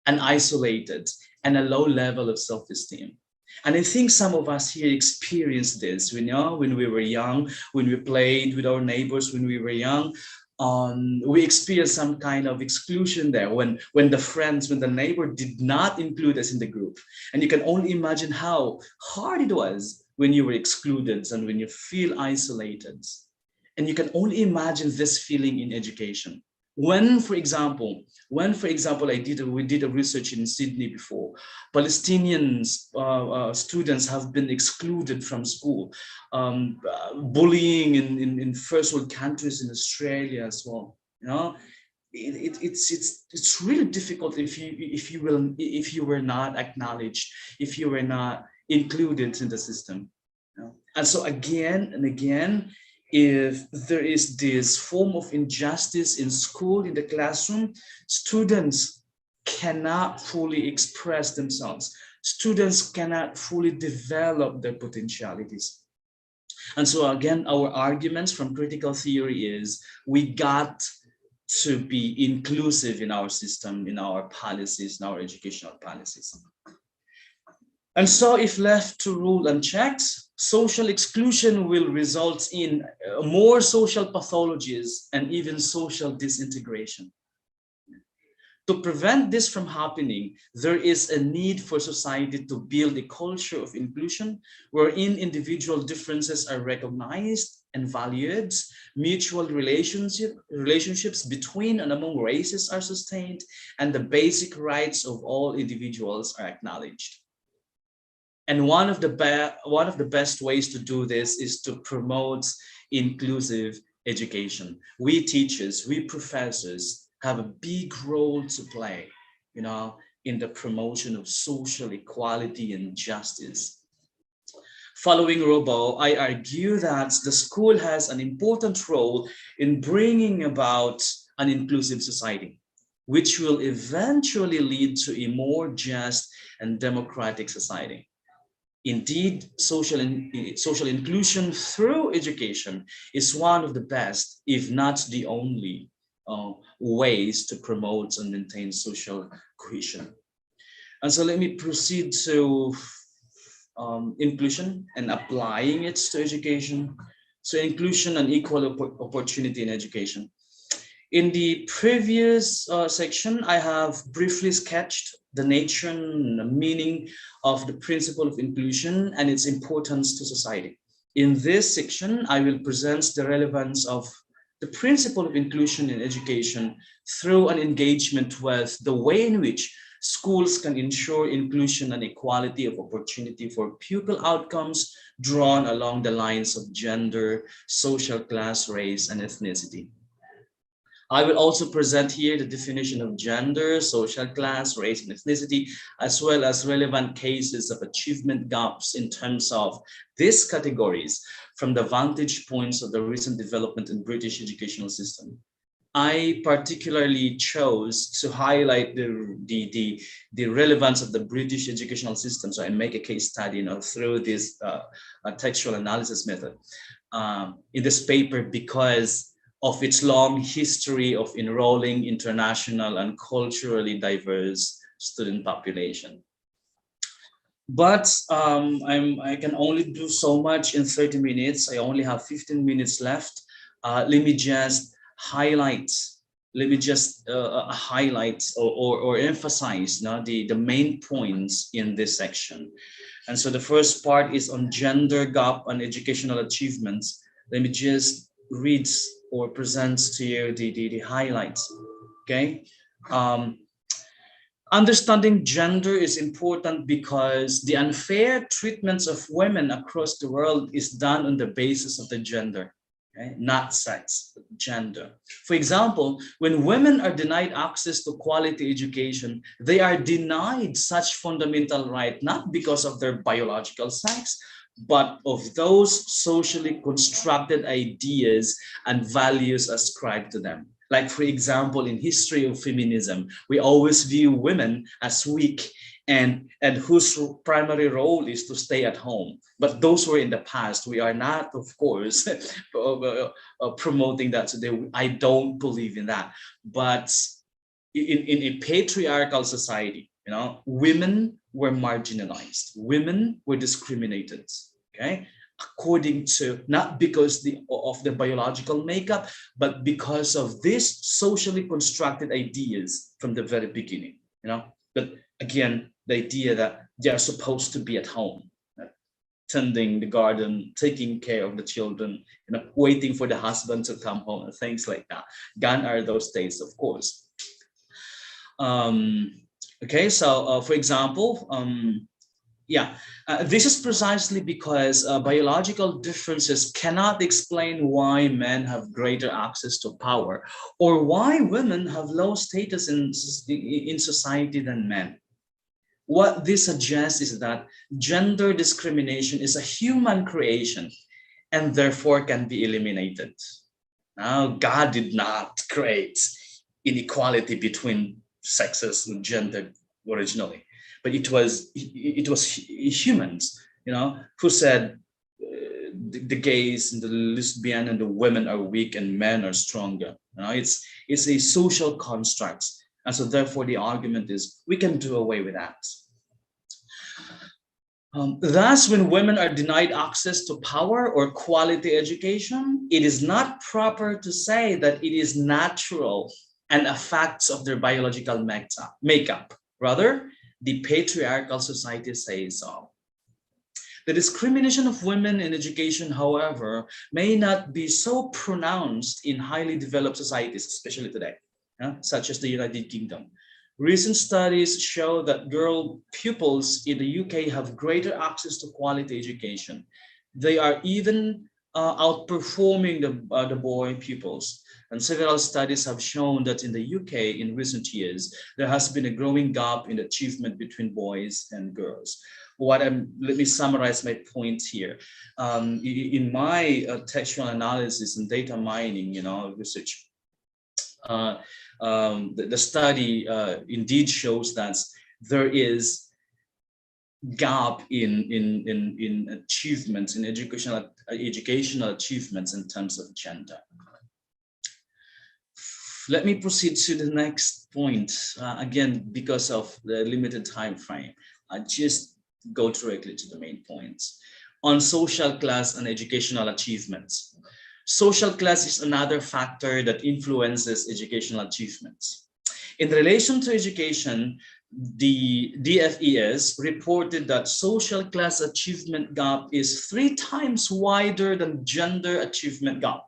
and isolated and a low level of self-esteem. And I think some of us here experienced this, when we were young, when we played with our neighbors, when we were young, we experienced some kind of exclusion there when the neighbor did not include us in the group. And you can only imagine how hard it was when you were excluded and when you feel isolated. And you can only imagine this feeling in education. When, for example, we did a research in Sydney before, Palestinian students have been excluded from school, bullying in first world countries in Australia as well. It's really difficult if you were not acknowledged, if you were not included in the system. And so again and again, if there is this form of injustice in school, in the classroom, students cannot fully express themselves. Students cannot fully develop their potentialities. And so again, our arguments from critical theory is we got to be inclusive in our system, in our policies, in our educational policies. And so if left to rule unchecked, social exclusion will result in more social pathologies and even social disintegration. To prevent this from happening, there is a need for society to build a culture of inclusion wherein individual differences are recognized and valued, mutual relationships between and among races are sustained, and the basic rights of all individuals are acknowledged. And one of the best ways to do this is to promote inclusive education. We teachers, we professors have a big role to play, in the promotion of social equality and justice. Following Robo, I argue that the school has an important role in bringing about an inclusive society, which will eventually lead to a more just and democratic society. Indeed, social inclusion through education is one of the best, if not the only, ways to promote and maintain social cohesion. And so let me proceed to inclusion and applying it to education. So inclusion and equal opportunity in education. In the previous section, I have briefly sketched the nature and the meaning of the principle of inclusion and its importance to society. In this section, I will present the relevance of the principle of inclusion in education through an engagement with the way in which schools can ensure inclusion and equality of opportunity for pupil outcomes drawn along the lines of gender, social class, race, and ethnicity. I will also present here the definition of gender, social class, race, and ethnicity, as well as relevant cases of achievement gaps in terms of these categories from the vantage points of the recent development in British educational system. I particularly chose to highlight the relevance of the British educational system. So I make a case study through this textual analysis method in this paper because of its long history of enrolling international and culturally diverse student population. But I can only do so much in 30 minutes. I only have 15 minutes left. Let me just highlight or emphasize the main points in this section. And so the first part is on gender gap and educational achievements. Let me just read or present to you the highlights. Okay. Understanding gender is important because the unfair treatments of women across the world is done on the basis of the gender, okay? Not sex, but gender. For example, when women are denied access to quality education, they are denied such fundamental right, not because of their biological sex, but of those socially constructed ideas and values ascribed to them. Like, for example, in history of feminism, we always view women as weak and whose primary role is to stay at home. But those were in the past. We are not, of course, promoting that today. I don't believe in that. But in a patriarchal society, you know, women were marginalized. Women were discriminated, okay? According to, not because of the biological makeup, but because of these socially constructed ideas from the very beginning, you know. But again, the idea that they are supposed to be at home, tending the garden, taking care of the children, you know, waiting for the husband to come home and things like that. Gone are those days, of course. Okay, so for example, this is precisely because biological differences cannot explain why men have greater access to power or why women have low status in society than men. What this suggests is that gender discrimination is a human creation and therefore can be eliminated. Now, God did not create inequality between sexes and gender originally. But it was humans, you know, who said the gays and the lesbian and the women are weak and men are stronger. You know, it's a social construct, and so therefore the argument is we can do away with that. Thus, when women are denied access to power or quality education, it is not proper to say that it is natural and a fact of their biological makeup. Rather, the patriarchal society says so. The discrimination of women in education, however, may not be so pronounced in highly developed societies, especially today, such as the United Kingdom. Recent studies show that girl pupils in the UK have greater access to quality education. They are even outperforming the boy pupils. And several studies have shown that in the UK in recent years, there has been a growing gap in achievement between boys and girls. Let me summarize my point here. In my textual analysis and data mining, you know, research, the study indeed shows that there is gap in achievements, in educational achievements in terms of gender. Let me proceed to the next point. Again, because of the limited time frame, I just go directly to the main points. On social class and educational achievements. Social class is another factor that influences educational achievements. In relation to education, the DFES reported that social class achievement gap is 3 times wider than gender achievement gap.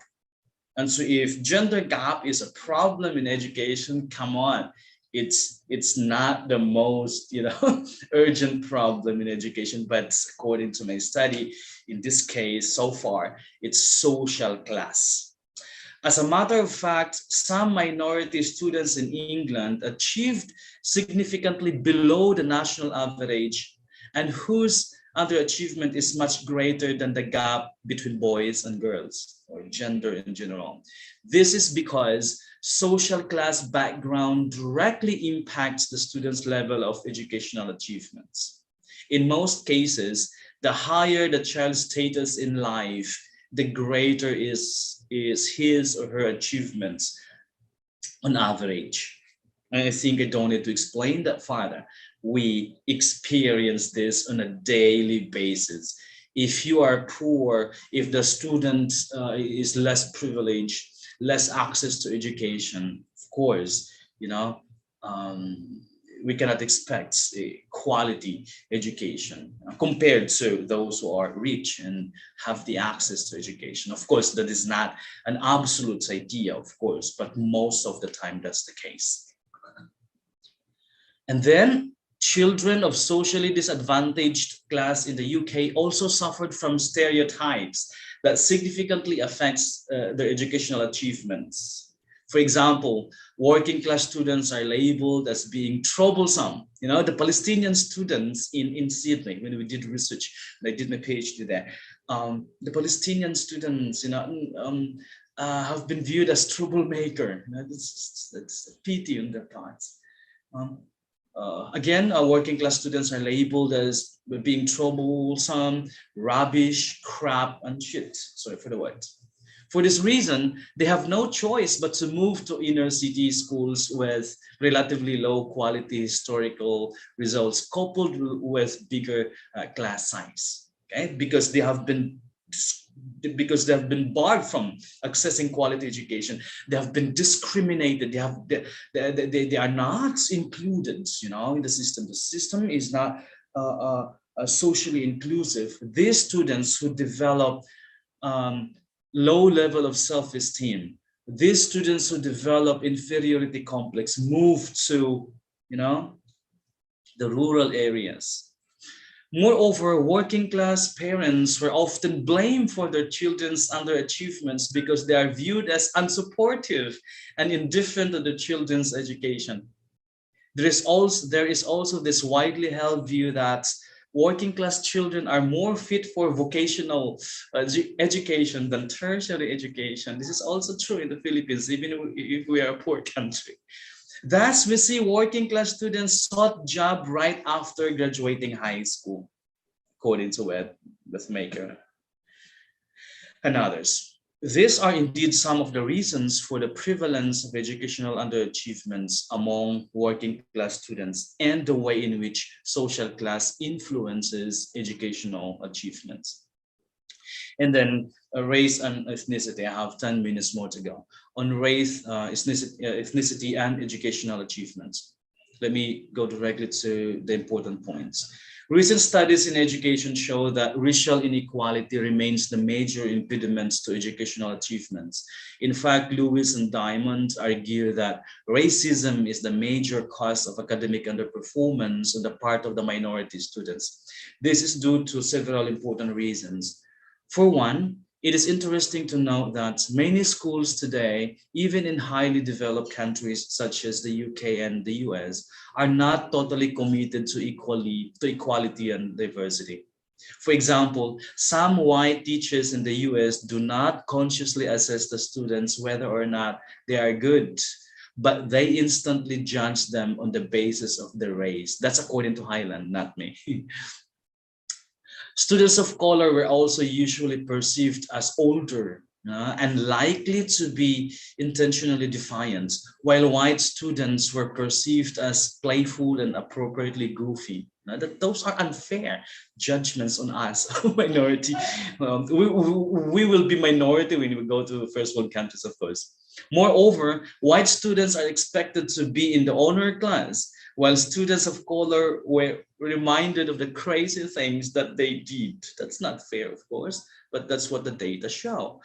And so if gender gap is a problem in education, come on, it's not the most, you know, urgent problem in education, but according to my study, in this case, so far, it's social class. As a matter of fact, some minority students in England achieved significantly below the national average and whose underachievement is much greater than the gap between boys and girls or gender in general. This is because social class background directly impacts the student's level of educational achievements. In most cases, the higher the child's status in life, the greater is his or her achievements on average. And I think I don't need to explain that further. We experience this on a daily basis. If you are poor, if the student is less privileged, less access to education, of course, you know, we cannot expect a quality education compared to those who are rich and have the access to education. Of course, that is not an absolute idea, of course, but most of the time that's the case. And then children of socially disadvantaged class in the UK also suffered from stereotypes that significantly affects their educational achievements. For example, working class students are labeled as being troublesome. You know, the Palestinian students in Sydney, when we did research, and I did my PhD there, the Palestinian students, you know, have been viewed as troublemaker. You know, that's a pity on their parts. Again, working class students are labeled as being troublesome, rubbish, crap, and shit. Sorry for the word. For this reason, they have no choice but to move to inner city schools with relatively low quality historical results, coupled with bigger class size. Okay, because they have been barred from accessing quality education. They have been discriminated. They are not included, you know, in the system. The system is not socially inclusive. These students who develop low level of self-esteem, these students who develop inferiority complex move to, you know, the rural areas. Moreover, working class parents were often blamed for their children's underachievements because they are viewed as unsupportive and indifferent to the children's education. There is also this widely held view that working class children are more fit for vocational education than tertiary education. This is also true in the Philippines, even if we are a poor country. Thus, we see working class students sought job right after graduating high school, according to Web Maker and others. These are indeed some of the reasons for the prevalence of educational underachievements among working class students and the way in which social class influences educational achievements. And then race and ethnicity. I have 10 minutes more to go. On race, ethnicity and educational achievements. Let me go directly to the important points. Recent studies in education show that racial inequality remains the major impediment to educational achievements. In fact, Lewis and Diamond argue that racism is the major cause of academic underperformance on the part of the minority students. This is due to several important reasons. For one, it is interesting to note that many schools today, even in highly developed countries such as the UK and the US, are not totally committed to equality and diversity. For example, some white teachers in the US do not consciously assess the students whether or not they are good, but they instantly judge them on the basis of their race. That's according to Highland, not me. Students of color were also usually perceived as older and likely to be intentionally defiant, while white students were perceived as playful and appropriately goofy. Those are unfair judgments on us, minority. We will be minority when we go to first world countries, of course. Moreover, white students are expected to be in the honor class, while students of color were reminded of the crazy things that they did. That's not fair, of course, but that's what the data show.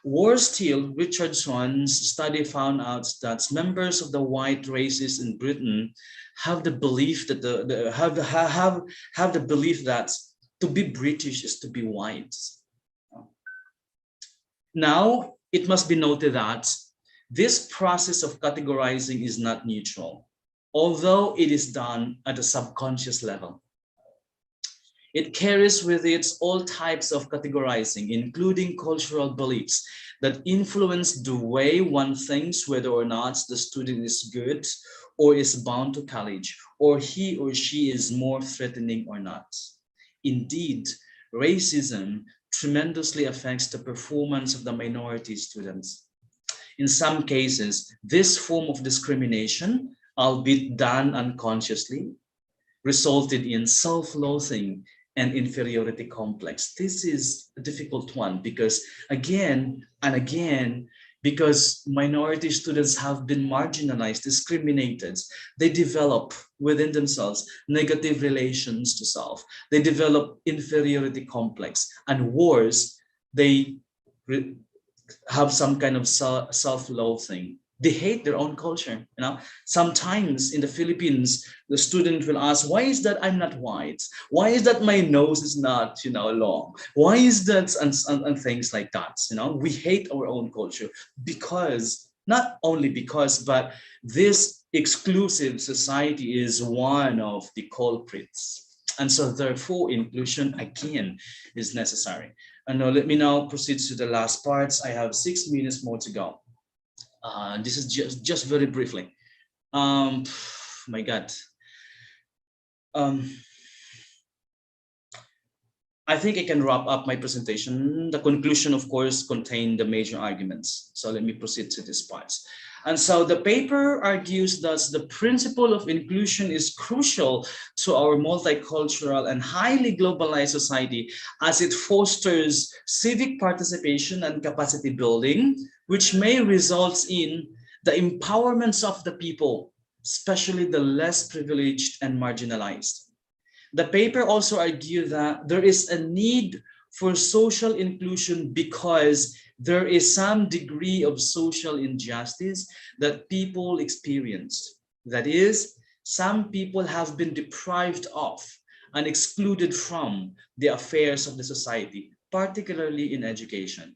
Worse still, Richardson's study found out that members of the white races in Britain have the belief that have the belief that to be British is to be white. Now, it must be noted that this process of categorizing is not neutral, although it is done at a subconscious level. It carries with it all types of categorizing, including cultural beliefs that influence the way one thinks whether or not the student is good or is bound to college, or he or she is more threatening or not. Indeed, racism tremendously affects the performance of the minority students. In some cases, this form of discrimination, albeit done unconsciously, resulted in self-loathing and inferiority complex. This is a difficult one because again and again, because minority students have been marginalized, discriminated. They develop within themselves negative relations to self. They develop inferiority complex, and worse, they have some kind of self-loathing. They hate their own culture. Sometimes in the Philippines, the student will ask, why is that I'm not white? Why is that my nose is not, long? Why is that, and things like that. We hate our own culture because, not only because, but this exclusive society is one of the culprits. And so therefore, inclusion again is necessary. And now let me now proceed to the last parts. I have 6 minutes more to go. This is just very briefly. My God. I think I can wrap up my presentation. The conclusion, of course, contained the major arguments. So let me proceed to these parts. And so the paper argues that the principle of inclusion is crucial to our multicultural and highly globalized society, as it fosters civic participation and capacity building, which may result in the empowerment of the people, especially the less privileged and marginalized. The paper also argued that there is a need for social inclusion because there is some degree of social injustice that people experience. That is, some people have been deprived of and excluded from the affairs of the society, particularly in education.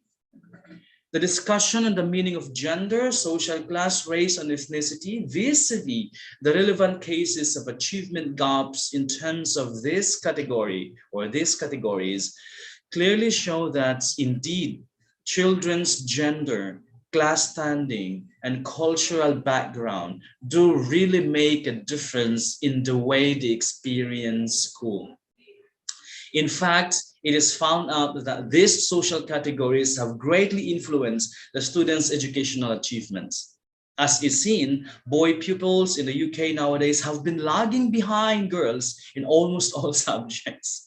The discussion on the meaning of gender, social class, race, and ethnicity vis-a-vis the relevant cases of achievement gaps in terms of this category or these categories clearly show that indeed children's gender, class standing, and cultural background do really make a difference in the way they experience school. In fact, it is found out that these social categories have greatly influenced the students' educational achievements. As is seen, boy pupils in the UK nowadays have been lagging behind girls in almost all subjects.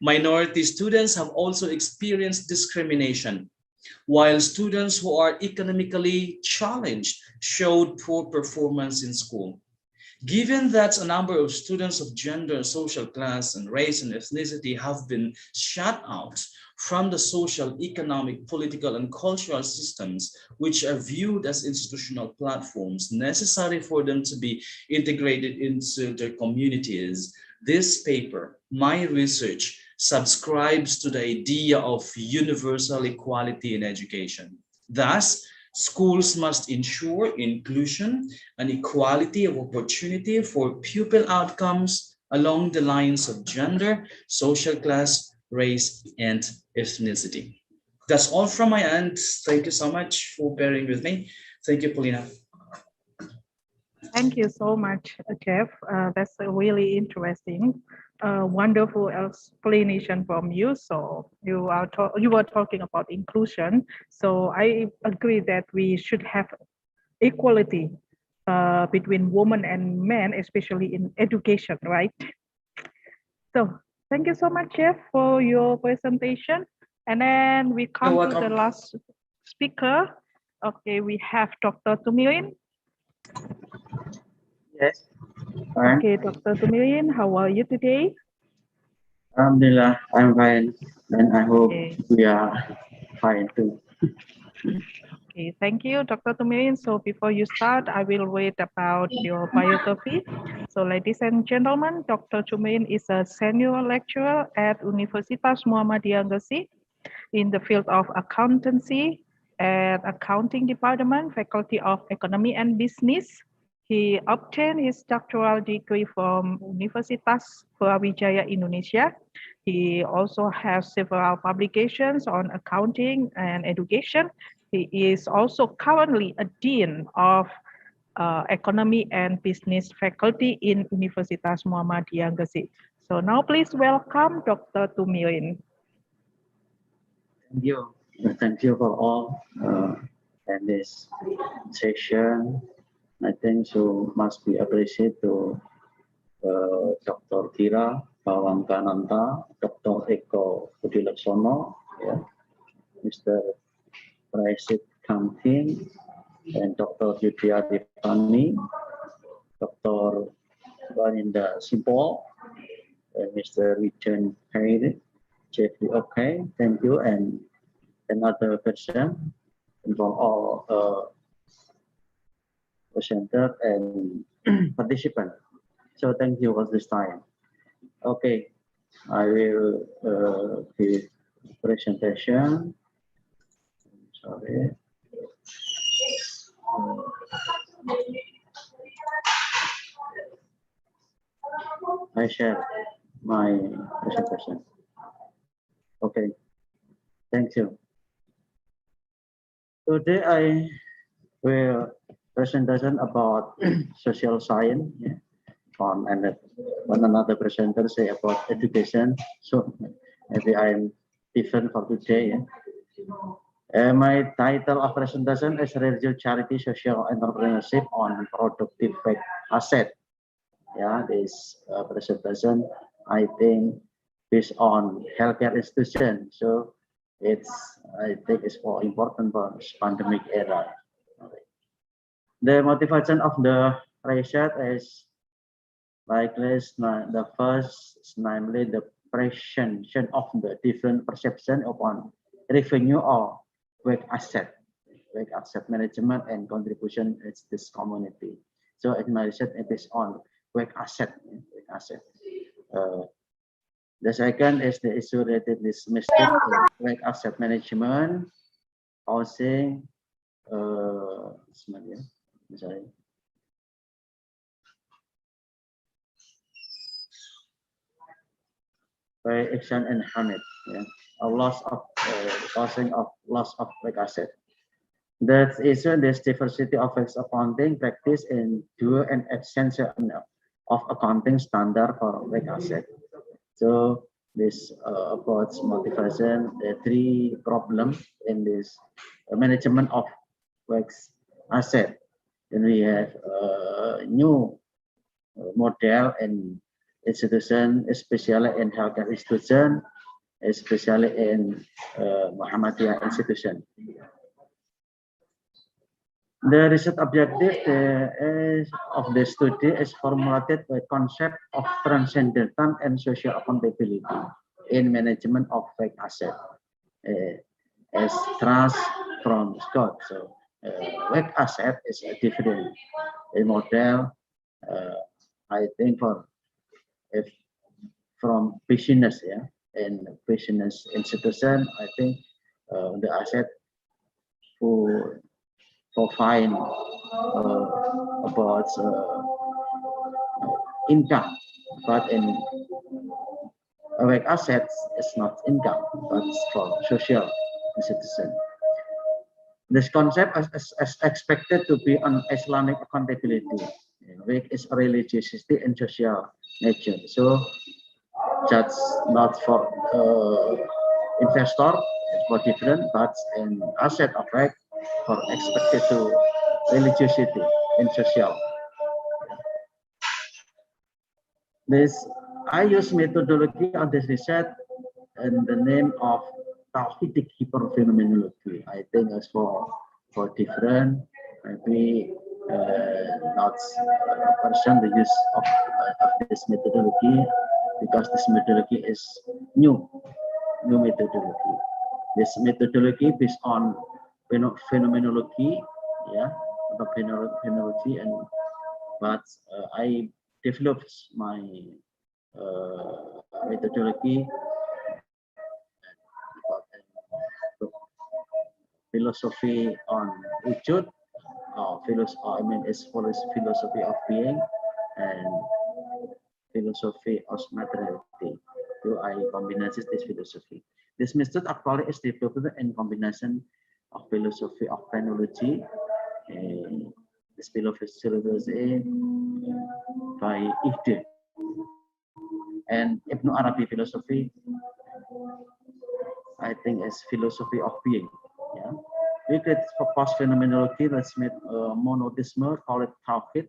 Minority students have also experienced discrimination, while students who are economically challenged showed poor performance in school. Given that a number of students of gender, social class, and race and ethnicity have been shut out from the social, economic, political, and cultural systems, which are viewed as institutional platforms necessary for them to be integrated into their communities, this paper, my research, subscribes to the idea of universal equality in education. Thus, schools must ensure inclusion and equality of opportunity for pupil outcomes along the lines of gender, social class, race, and ethnicity. That's all from my end. Thank you so much for bearing with me. Thank you, Paulina. Thank you so much, Jeff. That's really interesting. Wonderful explanation from you. So you were talking about inclusion. So I agree that we should have equality between women and men, especially in education, right? So thank you so much, Jeff, for your presentation. And then we come to the last speaker. Okay, we have Dr. Tumirin. Yes. Okay, Dr. Tumirin, how are you today? Alhamdulillah, I'm fine, and I hope we are fine too. Okay, thank you, Dr. Tumirin. So before you start, I will read about your biography. So ladies and gentlemen, Dr. Tumirin is a senior lecturer at Universitas Muhammadiyah Gresik in the field of accountancy at Accounting Department, Faculty of Economy and Business. He obtained his doctoral degree from Universitas Brawijaya, Indonesia. He also has several publications on accounting and education. He is also currently a dean of economy and business faculty in Universitas Muhammadiyah Gresik. So now please welcome Dr. Tumirin. Thank you. Thank you for all and this session. I think so must be appreciated to Dr. Tira Bawangkananta, Dr. Eko Budi Laksono, yeah, Mr. Accounting, and Dr. Yudhya Devani, Dr. Vaninda Simple, and Mr. Richard Hayden, Jeffrey. Okay, thank you, and another person from all presenter and participant. So thank you for this time. Okay, I will give presentation. Sorry. I share my presentation. Okay, thank you. Today I will presentation about social science. Yeah. On another presenter say about education. So maybe I'm different for today. Yeah. My title of presentation is Radio Charity Social Entrepreneurship on Productive Fake Asset. Yeah, this presentation I think based on healthcare institution. So I think it's more important for this pandemic era. The motivation of the research is like this. The first is namely the presentation of the different perception upon revenue or wake asset management and contribution to this community. So in my research it is on wake asset. The second is the issue related this mistake wake asset management, housing, sorry. By action and harm it, yeah, a loss of causing of loss of wake asset. That is this diversity of accounting practice in dual and essential of accounting standard for wake asset. So this about motivation, the three problems in this management of wake asset. Then we have a new model and institution, especially in healthcare institution, especially in Muhammadiyah institution. The research objective of the study is formulated by concept of transcendental and social accountability in management of fake asset as trust from God. So fake asset is a different model. I think from business, yeah, and business institution, I think the asset for fine about income, but in like assets is not income, but it's for social institution. This concept is expected to be an Islamic accountability, which is religiosity and social nature. So just not for investor, for different, but an asset effect for expected to religiosity and social. I use methodology on this research and the name of Tawhidic hyperphenomenology. I think it's for different, maybe not person the use of this methodology, because this methodology is new methodology. This methodology based on phenomenology, yeah, the phenomenology, and but I developed my methodology philosophy on wujud, philosophy of being and philosophy of materiality. So I combine this philosophy. This method actually is developed in combination of philosophy of phenomenology, this philosophy by Ibn and Ibn Arabi philosophy. I think is philosophy of being. Yeah, we could for post-phenomenology. Let's make monotheism, call it Tawhid.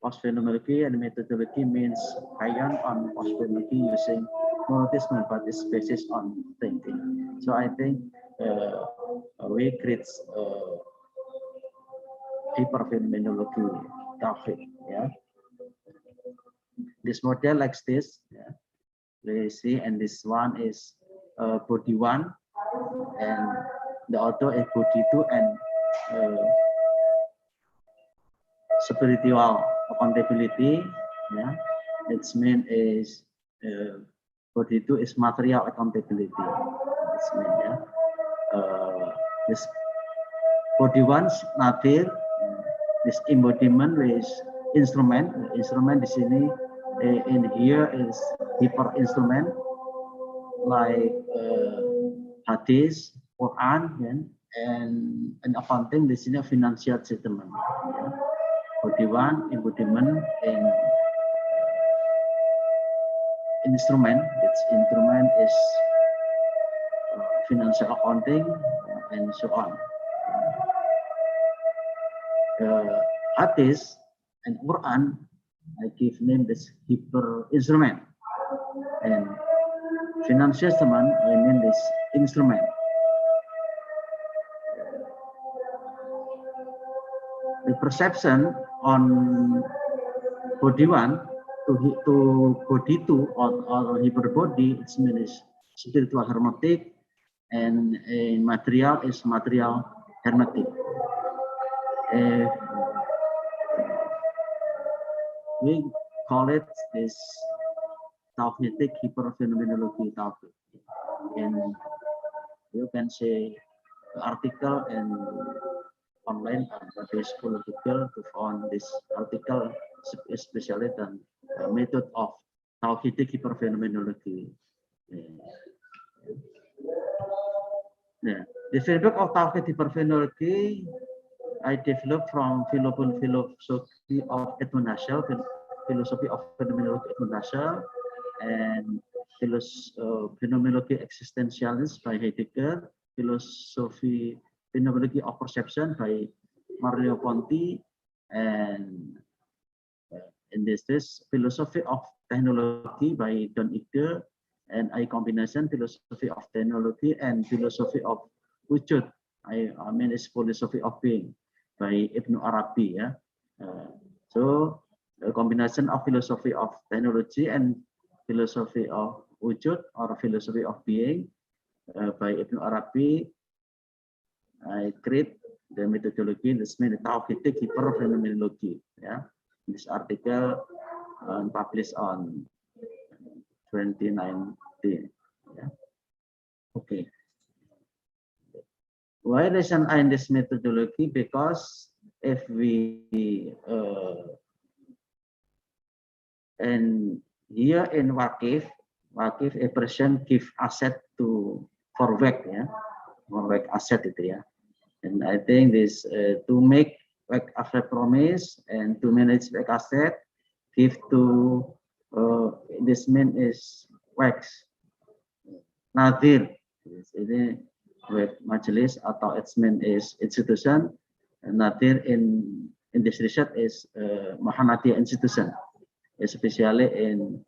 Post-phenomenology and methodology means high-end on post-phenomenology using monotheism, but it's based on thinking. So I think we create hyperphenomenology topic. Yeah, this model like this. Yeah, we see, and this one is body 1, and the other is body 2, and spiritual accountability. Yeah, its mean is body 2 is material accountability. Its mean, yeah. This body 1 is nadir. This embodiment is instrument. Instrument di sini in here is hyper instrument like hadis, Quran, and accounting di sini financial statement. Yeah. Body 1 embodiment in instrument. Its instrument is financial accounting and so on. Hadis and Quran, I give name this hyper instrument, and financial statement I mean this instrument. The perception on body 1 to body 2 or hyper body, it means spiritual hermetic, and material is material hermetic. We call it this tauhidic hyperphenomenology topic, and you can say the article and online at this political to find this article, especially the method of tauhidic hyperphenomenology. Yeah. The framework of tauhid hyperphenomenology I developed from philosophy of Edmund philosophy of phenomenology Edmund and phenomenology existentialist by Heidegger, philosophy phenomenology of perception by Mario Ponti, and in this philosophy of technology by Don Igde, and I combination philosophy of technology and philosophy of wujud. I mean it's philosophy of being by Ibn Arabi. Yeah. So a combination of philosophy of technology and philosophy of wujud or philosophy of being by Ibn Arabi. I create the methodology. This means tauhidic hyperphenomenology. Yeah. This article published on 2019. Yeah. Okay. Why reason I in this methodology? Because if we and here in Waqif a person give asset for WEC, yeah, for WEC asset itu ya. And I think this to make WEC after promise and to manage WEC asset, give to this mean is WEC nadir. Ini WEC majelis atau its mean is institution. Nadir in this research is Muhammadiyah institution, especially in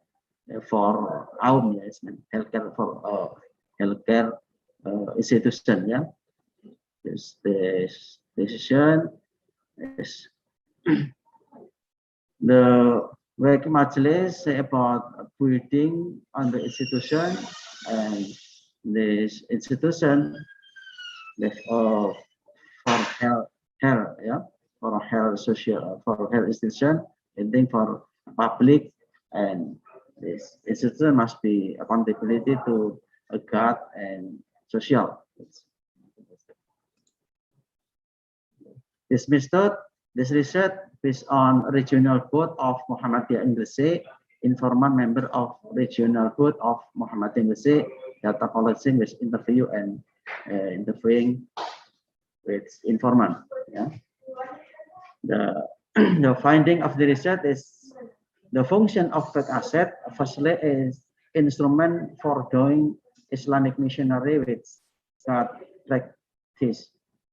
for AUM, yes, healthcare for healthcare institution. Yeah, this decision is the WEC majelis say about building on the institution, and this institution for health, yeah, for health social, for health institution, and then for public, and this institution must be accountability to a God and social. This method, this research based on regional code of Muhammadiyah in Gresik, informal member of regional code of Muhammadiyah in Gresik, data collecting with interview and interviewing with informant. Yeah. The finding of the research is the function of WEC asset firstly is instrument for doing Islamic missionary with God practice.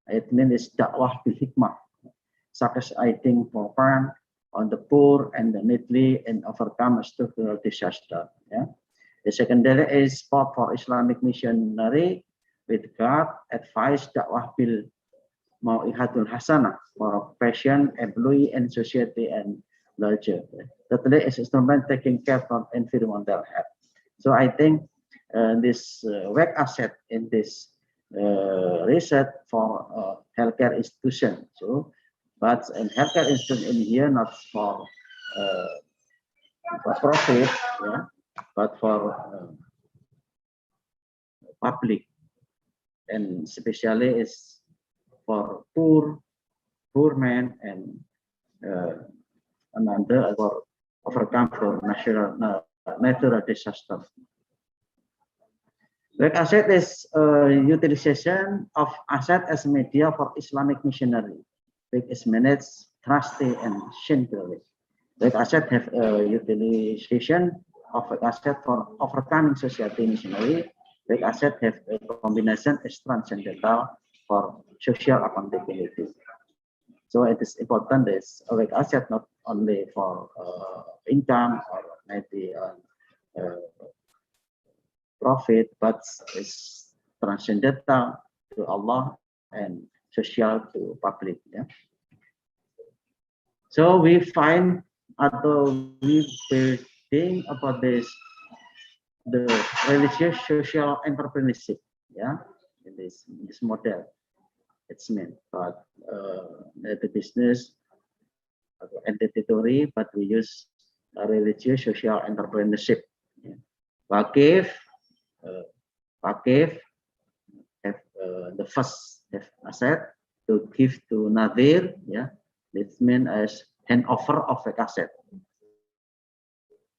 It means dakwah bil hikmah, such as aiding for poor on the poor and the needy and overcome structural disaster. Yeah. The secondary is spot for Islamic missionary with God, advice, dakwah bil mau'ihatul hasanah for patient, employee, and society and larger. Thirdly, is instrument taking care of environmental health. So I think this WEC asset in this research for healthcare institution. So, but in healthcare institution in here not for profit, yeah, but for public, and especially is for poor men and another for overcome for natural disaster. WEC asset is utilization of asset as media for Islamic missionary. WEC is managed trustee and centrally. WEC asset have utilization of WEC asset for overcoming society missionary. WEC asset have a combination as transcendental for social accountability. So it is important is WEC asset not only for income or maybe profit, but is transcendental to Allah and social to public. Yeah. So we find we think about this, the religious social entrepreneurship. Yeah, in this model, it's meant, but the business entity theory, but we use religious social entrepreneurship. Yeah. Waqif have the first asset to give to Nadir. Yeah, this means as handover of a asset.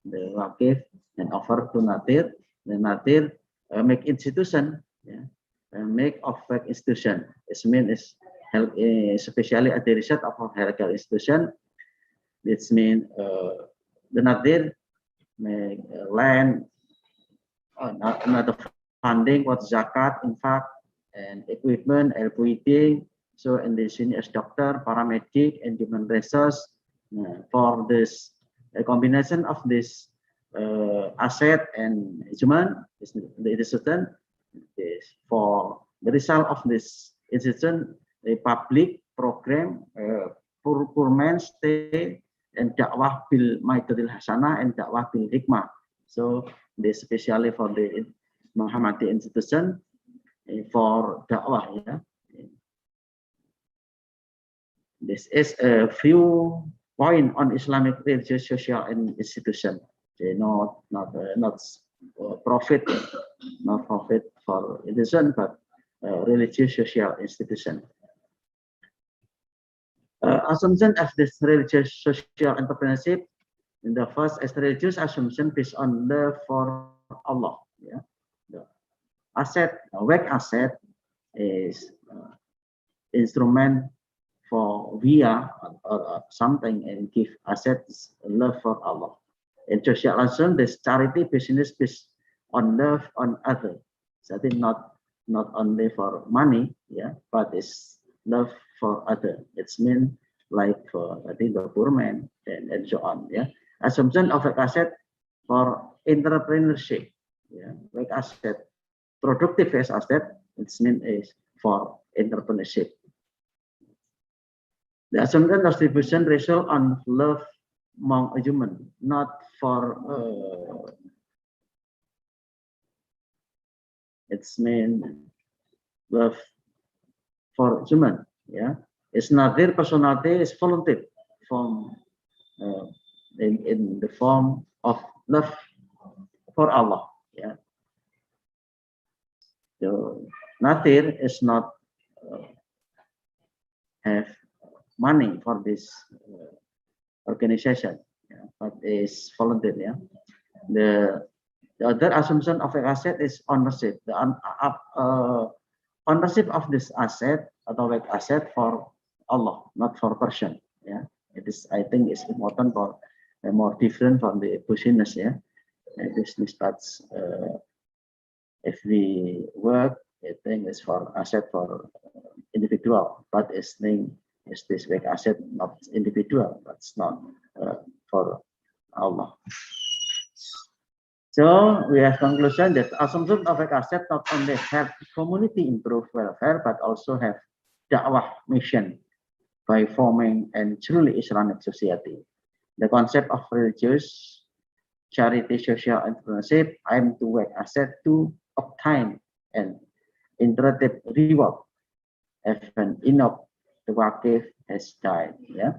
The Waqif and offer to Nadir. The Nadir make institution. Yeah, make of institution. It means is help, especially at the research of a healthcare institution. This means the Nadir make land. Another funding what zakat, in fact, and equipment, LPD. So in this as doctor, paramedic, and human resource for this combination of this asset and human is certain. For the result of this institution, a public program, poor man stay and dakwah bil maidatil hasanah and dakwah bil hikmah. So this especially for the Muhammadiyah institution for dakwah. Yeah. This is a few point on Islamic religious social and institution. Not profit, not profit for institution, but religious social institution. Assumption of this religious social entrepreneurship. In the first is religious assumption based on love for Allah. Yeah, the asset, WEC asset is instrument for via or something and give assets love for Allah. In social assumption, this charity business based on love on other. So I think not only for money, yeah, but it's love for other. It's mean like for I think the poor man and so on. Yeah. Assumption of WEC asset for entrepreneurship, yeah, WEC asset, productive asset, it's mean is for entrepreneurship. The assumption distribution result on love among a human, not for it's mean love for human. Yeah, it's not their personality, is volunteer from in the form of love for Allah. Yeah. So Nadir is not have money for this organization, yeah, but is volunteer. Yeah. The other assumption of an asset is ownership. The ownership of this asset atau asset for Allah, not for person. Yeah. It is, I think, is important for more different from the business. Yeah, business, but if we work, I think it's for asset for individual, but it's thing is this WEC asset not individual, but it's not for Allah. So we have conclusion that assumption of a asset not only help community improve welfare, but also have da'wah mission by forming a truly Islamic society. The concept of religious charity social entrepreneurship aim to work asset to obtain an interactive reward. Even Enoch the Waqif has died. Yeah,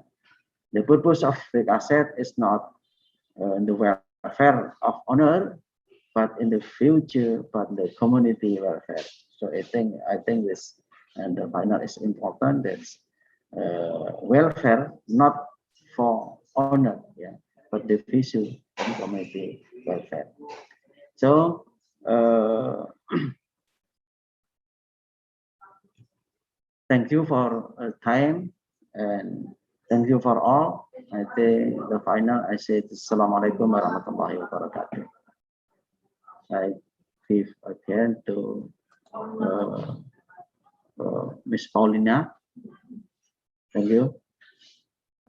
the purpose of the asset is not the welfare of honor, but in the future, but the community welfare. So I think this and the final is important. That's welfare not for honor, yeah, but the future and community welfare. So thank you for time and thank you for all. I think the final I say Assalamualaikum warahmatullahi wabarakatuh. I give again to Miss Paulina. Thank you.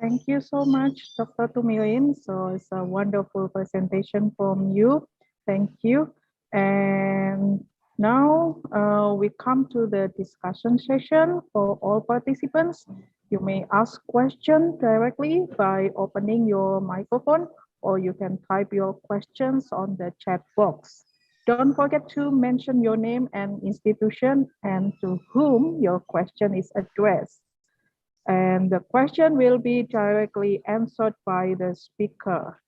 Thank you so much, Dr. Tumirin. So it's a wonderful presentation from you. Thank you. And now we come to the discussion session for all participants. You may ask questions directly by opening your microphone, or you can type your questions on the chat box. Don't forget to mention your name and institution and to whom your question is addressed. And the question will be directly answered by the speaker.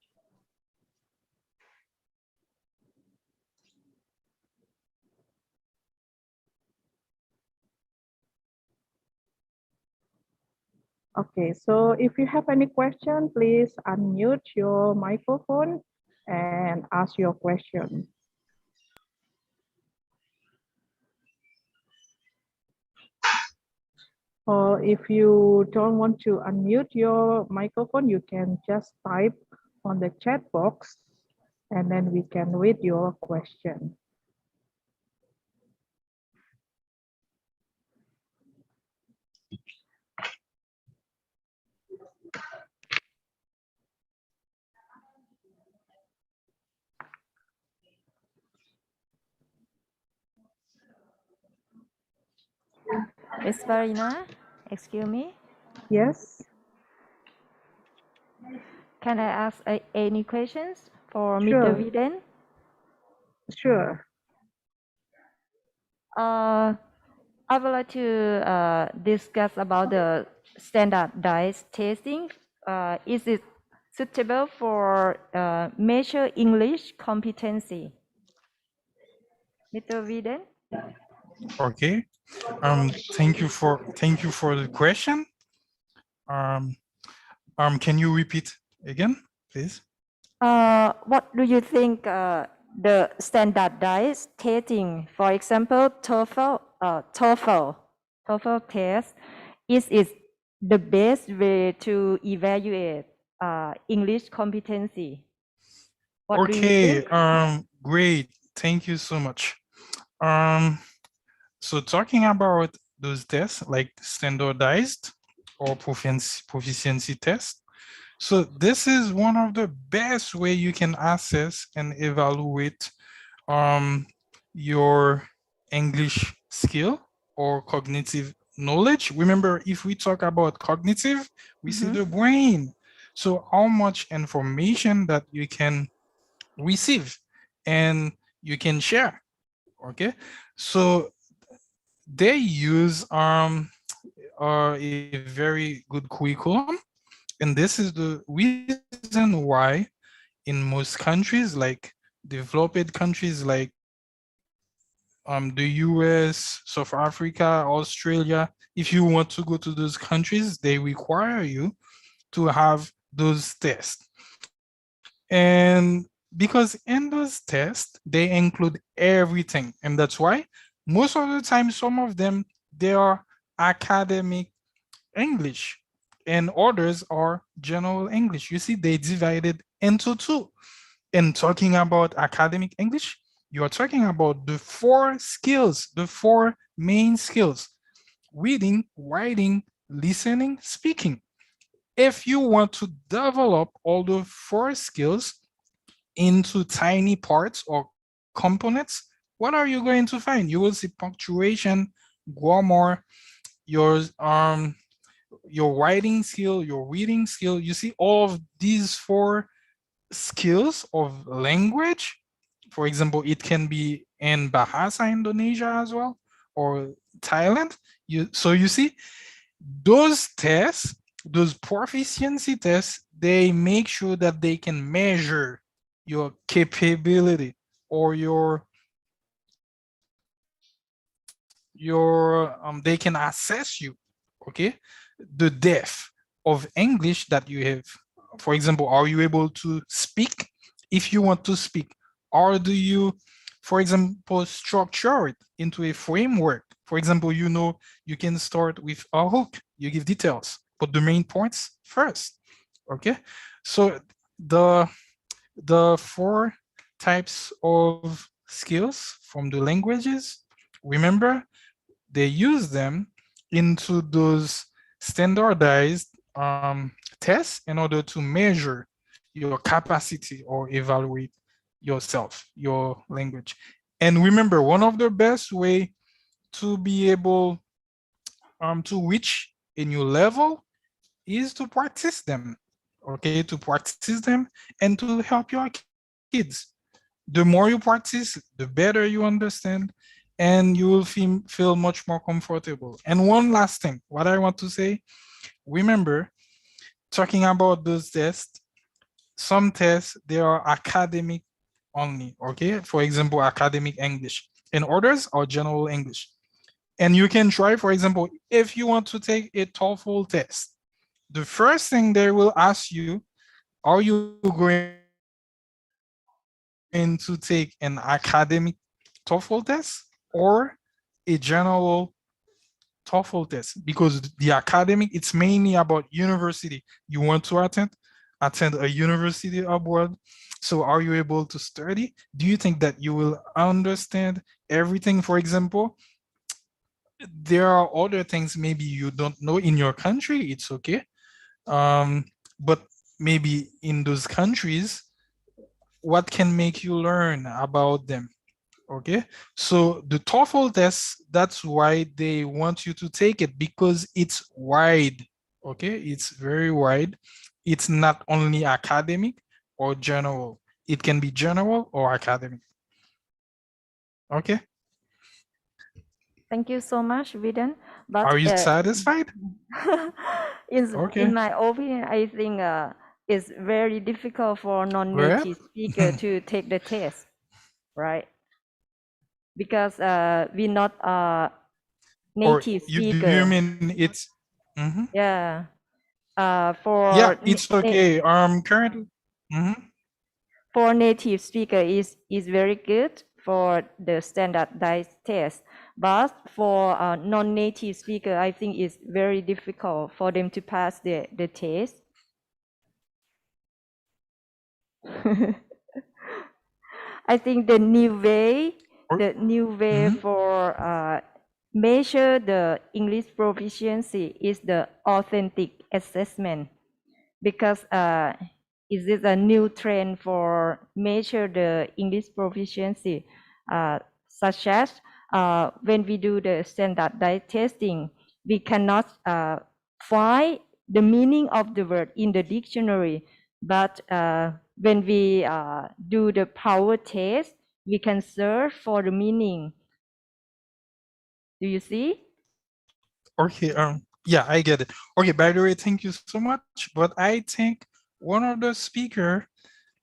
Okay, so if you have any question, please unmute your microphone and ask your question. Or if you don't want to unmute your microphone, you can just type on the chat box and then we can read your question. Miss Farina, excuse me. Yes. Can I ask any questions for Sure. Mr. Viden? Sure. I would like to discuss about the standardized testing. Is it suitable for measure English competency? Mr. Viden? Okay. Thank you for the question. Can you repeat again, please? What do you think the standardized testing, for example, TOEFL test, is the best way to evaluate English competency? What do you Okay. think? Great. Thank you so much. So talking about those tests like standardized or proficiency test. So this is one of the best way you can assess and evaluate your English skill or cognitive knowledge. Remember, if we talk about cognitive, we see the brain. So how much information that you can receive and you can share. Okay, so they use a very good curriculum, and this is the reason why in most countries, like developed countries like the US, South Africa, Australia, if you want to go to those countries, they require you to have those tests. And because in those tests, they include everything. And that's why most of the time, some of them, they are academic English and others are general English. You see, they divided into two. And talking about academic English, you are talking about the four skills, the four main skills: reading, writing, listening, speaking. If you want to develop all the four skills, into tiny parts or components, what are you going to find? You will see punctuation, grammar, your writing skill, your reading skill. You see all of these 4 skills of language. For example, it can be in Bahasa Indonesia as well, or Thailand. So you see, those tests, those proficiency tests, they make sure that they can measure your capability or they can assess you, okay, the depth of English that you have. For example, are you able to speak? If you want to speak, or do you, for example, structure it into a framework? For example, you can start with a hook, you give details, but the main points first, okay? So the 4 types of skills from the languages, remember, they use them into those standardized tests in order to measure your capacity or evaluate yourself, your language. And remember, one of the best way to be able to reach a new level is to practice them, okay? To practice them and to help your kids. The more you practice, the better you understand, and you will feel much more comfortable. And one last thing, what I want to say, remember, talking about those tests, some tests, they are academic only, okay? For example, academic English, and others are general English. And you can try, for example, if you want to take a TOEFL test, the first thing they will ask you, are you going to take an academic TOEFL test or a general TOEFL test? Because the academic, it's mainly about university. You want to attend a university abroad. So are you able to study? Do you think that you will understand everything? For example, there are other things maybe you don't know in your country, it's okay. But maybe in those countries, what can make you learn about them? Okay, so the TOEFL test, that's why they want you to take it, because it's wide. Okay, it's very wide. It's not only academic or general. It can be general or academic. Okay. Thank you so much, Vidhan. But are you satisfied? Okay. In my opinion, I think it's very difficult for non-native speaker to take the test, right? Because we're not native speaker. Do you mean it's? Yeah. Yeah, it's okay. Currently. For native speaker is very good for the standardized test, but for non-native speaker, I think it's very difficult for them to pass the test. I think the new way for measure the English proficiency is the authentic assessment, because is this a new trend for measure the English proficiency, such as when we do the standardized testing, we cannot find the meaning of the word in the dictionary, but when we do the power test, we can search for the meaning. Do you see? Okay, yeah, I get it. Okay, by the way, thank you so much. But I think one of the speaker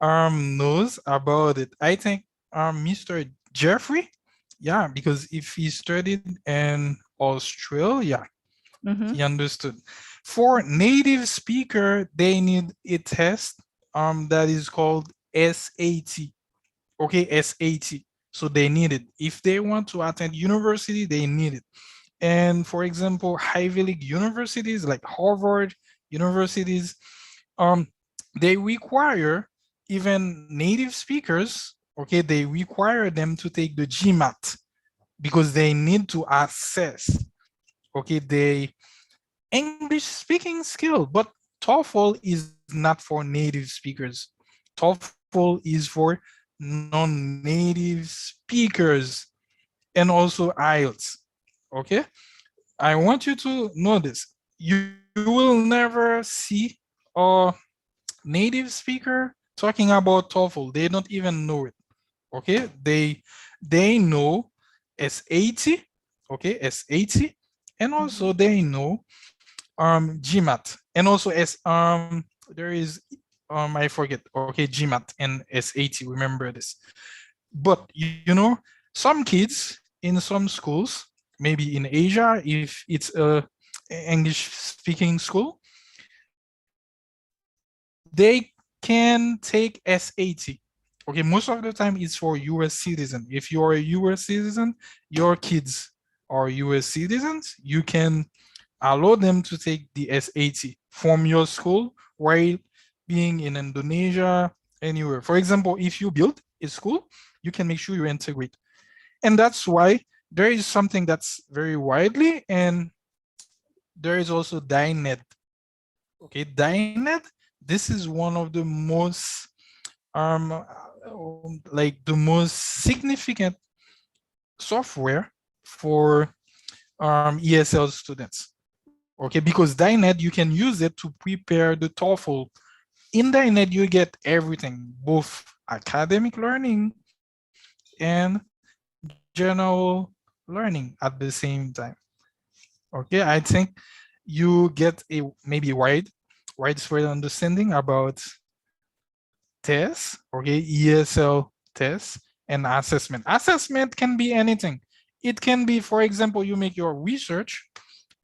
knows about it. I think Mr. Jeffrey, yeah, because if he studied in Australia, he understood. For native speaker, they need a test that is called SAT. Okay, SAT. So they need it. If they want to attend university, they need it. And for example, Ivy League universities like Harvard universities, they require even native speakers, okay, they require them to take the GMAT because they need to assess, okay, the English speaking skill. But TOEFL is not for native speakers. TOEFL TOEFL is for non-native speakers and also IELTS. Okay, I want you to know this. You will never see a native speaker talking about TOEFL. They don't even know it. Okay, they know SAT, okay, SAT, and also they know GMAT, and also there is I forget, okay, GMAT and SAT, remember this. But you know, some kids in some schools, maybe in Asia, if it's a English speaking school, they can take SAT. Okay, most of the time it's for US citizen. If you are a US citizen, your kids are US citizens, you can allow them to take the SAT from your school while being in Indonesia, anywhere. For example, if you build a school, you can make sure you integrate. And that's why there is something that's very widely, and there is also DINET. Okay, DINET, this is one of the most like the most significant software for ESL students. Okay, because DINET, you can use it to prepare the TOEFL. In DINET, you get everything, both academic learning and general learning at the same time. Okay, I think you get a maybe widespread understanding about tests, okay, ESL tests and assessment. Assessment can be anything. It can be, for example, you make your research.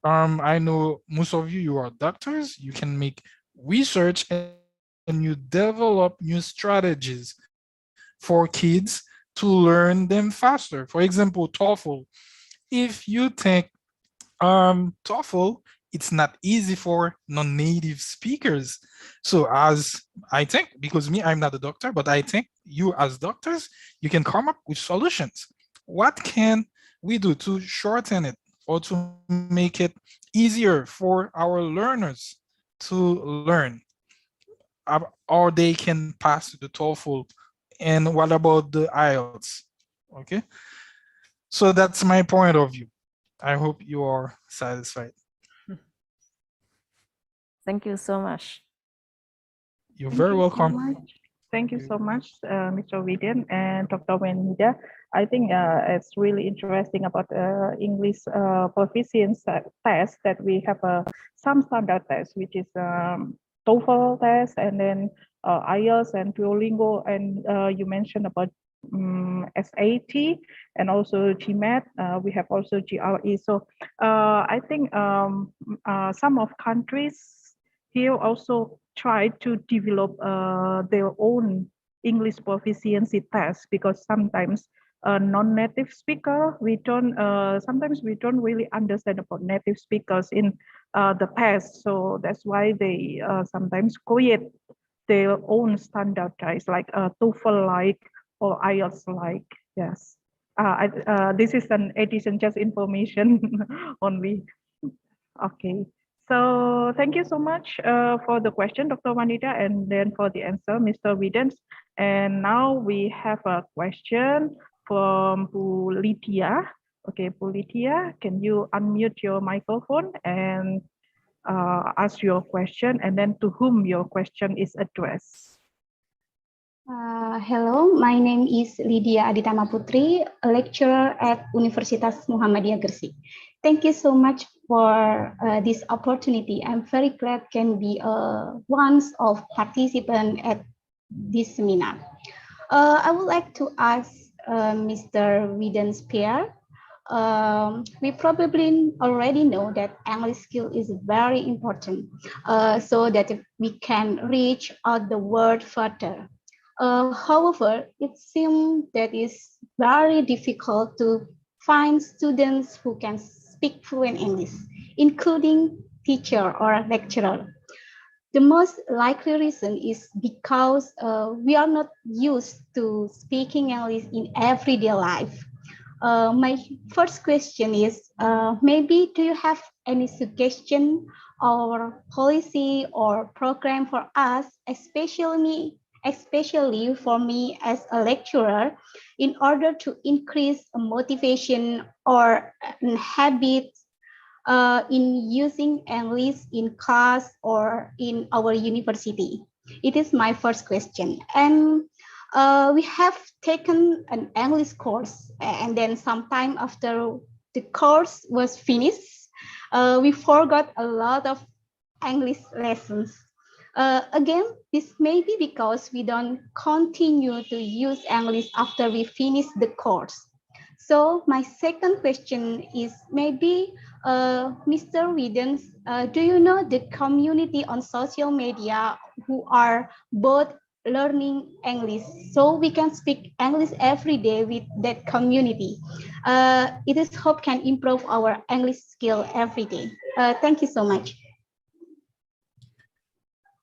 I know most of you are doctors. You can make research and you develop new strategies for kids to learn them faster. For example, TOEFL. If you take TOEFL, it's not easy for non-native speakers. So as I think, because me, I'm not a doctor, but I think you as doctors, you can come up with solutions. What can we do to shorten it or to make it easier for our learners to learn? Or they can pass the TOEFL. And what about the IELTS? Okay. So that's my point of view. I hope you are satisfied. Thank you so much. You're very welcome. Thank you so much, Mr. Widian and Dr. Wanida. I think it's really interesting about English proficiency test that we have some standard tests, which is TOEFL test, and then IELTS and Duolingo, and you mentioned about SAT and also GMAT. We have also GRE. So I think some of countries here also try to develop their own English proficiency test, because sometimes non-native speaker, sometimes we don't really understand about native speakers in the past. So that's why they sometimes create their own standardized, like TOEFL-like or IELTS-like. Yes. This is an addition, just information only. Okay. So thank you so much for the question, Dr. Wanida, and then for the answer, Mr. Widens. And now we have a question from Bu Lydia. Okay, Bu Lydia, can you unmute your microphone and ask your question, and then to whom your question is addressed? Hello, my name is Lydia Aditama Putri, a lecturer at Universitas Muhammadiyah Gresik. Thank you so much for this opportunity. I'm very glad can be one of participant at this seminar. I would like to ask Mr. Widens Pierre. We probably already know that English skill is very important, so that we can reach out the world further. However, it seems that it's very difficult to find students who can speak fluent English, including teacher or lecturer. The most likely reason is because we are not used to speaking English in everyday life. My first question is, maybe do you have any suggestion or policy or program for us, especially for me as a lecturer, in order to increase motivation or habit in using English in class or in our university? It is my first question. And we have taken an English course, and then sometime after the course was finished, we forgot a lot of English lessons. Again, this may be because we don't continue to use English after we finish the course. So my second question is maybe, Mr. Widens, do you know the community on social media who are both learning English, so we can speak English every day with that community? It is hope can improve our English skill every day. Thank you so much.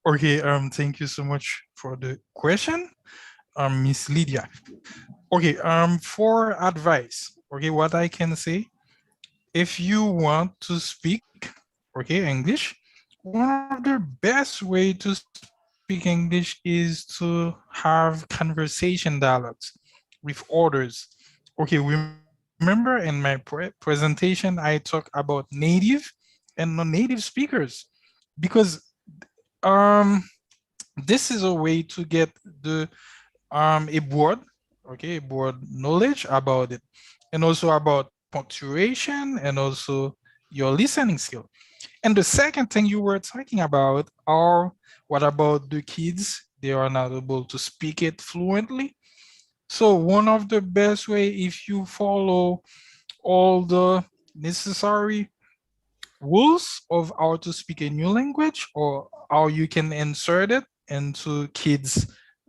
Okay, thank you so much for the question, Miss Lydia. Okay, for advice, okay, what I can say, if you want to speak, okay, English, one of the best way to speak English is to have conversation dialogues with others. Okay, remember in my presentation, I talked about native and non-native speakers, because this is a way to get the a broad knowledge about it, and also about punctuation, and also your listening skill. And the second thing you were talking about are, what about the kids? They are not able to speak it fluently. So one of the best way, if you follow all the necessary rules of how to speak a new language, or how you can insert it into kids'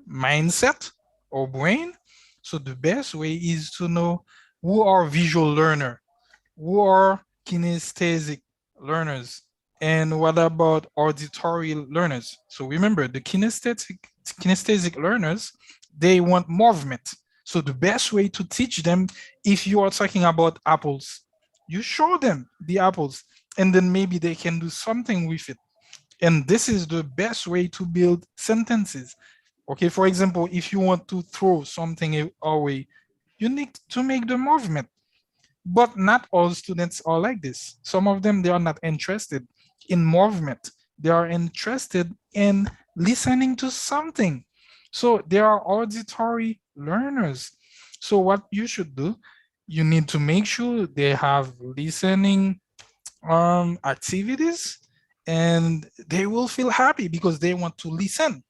mindset or brain. So the best way is to know who are visual learner, who are kinesthetic learners, and what about auditory learners. So remember, the kinesthetic learners, they want movement. So the best way to teach them, if you are talking about apples, you show them the apples, and then maybe they can do something with it. And this is the best way to build sentences. Okay, for example, if you want to throw something away, you need to make the movement. But not all students are like this. Some of them, they are not interested in movement. They are interested in listening to something. So they are auditory learners. So what you should do, you need to make sure they have listening activities, and they will feel happy because they want to listen,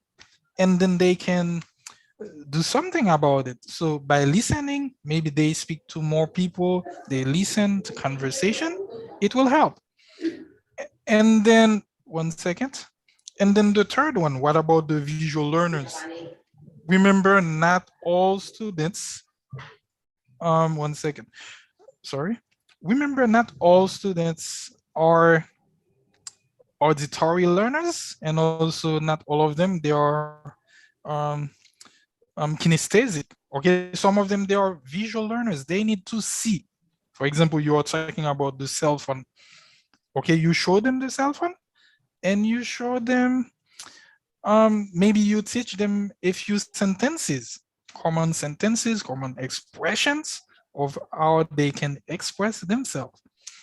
and then they can do something about it. So by listening, maybe they speak to more people, they listen to conversation, it will help. And then, one second. And then the third one, what about the visual learners? Remember, not all students, one second, sorry. Remember, not all students are auditory learners, and also not all of them, they are kinesthetic. Okay, some of them, they are visual learners. They need to see. For example, you are talking about the cell phone. Okay, you show them the cell phone, and you show them, maybe you teach them a few sentences, common expressions of how they can express themselves.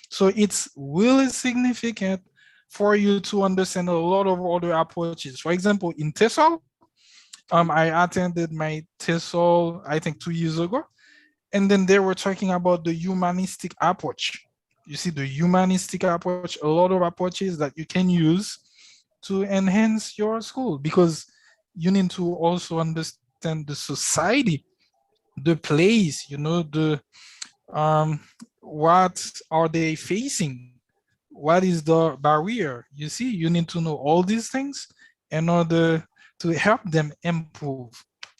So it's really significant for you to understand a lot of other approaches. For example, in TESOL, I attended my TESOL, I think 2 years ago, and then they were talking about the humanistic approach. You see, the humanistic approach, a lot of approaches that you can use to enhance your school, because you need to also understand the society, the place, you know, the what are they facing? What is the barrier? You see, you need to know all these things in order to help them improve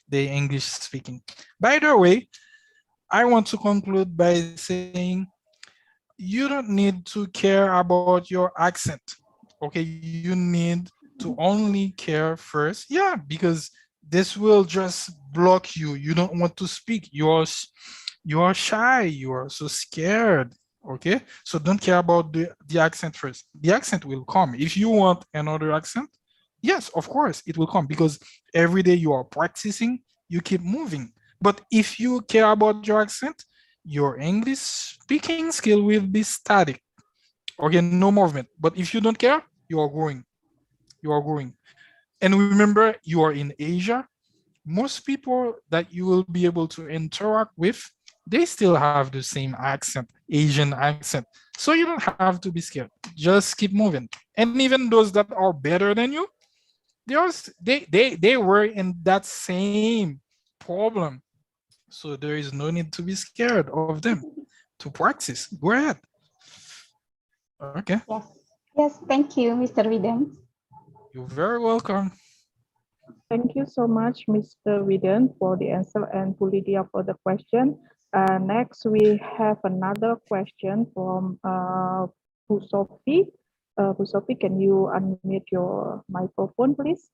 their English speaking. By the way, I want to conclude by saying you don't need to care about your accent. Okay, you need to only care first. Yeah, because this will just block you. You don't want to speak. You are shy. You are so scared. Okay, so don't care about the accent first. The accent will come. If you want another accent, Yes, of course, it will come because every day you are practicing, you keep moving. But if you care about your accent, your English speaking skill will be static. Again, no movement. But if you don't care, you are growing. You are growing. And remember, you are in Asia. Most people that you will be able to interact with, they still have the same accent, Asian accent. So you don't have to be scared. Just keep moving. And even those that are better than you, they were in that same problem. So there is no need to be scared of them to practice. Go ahead. Okay. Yes. Yes. Thank you, Mr. Widem. You're very welcome. Thank you so much, Mr. Widen, for the answer and to Lydia for the question. Next, we have another question from Bu Sophie. Bu Sophie, can you unmute your microphone, please?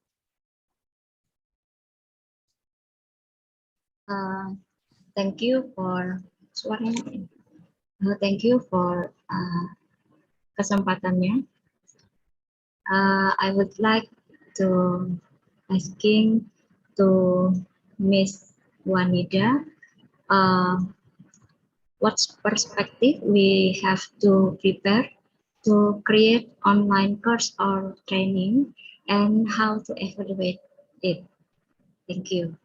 Thank you for kesempatannya. I would like to asking to Miss Wanida, what perspective we have to prepare to create online course or training and how to evaluate it. Thank you.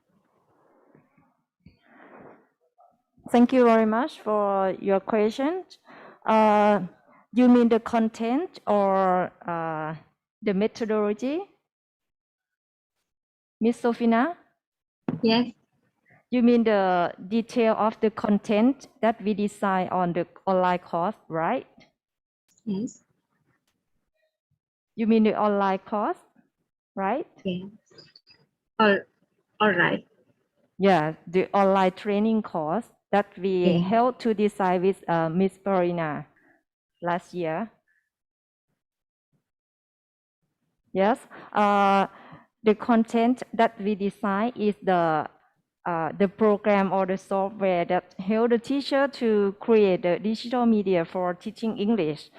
Thank you very much for your question. You mean the content or the methodology? Miss Sofina? Yes. You mean the detail of the content that we design on the online course, right? Yes. You mean the online course, right? Yes. All right. Yeah, the online training course that we helped to design with Miss Farina last year. Yes, the content that we design is the program or the software that help the teacher to create the digital media for teaching English,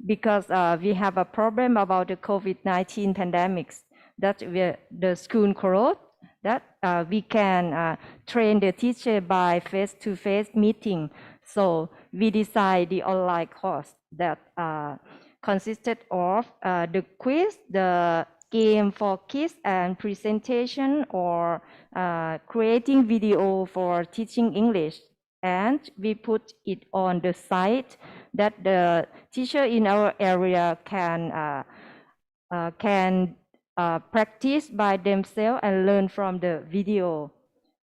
because we have a problem about the COVID-19 pandemics that the school closed, that we can train the teacher by face-to-face meeting. So we design the online course that consisted of the quiz, the game for kids, and presentation or creating video for teaching English. And we put it on the site that the teacher in our area can practice by themselves and learn from the video.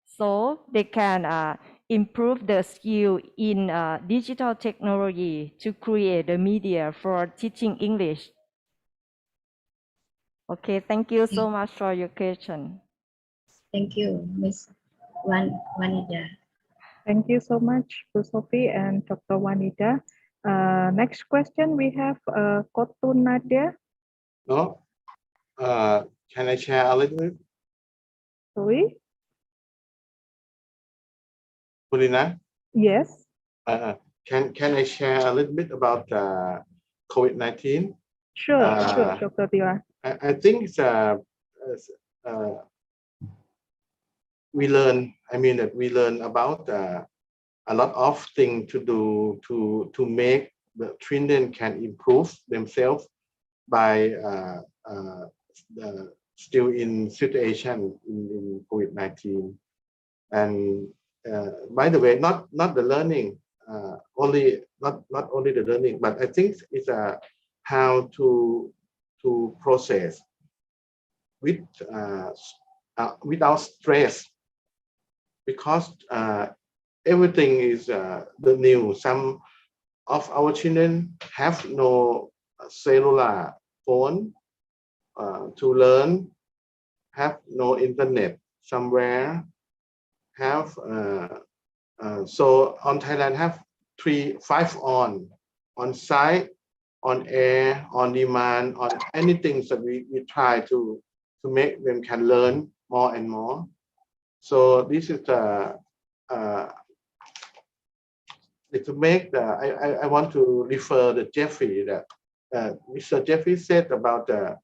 So they can improve the skill in digital technology to create a media for teaching English. Okay, thank you so much for your question. Thank you, Miss Wanida. Thank you so much, Bu Sophie and Dr. Wanida. Next question we have Kotu Nadia. No? Can I share a little bit? Sorry? Pulina? Yes. Can I share a little bit about COVID-19? Sure, sure, Dr. Tira. I think it's, we learn about a lot of things to do to make the children can improve themselves by still in situation in COVID-19. And by the way, not the learning, not only the learning, but I think it's how to process without stress, because everything is the new. Some of our children have no cellular phone to learn, have no internet somewhere, have so on Thailand have 5 on site, on air, on demand, on anything that we try to make them can learn more and more. So this is to make the I want to refer the Jeffrey that Mr. Jeffrey said about the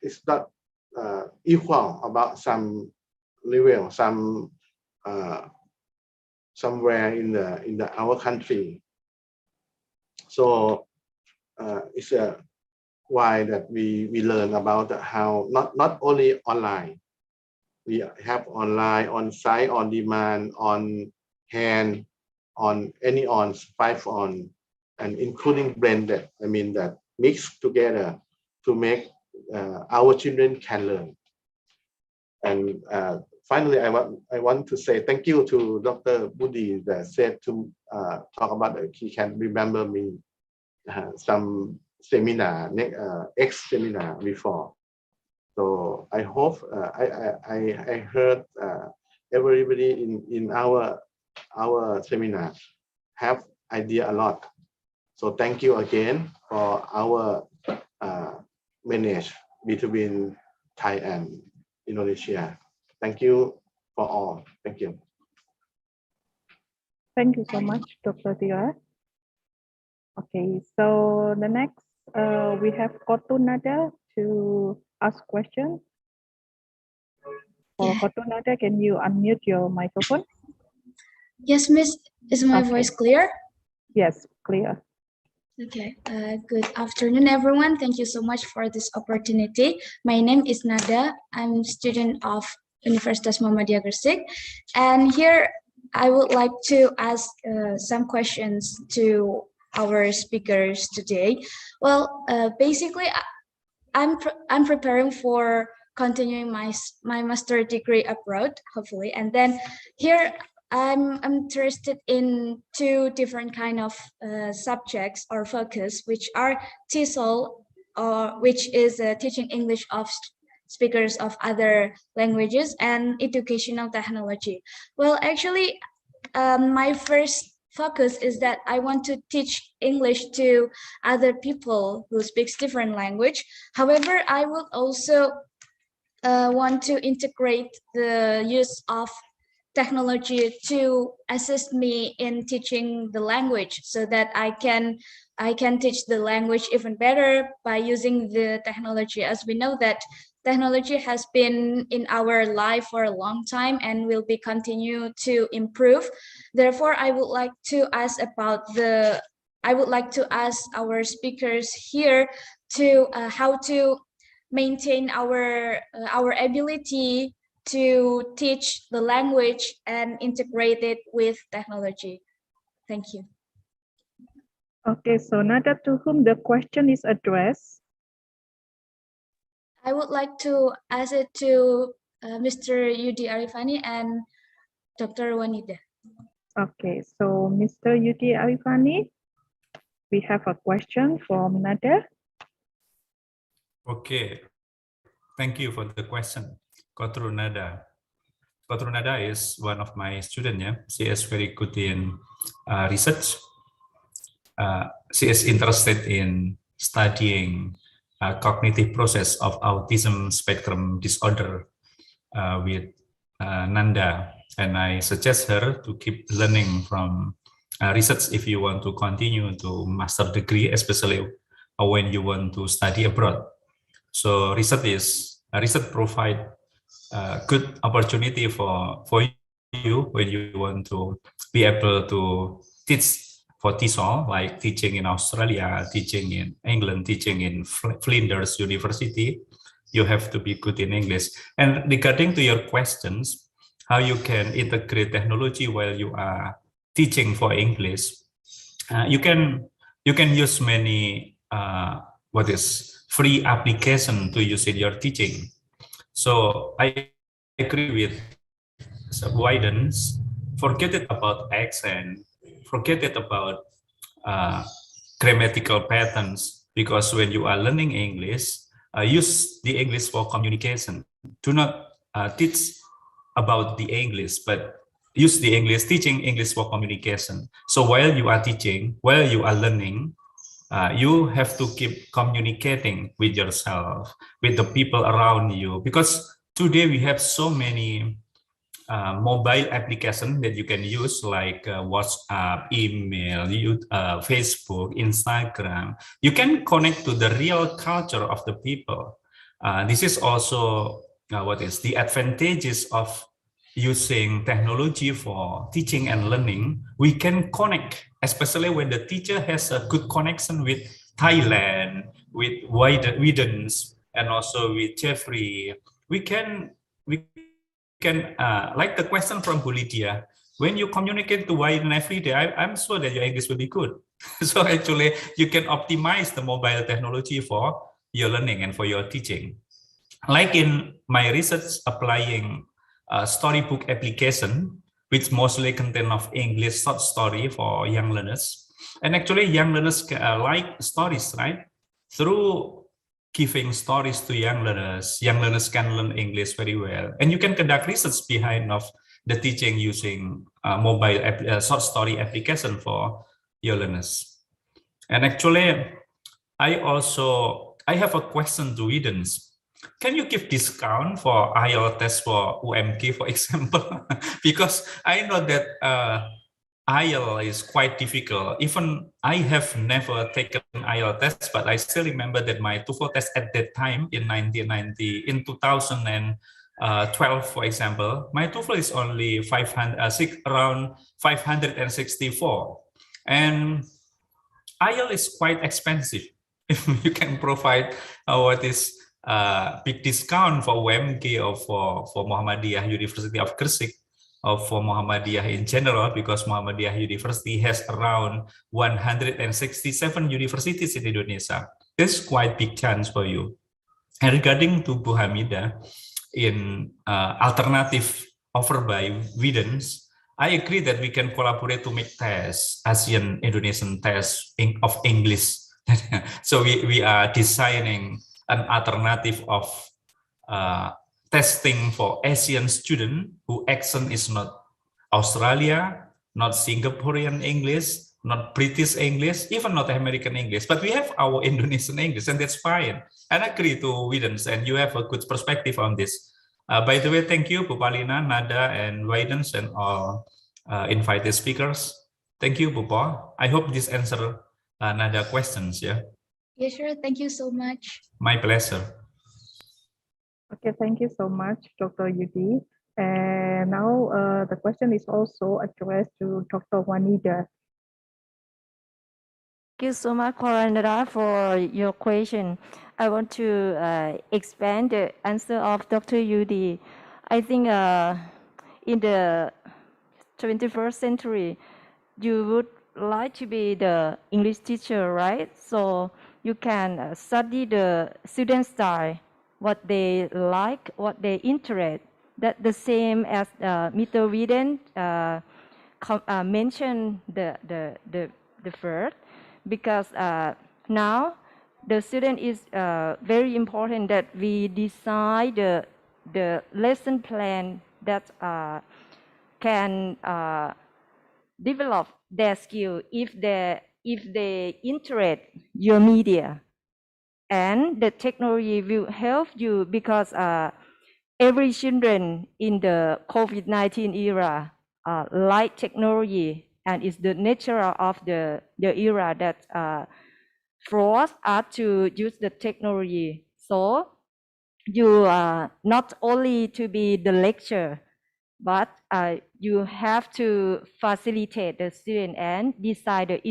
it's not equal about some level, some somewhere in our country. So it's why that we learn about how not only online. We have online, on site, on demand, on hand, on any on 5 on, and including blended. I mean that mixed together to make our children can learn. And finally, I want to say thank you to Dr. Budi that said to talk about he can remember me some seminar, X seminar before. So I hope I heard everybody in our seminar have idea a lot. So thank you again for our manage between Thai and Indonesia. Thank you for all. Thank you. Thank you so much, Dr. Tira. Okay, so the next we have Kotu Nada to ask questions. For Kotu Nada, can you unmute your microphone? Yes, Miss. Is my voice clear? Yes, clear. Okay. Good afternoon, everyone. Thank you so much for this opportunity. My name is Nada. I'm a student of Universitas Muhammadiyah Gresik, and here I would like to ask some questions to our speakers today. Well, basically, I'm preparing for continuing my master degree abroad, hopefully, and then here I'm interested in 2 different kind of subjects or focus, which are TESOL, which is teaching English of speakers of other languages, and educational technology. Well, actually, my first focus is that I want to teach English to other people who speaks different language. However, I would also want to integrate the use of technology to assist me in teaching the language, so that I can teach the language even better by using the technology, as we know that technology has been in our life for a long time and will be continue to improve. Therefore, I would like to ask our speakers here to how to maintain our ability to teach the language and integrate it with technology. Thank you. Okay, so Nada, to whom the question is addressed? I would like to ask it to Mr. Yudi Arifani and Dr. Wanida. Okay, so Mr. Yudi Arifani, we have a question from Nada. Okay, thank you for the question, Kotru Nada. Kotru Nada is one of my students. Yeah, she is very good in research. She is interested in studying cognitive process of autism spectrum disorder with Nanda, and I suggest her to keep learning from research if you want to continue to master degree, especially when you want to study abroad. So research provide good opportunity for you when you want to be able to teach for TESOL, like teaching in Australia, teaching in England, teaching in Flinders University. You have to be good in English. And regarding to your questions, how you can integrate technology while you are teaching for English, you can use many free application to use in your teaching. So I agree with Wyden's, forget it about accent, forget it about grammatical patterns, because when you are learning English, use the English for communication. Do not teach about the English, but use the English, teaching English for communication. So while you are teaching, while you are learning, you have to keep communicating with yourself, with the people around you, because today we have so many mobile applications that you can use, like WhatsApp, email, Facebook, Instagram. You can connect to the real culture of the people. This is also what is the advantages of using technology for teaching and learning. We can connect, especially when the teacher has a good connection with Thailand, with Widens, and also with Jeffrey. We can like the question from Bu Lydia, when you communicate to Widen every day, I'm sure that your English will be good. So actually, you can optimize the mobile technology for your learning and for your teaching. Like in my research applying storybook application, which mostly contain of English short story for young learners. And actually young learners like stories, right? Through giving stories to young learners can learn English very well. And you can conduct research behind of the teaching using mobile short story application for your learners. And actually, I have a question to Widens. Can you give discount for IELTS test for UMG, for example? Because I know that IELTS is quite difficult. Even I have never taken IELTS test, but I still remember that my TOEFL test at that time in 2012, for example, my TOEFL is only around 564. And IELTS is quite expensive. If you can provide what is big discount for UMG or for Muhammadiyah University of Gresik, or for Muhammadiyah in general, because Muhammadiyah University has around 167 universities in Indonesia. This is quite big chance for you. And regarding to Bu Hamidah, in alternative offered by Widens, I agree that we can collaborate to make tests, ASEAN Indonesian tests of English. So we are designing an alternative of testing for Asian student who accent is not Australia, not Singaporean English, not British English, even not American English, but we have our Indonesian English, and that's fine. And I agree to Widens, and you have a good perspective on this. By the way, thank you, Bu Palina, Nada, and Widens, and all invited speakers. Thank you, Bu Pa. I hope this answers Nada questions. Yeah. Yeah, sure. Thank you so much. My pleasure. Okay, thank you so much, Dr. Yudi. And now the question is also addressed to Dr. Wanida. Thank you so much, Corinda, for your question. I want to expand the answer of Dr. Yudi. I think in the 21st century, you would like to be the English teacher, right? So you can study the student style, what they like, what they interest. That's the same as Mr. Widen mentioned the first, because now the student is very important that we decide the lesson plan that can develop their skill if they interest your media. And the technology will help you, because every children in the COVID-19 era like technology, and it's the nature of the era that force us to use the technology. So you not only to be the lecturer, but you have to facilitate the student and decide the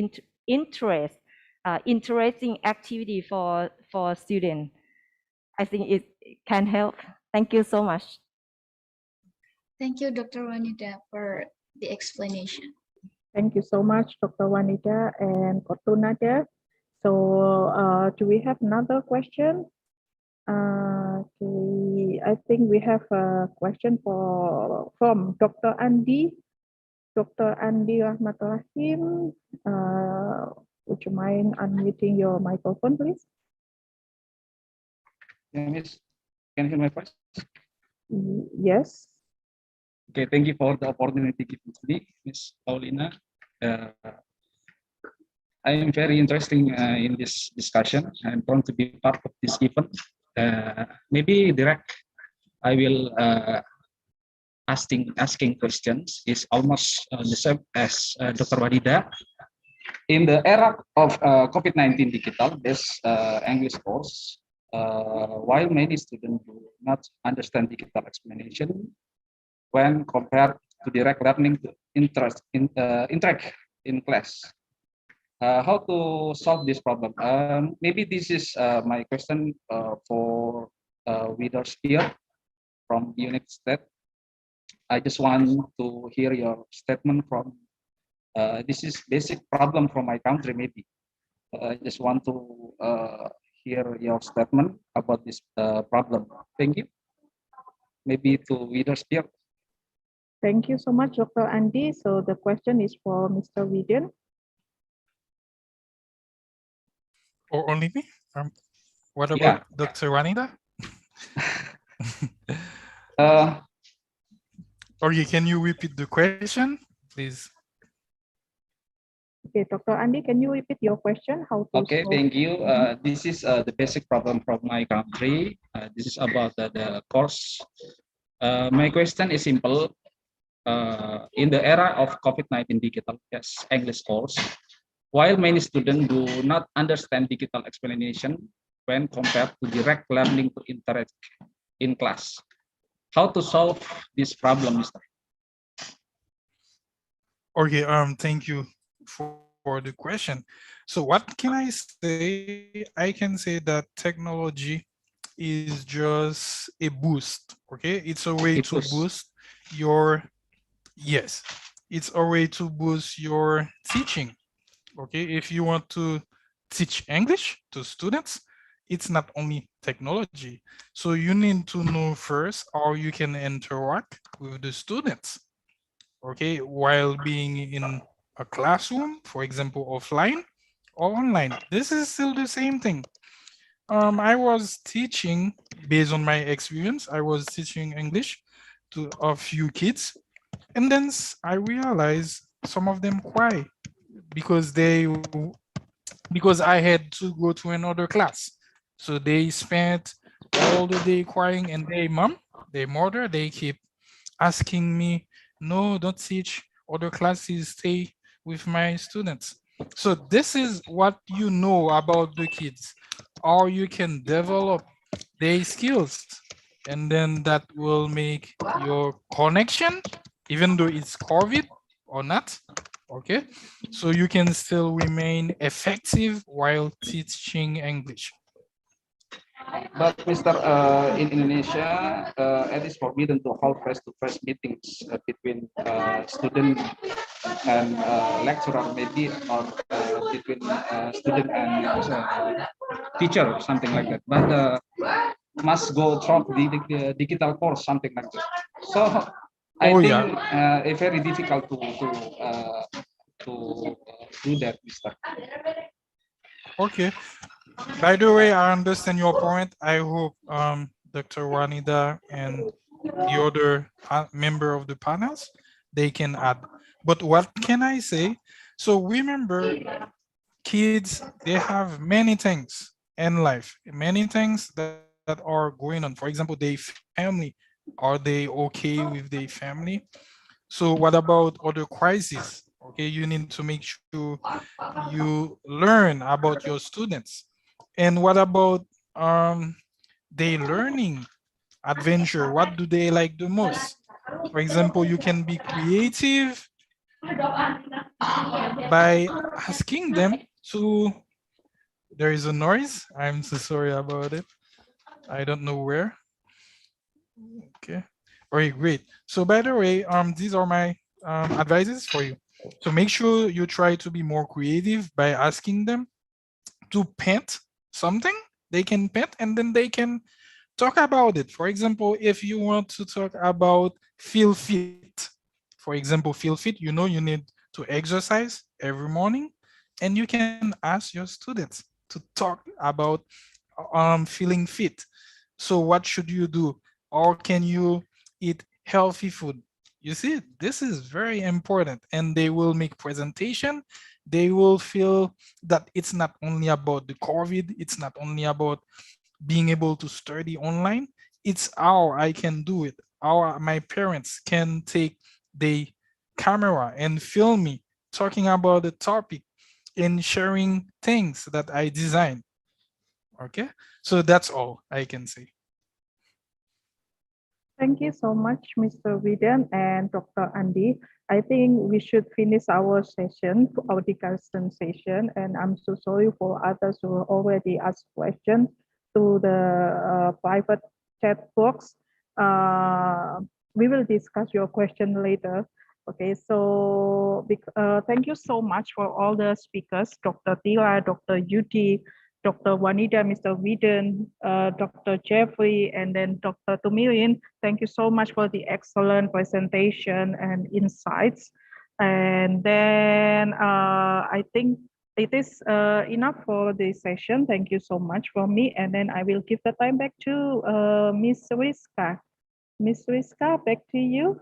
interesting activity for students. I think it can help. Thank you so much. Thank you, Dr. Wanida, for the explanation. Thank you so much, Dr. Wanida and Dr. Nadia. So do we have another question? I think we have a question from Dr. Andi. Dr. Andi Rahmaturrahim, would you mind unmuting your microphone, please? Yeah, Miss, can you hear my voice? Yes. Okay, thank you for the opportunity given to me, Miss Paulina. I am very interested in this discussion. I'm proud to be part of this event. Maybe direct, I will asking questions is almost the same as Dr. Wadida. In the era of COVID-19 digital based English course, while many students do not understand digital explanation when compared to direct learning to interact in class. How to solve this problem? Maybe this is my question for leaders here from Universitas. I just want to hear your statement from this is basic problem from my country maybe. I just want to hear your statement about this problem. Thank you. Maybe to leaders here. Thank you so much, Dr. Andi. So the question is for Mr. Widian. Or only me? What about Dr. Wanida? Okay, can you repeat the question, please? Okay, Dr. Andi, can you repeat your question? How to Okay, solve? thank you. This is the basic problem from my country. This is about the course. My question is simple. In the era of COVID-19 digital English course, while many students do not understand digital explanation when compared to direct learning to interact in class, how to solve this problem, Mr.? Okay, thank you for the question. So what can I say? I can say that technology is just a boost. Okay, it's a way to boost your, yes, it's a way to boost your teaching. Okay, if you want to teach English to students, it's not only technology. So you need to know first how you can interact with the students. Okay, while being in a classroom, for example, offline or online. This is still the same thing. I was teaching, based on my experience, I was teaching English to a few kids, and then I realized some of them cry because I had to go to another class. So they spent all the day crying, and their mother, they keep asking me, no, don't teach other classes, stay with my students. So this is what you know about the kids, how you can develop their skills, and then that will make your connection, even though it's COVID or not, okay? So you can still remain effective while teaching English. But Mr. In Indonesia, it is forbidden to hold face-to-face meetings between student and lecturer, maybe, or between student and teacher, or something like that. But must go through the digital course, something like that. So I think it's very difficult to do that, Mr. Okay. By the way, I understand your point. I hope Dr. Wanida and the other member of the panels, they can add. But what can I say? So remember, kids, they have many things in life, many things that are going on. For example, their family, are they okay with their family? So what about other crises? Okay, you need to make sure you learn about your students. And what about their learning adventure? What do they like the most? For example, you can be creative by asking them to, there is a noise. I'm so sorry about it. I don't know where. Okay. All right, great. So by the way, these are my advices for you. So make sure you try to be more creative by asking them to paint something. They can paint and then they can talk about it. For example, if you want to talk about feel fit, for example, feel fit, you know you need to exercise every morning, and you can ask your students to talk about feeling fit. So what should you do? Or can you eat healthy food? You see, this is very important, and they will make presentation. They will feel that it's not only about the COVID, it's not only about being able to study online, it's how I can do it. How my parents can take the camera and film me talking about the topic and sharing things that I designed. Okay, so that's all I can say. Thank you so much, Mr. Widen and Dr. Andi. I think we should finish our session, our discussion session, and I'm so sorry for others who already asked questions to the private chat box. We will discuss your question later. Okay, so thank you so much for all the speakers, Dr. Tila, Dr. Yudi, Dr. Wanida, Mr. Widen, Dr. Jeffrey, and then Dr. Tumilin. Thank you so much for the excellent presentation and insights. And then I think it is enough for this session. Thank you so much for me. And then I will give the time back to Ms. Rizka. Ms. Rizka, back to you.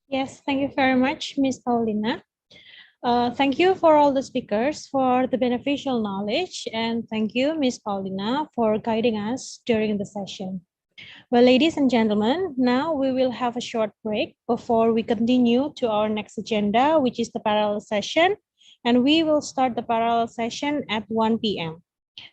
Yes, thank you very much, Ms. Paulina. Thank you for all the speakers for the beneficial knowledge, and thank you, Ms. Paulina, for guiding us during the session. Well, ladies and gentlemen, now we will have a short break before we continue to our next agenda, which is the parallel session, and we will start the parallel session at 1 p.m.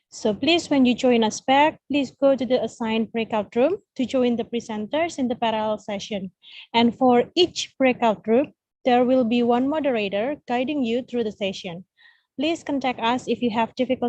So please, when you join us back, please go to the assigned breakout room to join the presenters in the parallel session. And for each breakout room, there will be one moderator guiding you through the session. Please contact us if you have difficulty